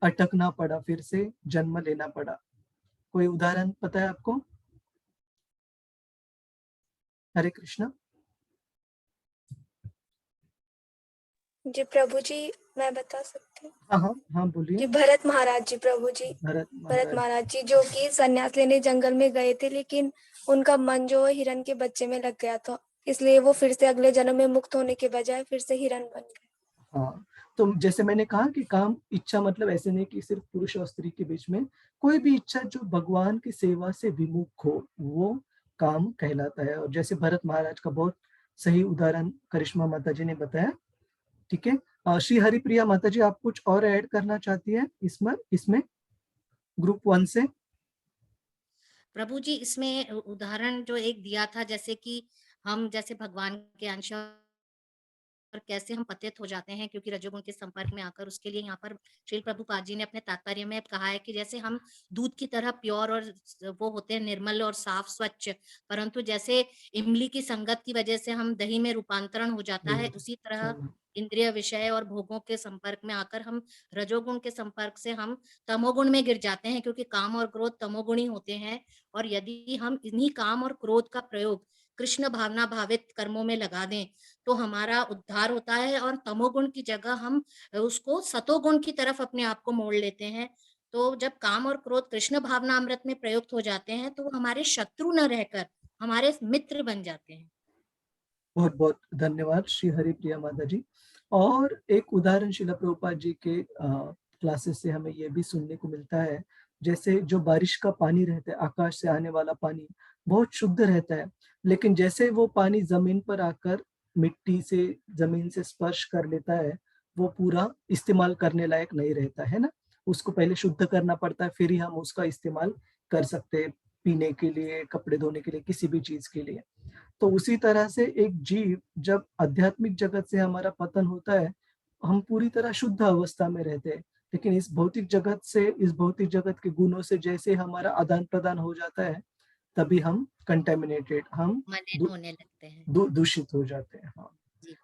अटकना पड़ा, फिर से जन्म लेना पड़ा? कोई उदाहरण पता है आपको? हरे कृष्णा।
जी प्रभु जी, मैं बता सकती हूँ?
हाँ बोलिए।
जी भरत महाराज जी, प्रभु जी भरत महाराज जी जो कि संन्यास लेने जंगल में गए थे, लेकिन उनका मन जो है हिरण के बच्चे में लग गया था, इसलिए वो फिर से अगले जन्म में मुक्त होने के बजाय फिर से हिरण बन गए।
हाँ, तो जैसे मैंने कहा कि काम इच्छा मतलब ऐसे नहीं कि सिर्फ पुरुष और स्त्री के बीच में, कोई भी इच्छा जो भगवान की सेवा से विमुख हो वो काम कहलाता है। और जैसे भरत महाराज का बहुत सही उदाहरण करिश्मा माता जी ने बताया। ठीक है, श्री हरिप्रिया माता जी आप कुछ और ऐड करना चाहती है इसमें ग्रुप 1 से?
प्रभु जी, इसमें उदाहरण जो एक दिया था, जैसे कि हम जैसे भगवान के अंश और कैसे हम पतित हो जाते हैं क्योंकि रजोगुण के संपर्क में आकर, उसके लिए यहाँ पर श्री प्रभुपाद जी ने अपने तात्पर्य में कहा है कि जैसे हम दूध की तरह प्योर और वो होते हैं, निर्मल और साफ स्वच्छ, परंतु जैसे इमली की संगत की वजह से हम दही में रूपांतरण हो जाता है, उसी तरह इंद्रिय विषय और भोगों के संपर्क में आकर हम रजोगुण के संपर्क से हम तमोगुण में गिर जाते हैं, क्योंकि काम और क्रोध तमोगुणी होते हैं। और यदि हम इन्हीं काम और क्रोध का प्रयोग कृष्ण भावना भावित कर्मों में लगा दें तो हमारा उद्धार होता है, और तमोगुण की जगह हम उसको सतोगुण की तरफ अपने आप को मोड़ लेते हैं। तो जब काम और क्रोध कृष्ण भावना अमृत में प्रयुक्त हो जाते हैं तो वो हमारे शत्रु न रहकर हमारे मित्र बन जाते हैं।
बहुत बहुत धन्यवाद श्री हरिप्रिया माता जी। और एक उदाहरण श्रील प्रभुपाद जी के क्लासेस से हमें यह भी सुनने को मिलता है, जैसे जो बारिश का पानी रहता है, आकाश से आने वाला पानी बहुत शुद्ध रहता है, लेकिन जैसे वो पानी जमीन पर आकर मिट्टी से जमीन से स्पर्श कर लेता है वो पूरा इस्तेमाल करने लायक नहीं रहता है ना। उसको पहले शुद्ध करना पड़ता है, फिर ही हम उसका इस्तेमाल कर सकते हैं, पीने के लिए, कपड़े धोने के लिए, किसी भी चीज के लिए। तो उसी तरह से एक जीव जब आध्यात्मिक जगत से हमारा पतन होता है, हम पूरी तरह शुद्ध अवस्था में रहते हैं, लेकिन इस भौतिक जगत से, इस भौतिक जगत के गुणों से जैसे हमारा आदान प्रदान हो जाता है तभी हम कंटेमिनेटेड, हम
होने लगते हैं,
दूषित हो जाते हैं। हाँ,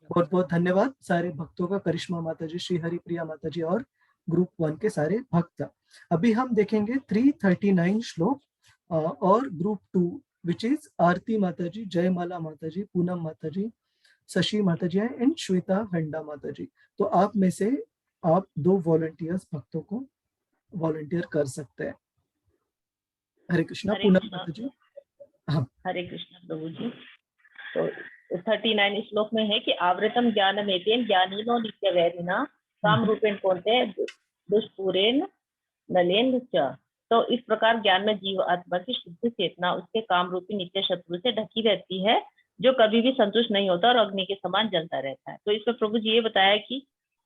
बहुत बहुत धन्यवाद सारे भक्तों का, करिश्मा माता जी, श्री हरिप्रिया माता जी और ग्रुप 1 के सारे भक्त। अभी हम देखेंगे 339 श्लोक और ग्रुप 2 विच इज आरती माता जी, जयमाला माता जी, पूनम माता जी, शशि माता जी एंड श्वेता हंडा माता जी। तो आप में से आप 2 वॉलंटियर्स भक्तों को वॉलंटियर कर सकते हैं। हरे कृष्णा। पूनम माता जी। हाँ,
हरे कृष्णा प्रभु जी। तो 39 श्लोक में है कि आवृतम ज्ञानमेतेन ज्ञानिनो नित्य वैरिणा काम रूपेण कौन्ते दुष्पूरेण नलेन च। तो इस प्रकार ज्ञान में जीव आत्मा की शुद्ध चेतना उसके काम रूपी नित्य शत्रु से ढकी रहती है, जो कभी भी संतुष्ट नहीं होता और अग्नि के समान जलता रहता है। तो इसमें प्रभु जी ये बताया कि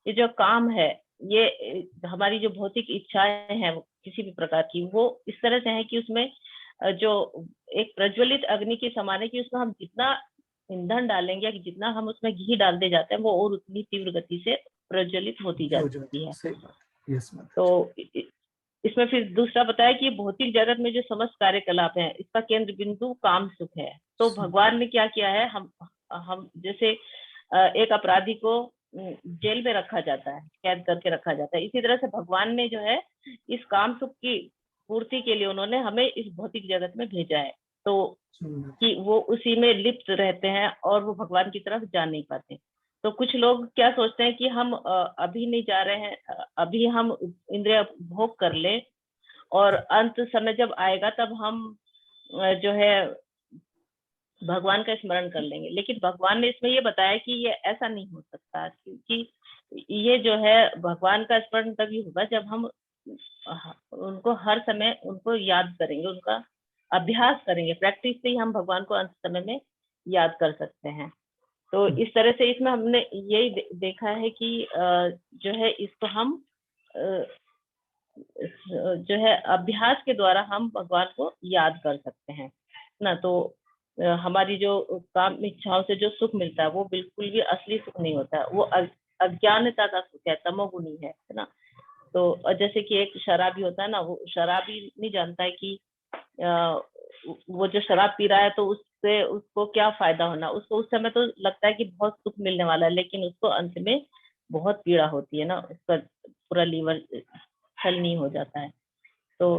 ये जो काम है, ये हमारी जो भौतिक इच्छाएं हैं किसी भी प्रकार की, वो इस तरह से है कि उसमें जो एक प्रज्वलित अग्नि के समान है कि उसमें हम जितना ईंधन डालेंगे, कि जितना हम उसमें घी डालते जाते हैं, वो और उतनी तीव्र गति से प्रज्वलित होती जाती है। तो इसमें फिर दूसरा बताया कि भौतिक जगत में जो समस्त कार्यकलाप है, इसका केंद्र बिंदु काम सुख है। तो भगवान ने क्या किया है, हम जैसे एक अपराधी को जेल में रखा जाता है, कैद करके रखा जाता है, इसी तरह से भगवान ने जो है इस काम सुख की
पूर्ति के लिए उन्होंने हमें इस भौतिक जगत में भेजा है, तो कि वो उसी में लिप्त रहते हैं और वो भगवान की तरफ जा नहीं पाते। तो कुछ लोग क्या सोचते हैं कि हम अभी नहीं जा रहे हैं, अभी हम इंद्रिय भोग कर ले और अंत समय जब आएगा तब हम जो है भगवान का स्मरण कर लेंगे। लेकिन भगवान ने इसमें ये बताया कि ये ऐसा नहीं हो सकता, क्योंकि ये जो है भगवान का स्मरण तभी होगा जब हम उनको हर समय उनको याद करेंगे, उनका अभ्यास करेंगे, प्रैक्टिस से ही हम भगवान को अंत समय में याद कर सकते हैं। तो इस तरह से इसमें हमने यही देखा है कि जो है इसको हम जो है अभ्यास के द्वारा हम भगवान को याद कर सकते हैं ना। तो हमारी जो काम इच्छाओं से जो सुख मिलता है वो बिल्कुल भी असली सुख नहीं होता है, वो अज्ञानता का सुख है, तमोगुणी है ना। तो जैसे कि एक शराबी होता है ना, वो शराबी नहीं जानता है कि वो जो शराब पी रहा है तो उससे उसको क्या फायदा होना, उसको उस समय तो लगता है कि बहुत सुख मिलने वाला है, लेकिन उसको अंत में बहुत पीड़ा होती है ना, उसका पूरा लीवर छल नहीं हो जाता है। तो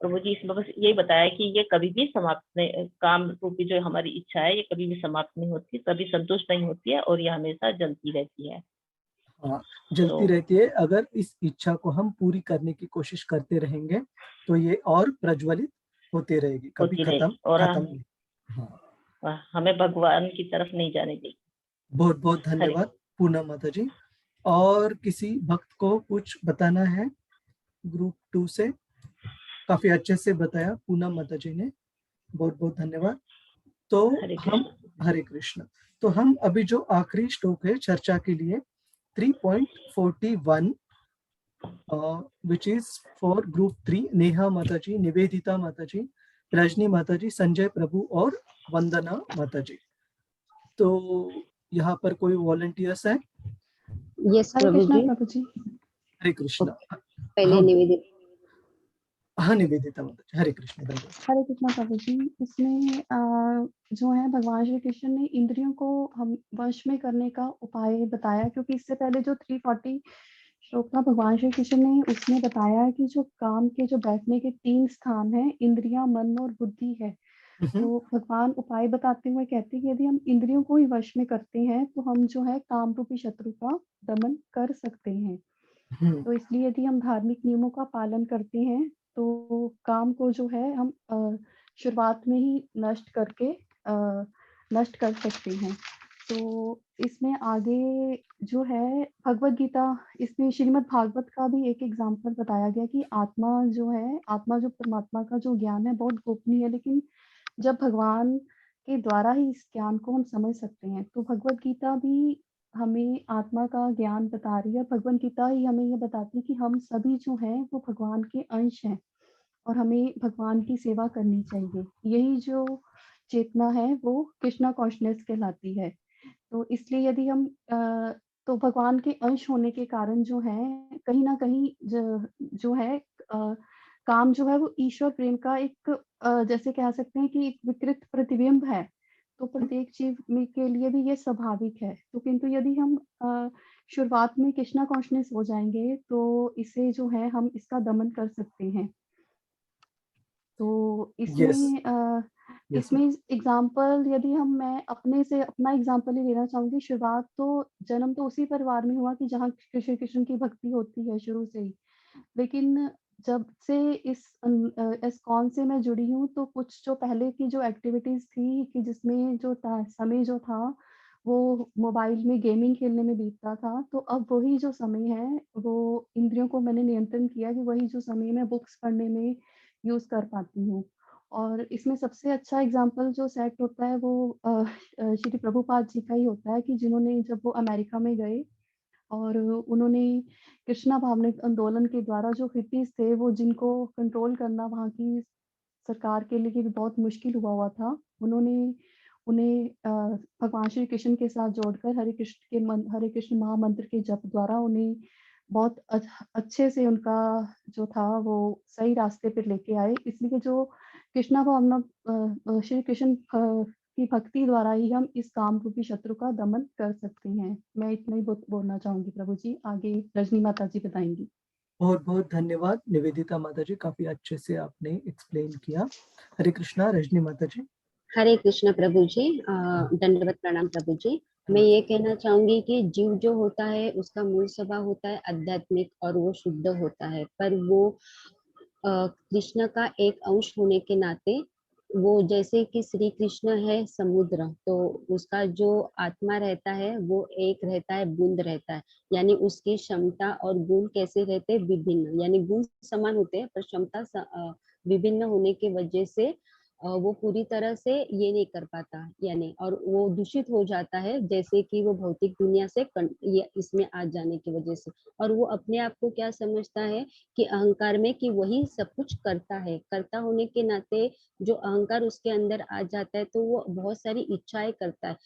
प्रभु जी इसमें बस यही बताया कि ये कभी भी समाप्त नहीं, काम रूपी जो हमारी इच्छा है ये कभी भी समाप्त नहीं होती, कभी संतुष्ट नहीं होती है और ये हमेशा जलती रहती है।
हाँ, जलती रहती है। अगर इस इच्छा को हम पूरी करने की कोशिश करते रहेंगे तो ये और प्रज्वलित होते रहेगी, कभी खत्म नहीं।
हाँ, हमें भगवान की तरफ नहीं जाने देगी।
बहुत बहुत धन्यवाद पूनम माता जी। और किसी भक्त को कुछ बताना है ग्रुप 2 से? काफी अच्छे से बताया पूनम माता जी ने, बहुत बहुत धन्यवाद। तो हम हरे कृष्ण। तो हम अभी जो आखिरी श्लोक है चर्चा के लिए 3.41 which is for group 3, Neha माता जी, निवेदिता माता जी, रजनी माता जी, संजय प्रभु और वंदना माता जी। तो यहाँ पर कोई वॉलंटियर्स है?
यस प्रभु जी।
हरे कृष्ण।
पहले निवेदिता।
हाँ निवेदिता माता जी, हरे कृष्ण।
हरे कृष्ण प्रभु जी। इसमें जो है भगवान श्री कृष्ण ने इंद्रियों को हम वश में करने का उपाय बताया, क्योंकि इससे पहले जो 340 श्लोक था भगवान श्री कृष्ण ने उसमें बताया कि जो काम के जो बैठने के 3 स्थान हैं, इंद्रियां, मन और बुद्धि है। तो भगवान उपाय बताते हुए कहते हैं कि यदि हम इंद्रियों को ही वश में करते हैं तो हम जो है काम रूपी शत्रु का दमन कर सकते हैं। तो इसलिए यदि हम धार्मिक नियमों का पालन करते हैं तो काम को जो है हम शुरुआत में ही नष्ट कर सकते हैं। तो इसमें आगे जो है भगवत गीता, इसमें श्रीमद् भागवत का भी एक एग्जाम्पल बताया गया कि आत्मा जो परमात्मा का जो ज्ञान है बहुत गोपनीय है, लेकिन जब भगवान के द्वारा ही इस ज्ञान को हम समझ सकते हैं। तो भगवत गीता भी हमें आत्मा का ज्ञान बता रही है। भगवत गीता ही हमें ये बताती है कि हम सभी जो हैं वो भगवान के अंश हैं और हमें भगवान की सेवा करनी चाहिए। यही जो चेतना है वो कृष्णा कॉन्शनेस कहलाती है। तो इसलिए यदि हम तो भगवान के अंश होने के कारण जो है कहीं ना कहीं जो है काम जो है वो ईश्वर प्रेम का एक जैसे कह सकते हैं कि एक विकृत प्रतिबिंब है। तो प्रत्येक जीव के लिए भी ये स्वाभाविक है। तो किंतु यदि हम शुरुआत में कृष्णा कॉन्शनेस हो जाएंगे तो इसे जो है हम इसका दमन कर सकते हैं। तो इसमें इसमें एग्जाम्पल यदि मैं अपना एग्जाम्पल ही लेना चाहूंगी। शुरुआत तो जन्म तो उसी परिवार में हुआ कि जहाँ कृष्ण कृष्ण की भक्ति होती है शुरू से ही, लेकिन जब से इस इस्कॉन से मैं जुड़ी हूँ तो कुछ जो पहले की जो एक्टिविटीज थी कि जिसमें जो समय जो था वो मोबाइल में गेमिंग खेलने में बीतता था, तो अब वही जो समय है वो इंद्रियों को मैंने नियंत्रण किया कि वही जो समय मैं बुक्स पढ़ने में यूज कर पाती हूँ। और इसमें सबसे अच्छा एग्जाम्पल जो सेट होता है वो श्री प्रभुपाद जी का ही होता है कि जिन्होंने जब वो अमेरिका में गए और उन्होंने कृष्णा भावनिक आंदोलन के द्वारा जो हिप्पीज थे वो जिनको कंट्रोल करना वहाँ की सरकार के लिए भी बहुत मुश्किल हुआ था, उन्हें भगवान श्री कृष्ण के साथ जोड़कर हरे कृष्ण महामंत्र के जप द्वारा उन्हें बहुत अच्छे से उनका जो था वो सही रास्ते पर लेके आए। इसलिए जो कृष्णा भावना श्री कृष्ण की भक्ति द्वारा ही हम इस काम रूपी शत्रु का दमन कर सकते हैं। मैं इतना ही बोलना चाहूंगी प्रभु जी, आगे रजनी माता जी बताएंगी।
बहुत बहुत धन्यवाद निवेदिता माता जी, काफी अच्छे से आपने एक्सप्लेन किया। हरे कृष्णा। रजनी माता जी।
हरे कृष्ण प्रभु जी, दंडवत प्रणाम प्रभु जी। मैं ये कहना चाहूंगी कि जीव जो होता है उसका मूल स्वभाव होता है आध्यात्मिक और वो शुद्ध होता है, पर वो कृष्ण का एक अंश होने के नाते वो जैसे कि श्री कृष्ण है समुद्र, तो उसका जो आत्मा रहता है वो एक रहता है, बूंद रहता है। यानी उसकी क्षमता और गुण कैसे रहते हैं, विभिन्न। यानी गुण समान होते हैं पर क्षमता विभिन्न होने की वजह से वो पूरी तरह से ये नहीं कर पाता, यानी और वो दूषित हो जाता है, जैसे कि वो भौतिक दुनिया से ये इसमें आ जाने की वजह से। और वो अपने आप को क्या समझता है कि अहंकार में कि वही सब कुछ करता है, करता होने के नाते जो अहंकार उसके अंदर आ जाता है तो वो बहुत सारी इच्छाएं करता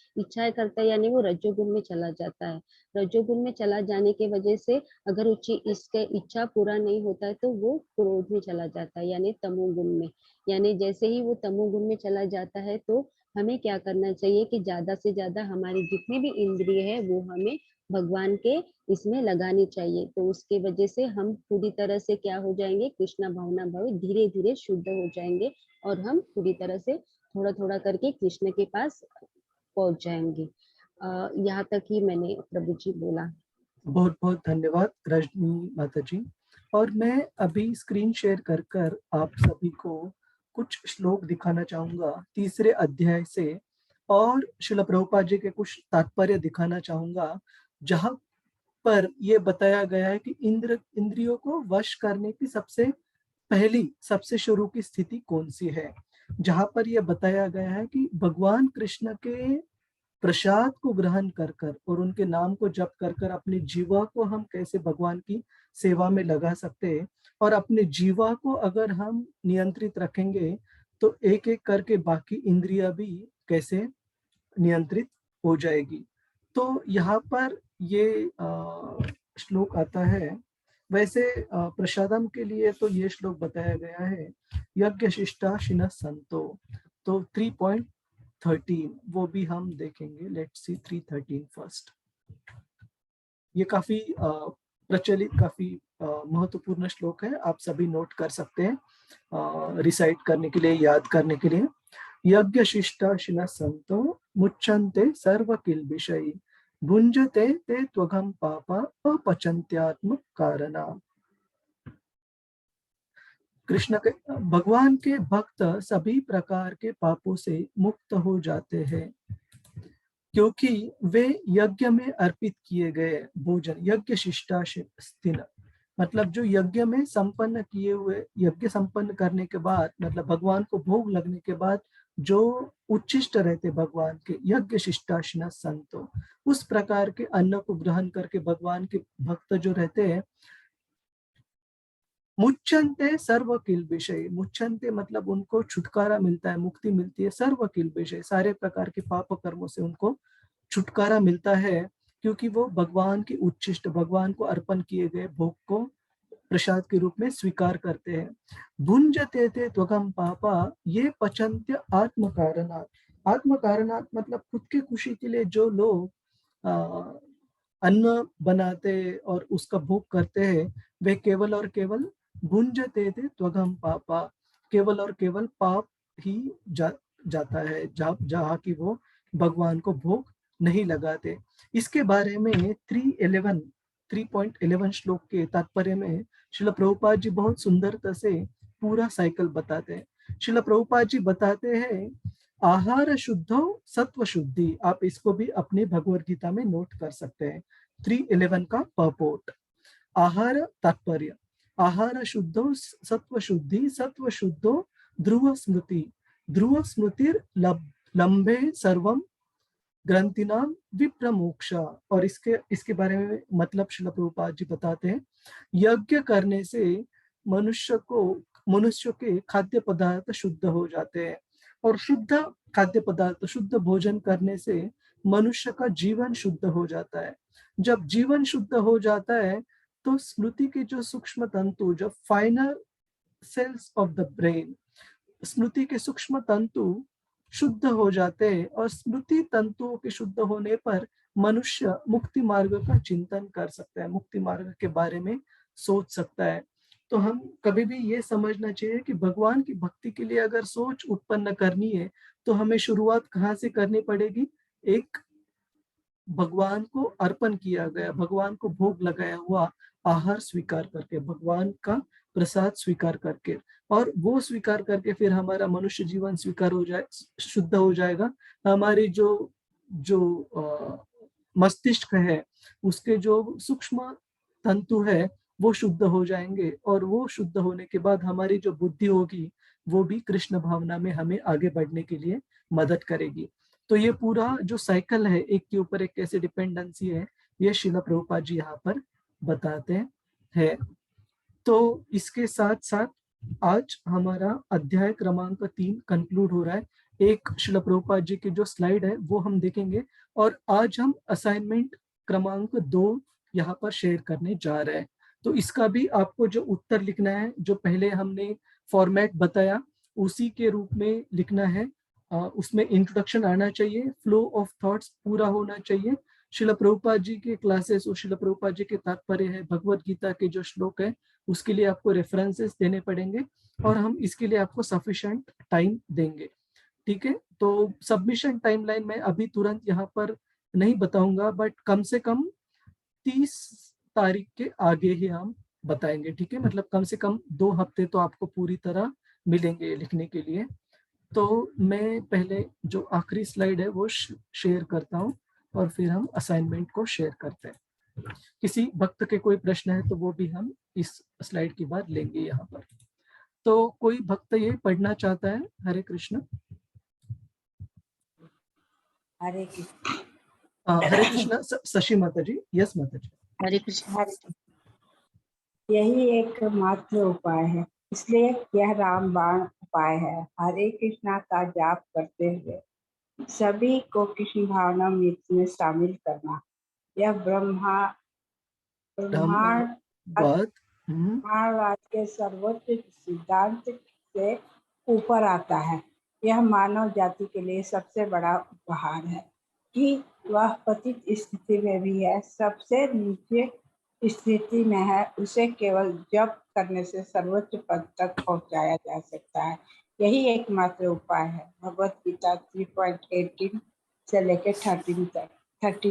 है, यानी वो रजोगुण में चला जाता है। रजोगुण में चला जाने की वजह से अगर इसके इच्छा पूरा नहीं होता है तो वो क्रोध में चला जाता है, यानी तमोगुण में। यानी जैसे ही वो तमोगुण में चला जाता है तो हमें क्या करना चाहिए कि ज्यादा से ज्यादा हमारी जितनी भी इंद्रिय है वो हमें भगवान के इसमें लगानी चाहिए। तो उसके वजह से हम पूरी तरह से क्या हो जाएंगे, कृष्णा भावना भाव धीरे धीरे शुद्ध हो जाएंगे और हम पूरी तरह से थोड़ा थोड़ा करके कृष्ण के पास पहुंच जाएंगे। यहाँ तक ही मैंने प्रभु जी बोला।
बहुत बहुत धन्यवाद रजनी माता जी। और मैं अभी स्क्रीन शेयर कर आप सभी को कुछ श्लोक दिखाना चाहूंगा 3 अध्याय से, और श्रील प्रभुपाद जी के कुछ तात्पर्य दिखाना चाहूंगा, जहां पर यह बताया गया है कि इंद्रियों को वश करने की सबसे शुरू की स्थिति कौन सी है। जहां पर यह बताया गया है कि भगवान कृष्ण के प्रसाद को ग्रहण कर और उनके नाम को जप कर अपनी जीवा को हम कैसे भगवान की सेवा में लगा सकते हैं, और अपने जीवा को अगर हम नियंत्रित रखेंगे तो एक एक करके बाकी इंद्रियां भी कैसे नियंत्रित हो जाएगी। तो यहाँ पर ये श्लोक आता है। वैसे प्रसादम के लिए तो ये श्लोक बताया गया है, यज्ञ शिष्टा शिन संतो, तो 3.13 वो भी हम देखेंगे। Let's see 3.13 first. ये काफी प्रचलित, काफी महत्वपूर्ण श्लोक है, आप सभी नोट कर सकते हैं रिसाइट करने के लिए, याद करने के लिए। यज्ञ शिष्टा शिन संतो मुच्यन्ते सर्व किल्बिषै भुंजते ते त्वघं पापा अपचन्त्यात्म कारणा। कृष्ण के भगवान के भक्त सभी प्रकार के पापों से मुक्त हो जाते हैं क्योंकि वे यज्ञ में अर्पित किए गए भोजन, यज्ञ शिष्टाशिन मतलब जो यज्ञ में संपन्न किए हुए, यज्ञ संपन्न करने के बाद मतलब भगवान को भोग लगने के बाद जो उच्छिष्ट रहते भगवान के, यज्ञ शिष्टाशिन संतो, उस प्रकार के अन्न को ग्रहण करके भगवान के भक्त जो रहते हैं, मुच्यन्ते सर्व किल्बिषै, मुच्यन्ते मतलब उनको छुटकारा मिलता है, मुक्ति मिलती है। सर्व किल्बिषै सारे प्रकार के पाप कर्मों से उनको छुटकारा मिलता है, क्योंकि वो भगवान की उच्छिष्ट, भगवान को अर्पण किए गए भोग को प्रसाद के रूप में स्वीकार करते हैं। भुंजते ते त्वघं पापा ये पचन्त्य आत्म कारणात्, आत्म कारणात् मतलब खुद के खुशी के लिए जो लोग अन्न बनाते और उसका भोग करते हैं, वे केवल और केवल भुंजते थे त्वघं पापा, केवल और केवल पाप ही जाता है, जहाँ की वो भगवान को भोग नहीं लगाते। इसके बारे में 3.11 श्लोक के तात्पर्य में श्रील प्रभुपाद जी बहुत सुंदरता से पूरा साइकिल बताते हैं। श्रील प्रभुपाद जी बताते हैं आहार शुद्धो सत्व शुद्धि, आप इसको भी अपनी भगवद गीता में नोट कर सकते हैं। 3.11 का पर्पोर्ट, आहार तात्पर्य, आहार शुद्धो सत्व शुद्धि, सत्व शुद्धो ध्रुव स्मृति, ध्रुव स्मृतिर लंबे सर्वम ग्रंथिनाम विप्रमोक्ष। और इसके बारे में मतलब श्रील प्रभुपाद जी बताते हैं, यज्ञ करने से मनुष्य के खाद्य पदार्थ शुद्ध हो जाते हैं, और शुद्ध खाद्य पदार्थ, शुद्ध भोजन करने से मनुष्य का जीवन शुद्ध हो जाता है। जब जीवन शुद्ध हो जाता है तो स्मृति के जो सूक्ष्म तंतु, जो final cells of the brain, स्मृति के सूक्ष्म तंतु शुद्ध हो जाते हैं, और स्मृति तंतुओं के शुद्ध होने पर मनुष्य मुक्ति मार्ग का चिंतन कर सकता है, मुक्ति मार्ग के बारे में सोच सकता है। तो हम कभी भी ये समझना चाहिए कि भगवान की भक्ति के लिए अगर सोच उत्पन्न करनी है तो हमें शुरुआत कहाँ से करनी पड़ेगी? एक भगवान को अर्पण किया गया, भगवान को भोग लगाया हुआ आहार स्वीकार करके, भगवान का प्रसाद स्वीकार करके, और वो स्वीकार करके फिर हमारा मनुष्य जीवन स्वीकार हो जाए, शुद्ध हो जाएगा। हमारी जो जो मस्तिष्क है, उसके जो सूक्ष्म तंतु है वो शुद्ध हो जाएंगे, और वो शुद्ध होने के बाद हमारी जो बुद्धि होगी वो भी कृष्ण भावना में हमें आगे बढ़ने के लिए मदद करेगी। तो ये पूरा जो साइकिल है, एक के ऊपर एक कैसे डिपेंडेंसी है, ये श्रील प्रभुपाद जी यहाँ पर बताते हैं। तो इसके साथ साथ आज हमारा अध्याय क्रमांक 3 कंक्लूड हो रहा है। एक श्रील प्रभुपाद जी की जो स्लाइड है वो हम देखेंगे, और आज हम असाइनमेंट क्रमांक 2 यहाँ पर शेयर करने जा रहे हैं। तो इसका भी आपको जो उत्तर लिखना है, जो पहले हमने फॉर्मेट बताया उसी के रूप में लिखना है। उसमें इंट्रोडक्शन आना चाहिए, फ्लो ऑफ थॉट्स पूरा होना चाहिए। श्रील प्रभुपाद जी के क्लासेस और श्रील प्रभुपाद जी के तात्पर्य है, भगवत गीता के जो श्लोक है उसके लिए आपको रेफरेंसेस देने पड़ेंगे, और हम इसके लिए आपको सफिशिएंट टाइम देंगे। ठीक है, तो सबमिशन टाइमलाइन में अभी तुरंत यहाँ पर नहीं बताऊंगा, बट कम से कम 30 तारीख के आगे ही हम बताएंगे। ठीक है, मतलब कम से कम 2 हफ्ते तो आपको पूरी तरह मिलेंगे लिखने के लिए। तो मैं पहले जो आखिरी स्लाइड है वो शेयर करता हूँ, और फिर हम असाइनमेंट को शेयर करते हैं। किसी भक्त के कोई प्रश्न है तो वो भी हम इस स्लाइड के बाद लेंगे यहाँ पर। तो कोई भक्त ये पढ़ना चाहता है? हरे कृष्ण।
हरे कृष्ण।
हरे कृष्ण। शशि माता जी। यस माता जी।
हरे कृष्ण।
यही एक मात्र उपाय है, इसलिए यह रामबाण उपाय है। हरे कृष्णा का जाप करते हुए सभी को कृष्ण भावना मृत में शामिल करना, यह ब्रह्मांडवाद के सर्वोच्च सिद्धांत से ऊपर आता है। यह मानव जाति के लिए सबसे बड़ा उपहार है कि वह पतित स्थिति में भी है, सबसे नीचे स्थिति में है, उसे केवल जप करने से सर्वोच्च पद तक पहुंचाया जा सकता है। यही एकमात्र उपाय है। भगवत गीता 3.18 से लेकर 30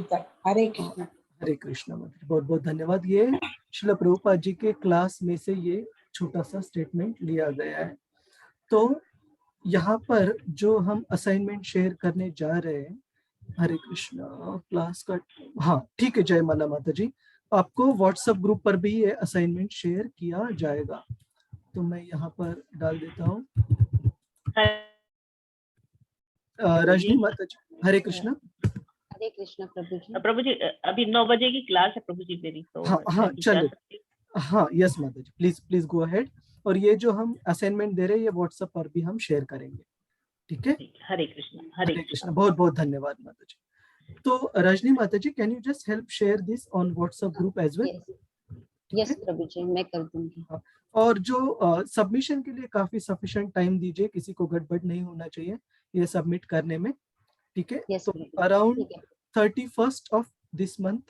तक। हरे कृष्ण।
हरे कृष्ण। बहुत बहुत धन्यवाद। ये श्रील प्रभुपाद जी के क्लास में से ये छोटा सा स्टेटमेंट लिया गया है। तो यहाँ पर जो हम असाइनमेंट शेयर करने जा रहे हैं, हरे कृष्ण क्लास का, हाँ ठीक है, जय माला माता जी, आपको व्हाट्सएप ग्रुप पर भी ये असाइनमेंट शेयर किया जाएगा। तो मैं यहाँ पर डाल देता हूँ। रजनी माता जी। हरे कृष्ण।
हरे कृष्ण प्रभु जी।
प्रभु जी अभी 9 बजे की क्लास है प्रभु जी मेरी, तो
हाँ चलो, हाँ यस माता जी, प्लीज गो अहेड। और ये जो हम असाइनमेंट दे रहे हैं ये व्हाट्सएप पर भी हम शेयर करेंगे। ठीक है।
हरे कृष्ण।
हरे कृष्ण। बहुत बहुत धन्यवाद माता जी। तो रजनी माता ji, can you just help share this on WhatsApp group as well?
Yes प्रभु जी, मैं कर दूंगी।
और जो सबमिशन के लिए काफी सफिशिएंट टाइम दीजिए, किसी को गड़बड़ नहीं होना चाहिए ये सबमिट करने में। ठीक है, तो around 31st of this month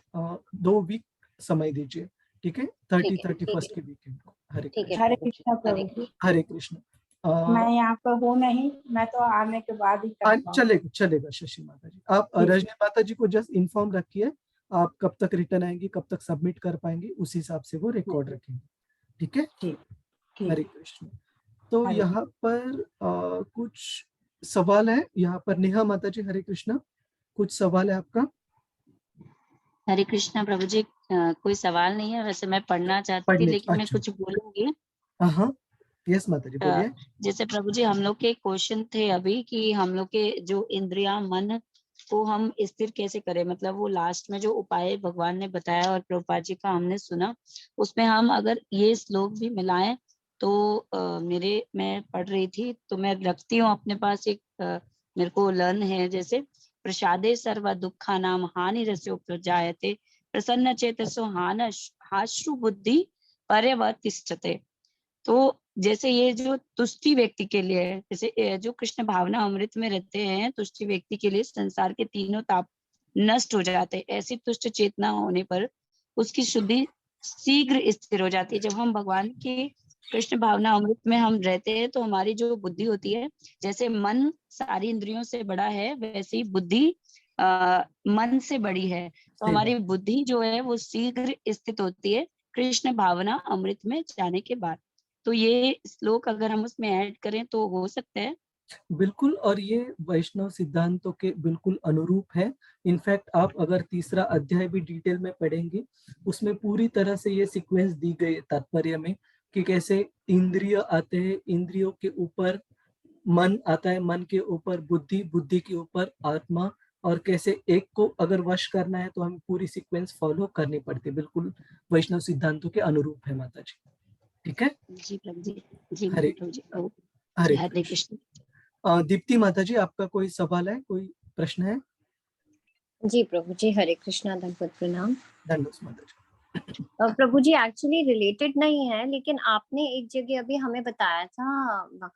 2 week समय दीजिए। ठीक है, 31st के वीकेंड को। हरे कृष्ण।
हरे कृष्ण प्रभु जी।
हरे कृष्ण।
मैं यहाँ पर हूँ नहीं, मैं तो आने के बाद ही
चलेगा शशि माता जी। आप रजनी माता जी को जस्ट इन्फॉर्म रखिए, आप कब तक रिटर्न आएंगी, कब तक सबमिट कर पाएंगी, उस हिसाब से वो रिकॉर्ड रखेंगे। ठीक है। हरे कृष्ण। तो यहाँ पर कुछ सवाल है। यहाँ पर नेहा माता जी, हरे कृष्ण, कुछ सवाल है आपका?
हरे कृष्णा प्रभु जी, कोई सवाल नहीं है, वैसे मैं पढ़ना चाहती थी, लेकिन मैं कुछ बोलूंगी।
हाँ यस माता जी, बोलिए।
जैसे प्रभु जी हम लोग के क्वेश्चन थे अभी कि हम लोग के जो इंद्रिया मन को हम स्थिर कैसे करें, मतलब वो लास्ट में जो उपाय भगवान ने बताया और प्रभुपाद जी का हमने सुना, उसमें हम अगर ये श्लोक भी मिलाएं तो मैं पढ़ रही थी तो मैं रखती हूँ अपने पास एक मेरे को लर्न है, जैसे प्रसादे सर्व दुखा नाम हानि रस्यो प्रजायते प्रसन्न चेतसो हाश्रु बुद्धि पर्यवर्तिष्ठते। तो जैसे ये जो तुष्टि व्यक्ति के लिए है, जैसे जो कृष्ण भावना अमृत में रहते हैं, तुष्टि व्यक्ति के लिए संसार के तीनों ताप नष्ट हो जाते हैं। ऐसी तुष्ट चेतना होने पर उसकी शुद्धि शीघ्र स्थिर हो जाती है। जब हम भगवान के कृष्ण भावना अमृत में हम रहते हैं तो हमारी जो बुद्धि होती है, जैसे मन सारी इंद्रियों से बड़ा है वैसे ही बुद्धि मन से बड़ी है, तो हमारी बुद्धि जो है वो शीघ्र स्थित होती है कृष्ण भावना अमृत में जाने के बाद। तो ये श्लोक अगर हम उसमें ऐड करें तो हो सकता है।
बिल्कुल, और ये वैष्णव सिद्धांतों के बिल्कुल अनुरूप है। इनफैक्ट आप अगर तीसरा अध्याय भी डिटेल में पढ़ेंगे, उसमें पूरी तरह से ये सीक्वेंस दी गई है तात्पर्य में कि कैसे इंद्रिय आते हैं, इंद्रियों के ऊपर मन आता है, मन के ऊपर बुद्धि, बुद्धि के ऊपर आत्मा, और कैसे एक को अगर वश करना है तो हमें पूरी सीक्वेंस फॉलो करनी पड़ती है। बिल्कुल वैष्णव सिद्धांतों के अनुरूप है माता जी। ठीक है
जी प्रभु जी। जी
हरे
प्रभु जी।
हरे कृष्ण। दीप्ति माता जी, आपका कोई सवाल है, कोई प्रश्न है?
जी प्रभु जी, हरे कृष्णा, दंडवत प्रणाम।
दंडवत माता जी।
प्रभु जी एक्चुअली रिलेटेड नहीं है, लेकिन आपने एक जगह अभी हमें बताया था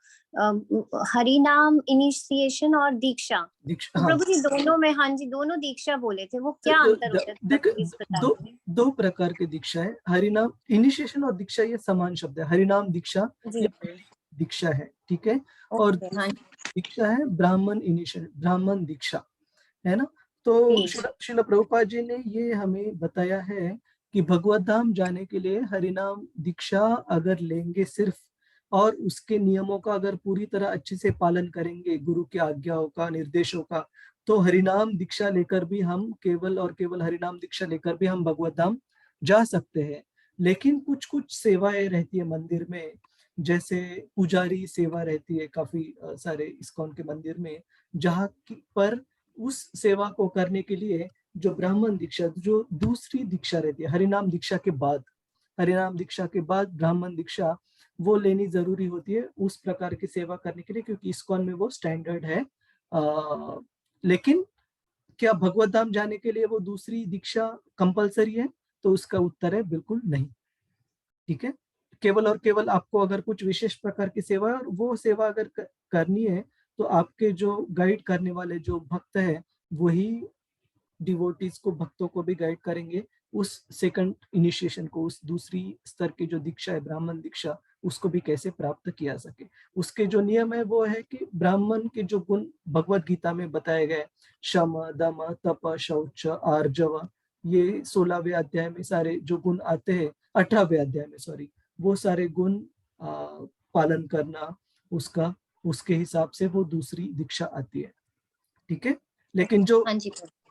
हरि नाम इनिशिएशन और दीक्षा।
हाँ।
प्रभु जी दोनों में, हाँ जी, दोनों दीक्षा बोले थे, वो क्या अंतर होता है?
दो प्रकार की दीक्षा है। हरिनाम इनिशिएशन और दीक्षा ये समान शब्द है। हरिनाम दीक्षा ये पहली दीक्षा है, ठीक है, और दीक्षा है ब्राह्मण इनिशिएशन, ब्राह्मण दीक्षा, है ना। तो श्रील प्रभुपाद जी ने ये हमें बताया है कि भगवत धाम जाने के लिए हरिनाम दीक्षा अगर लेंगे सिर्फ, और उसके नियमों का अगर पूरी तरह अच्छे से पालन करेंगे, गुरु की आज्ञाओं का, निर्देशों का, तो हरिनाम दीक्षा लेकर भी हम केवल और केवल हरिनाम दीक्षा लेकर भी हम भगवत धाम जा सकते हैं। लेकिन कुछ कुछ सेवाएं रहती है मंदिर में, जैसे पुजारी सेवा रहती है काफी सारे इस्कॉन के मंदिर में, जहाँ पर उस सेवा को करने के लिए जो ब्राह्मण दीक्षा, जो दूसरी दीक्षा रहती है हरिनाम दीक्षा के बाद, हरिनाम दीक्षा के बाद ब्राह्मण दीक्षा वो लेनी जरूरी होती है उस प्रकार की सेवा करने के लिए, क्योंकि इस्कॉन में वो स्टैंडर्ड है। लेकिन क्या भगवत धाम जाने के लिए वो दूसरी दीक्षा कंपलसरी है? तो उसका उत्तर है बिल्कुल नहीं। ठीक है, केवल और केवल आपको अगर कुछ विशेष प्रकार की सेवा है और वो सेवा अगर करनी है तो आपके जो गाइड करने वाले जो भक्त है वही डिवोटीज को, भक्तों को भी गाइड करेंगे उस सेकंड इनिशिएशन को, उस दूसरी स्तर की जो दीक्षा है ब्राह्मण दीक्षा, उसको भी कैसे प्राप्त किया सके। उसके जो नियम है वो है कि ब्राह्मण के जो गुण भगवत गीता में बताए गए, शम दम तप शौच आर्जव, ये 16वें अध्याय में सारे जो गुण आते हैं, 18वें अध्याय में सॉरी, वो सारे गुण पालन करना उसका, उसके हिसाब से वो दूसरी दीक्षा आती है। ठीक है, लेकिन जो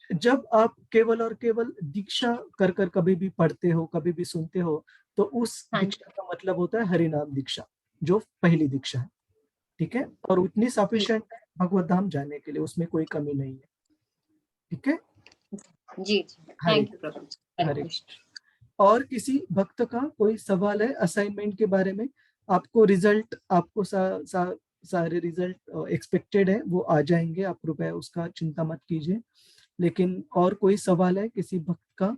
जब आप केवल और केवल दीक्षा कर कर कभी भी पढ़ते हो, कभी भी सुनते हो, तो उस दीक्षा का मतलब होता है हरिनाम दीक्षा, जो पहली दीक्षा है। ठीक है, और उतनी सफिशिएंट है भगवत धाम जाने के लिए, उसमें कोई कमी नहीं है। ठीक है
जी, थैंक यू प्रभु।
हरे और किसी भक्त का कोई सवाल है असाइनमेंट के बारे में? आपको रिजल्ट, आपको सारे रिजल्ट एक्सपेक्टेड है, वो आ जाएंगे, आप रुपया उसका चिंता मत कीजिए। लेकिन और कोई सवाल है किसी भक्त का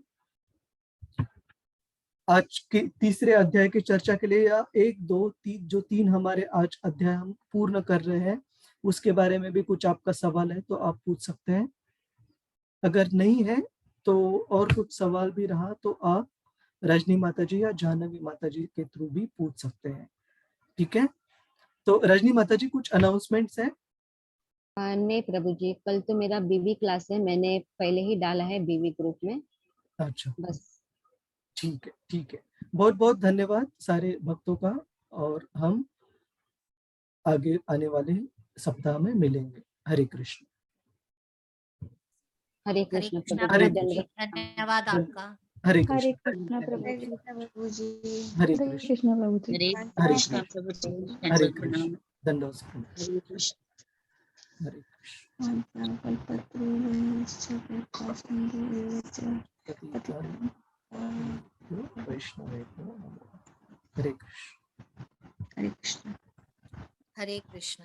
आज के तीसरे अध्याय की चर्चा के लिए, या 1 2 3 जो 3 हमारे आज अध्याय हम पूर्ण कर रहे हैं उसके बारे में भी कुछ आपका सवाल है तो आप पूछ सकते हैं। अगर नहीं है तो और कुछ सवाल भी रहा तो आप रजनी माता जी या जानवी माता जी के थ्रू भी पूछ सकते हैं। ठीक है, तो रजनी माता जी कुछ अनाउंसमेंट्स हैं?
नहीं प्रभु जी, कल तो मेरा बीबी क्लास है, मैंने पहले ही डाला है बीबी ग्रुप में।
अच्छा,
बस
ठीक है, ठीक है, बहुत बहुत धन्यवाद सारे भक्तों का, और हम आगे आने वाले सप्ताह में मिलेंगे। हरे कृष्ण।
हरे कृष्ण
हरे
धन्यवाद आपका।
हरे
कृष्ण प्रभु जी,
हरे
हरे कृष्ण प्रभु जी,
हरे कृष्ण प्रभु जी,
हरे कृष्ण, दंडवत
हरे कृष्ण।
हरे वैष्णव हरे कृष्ण
हरे कृष्ण।
हरे कृष्ण।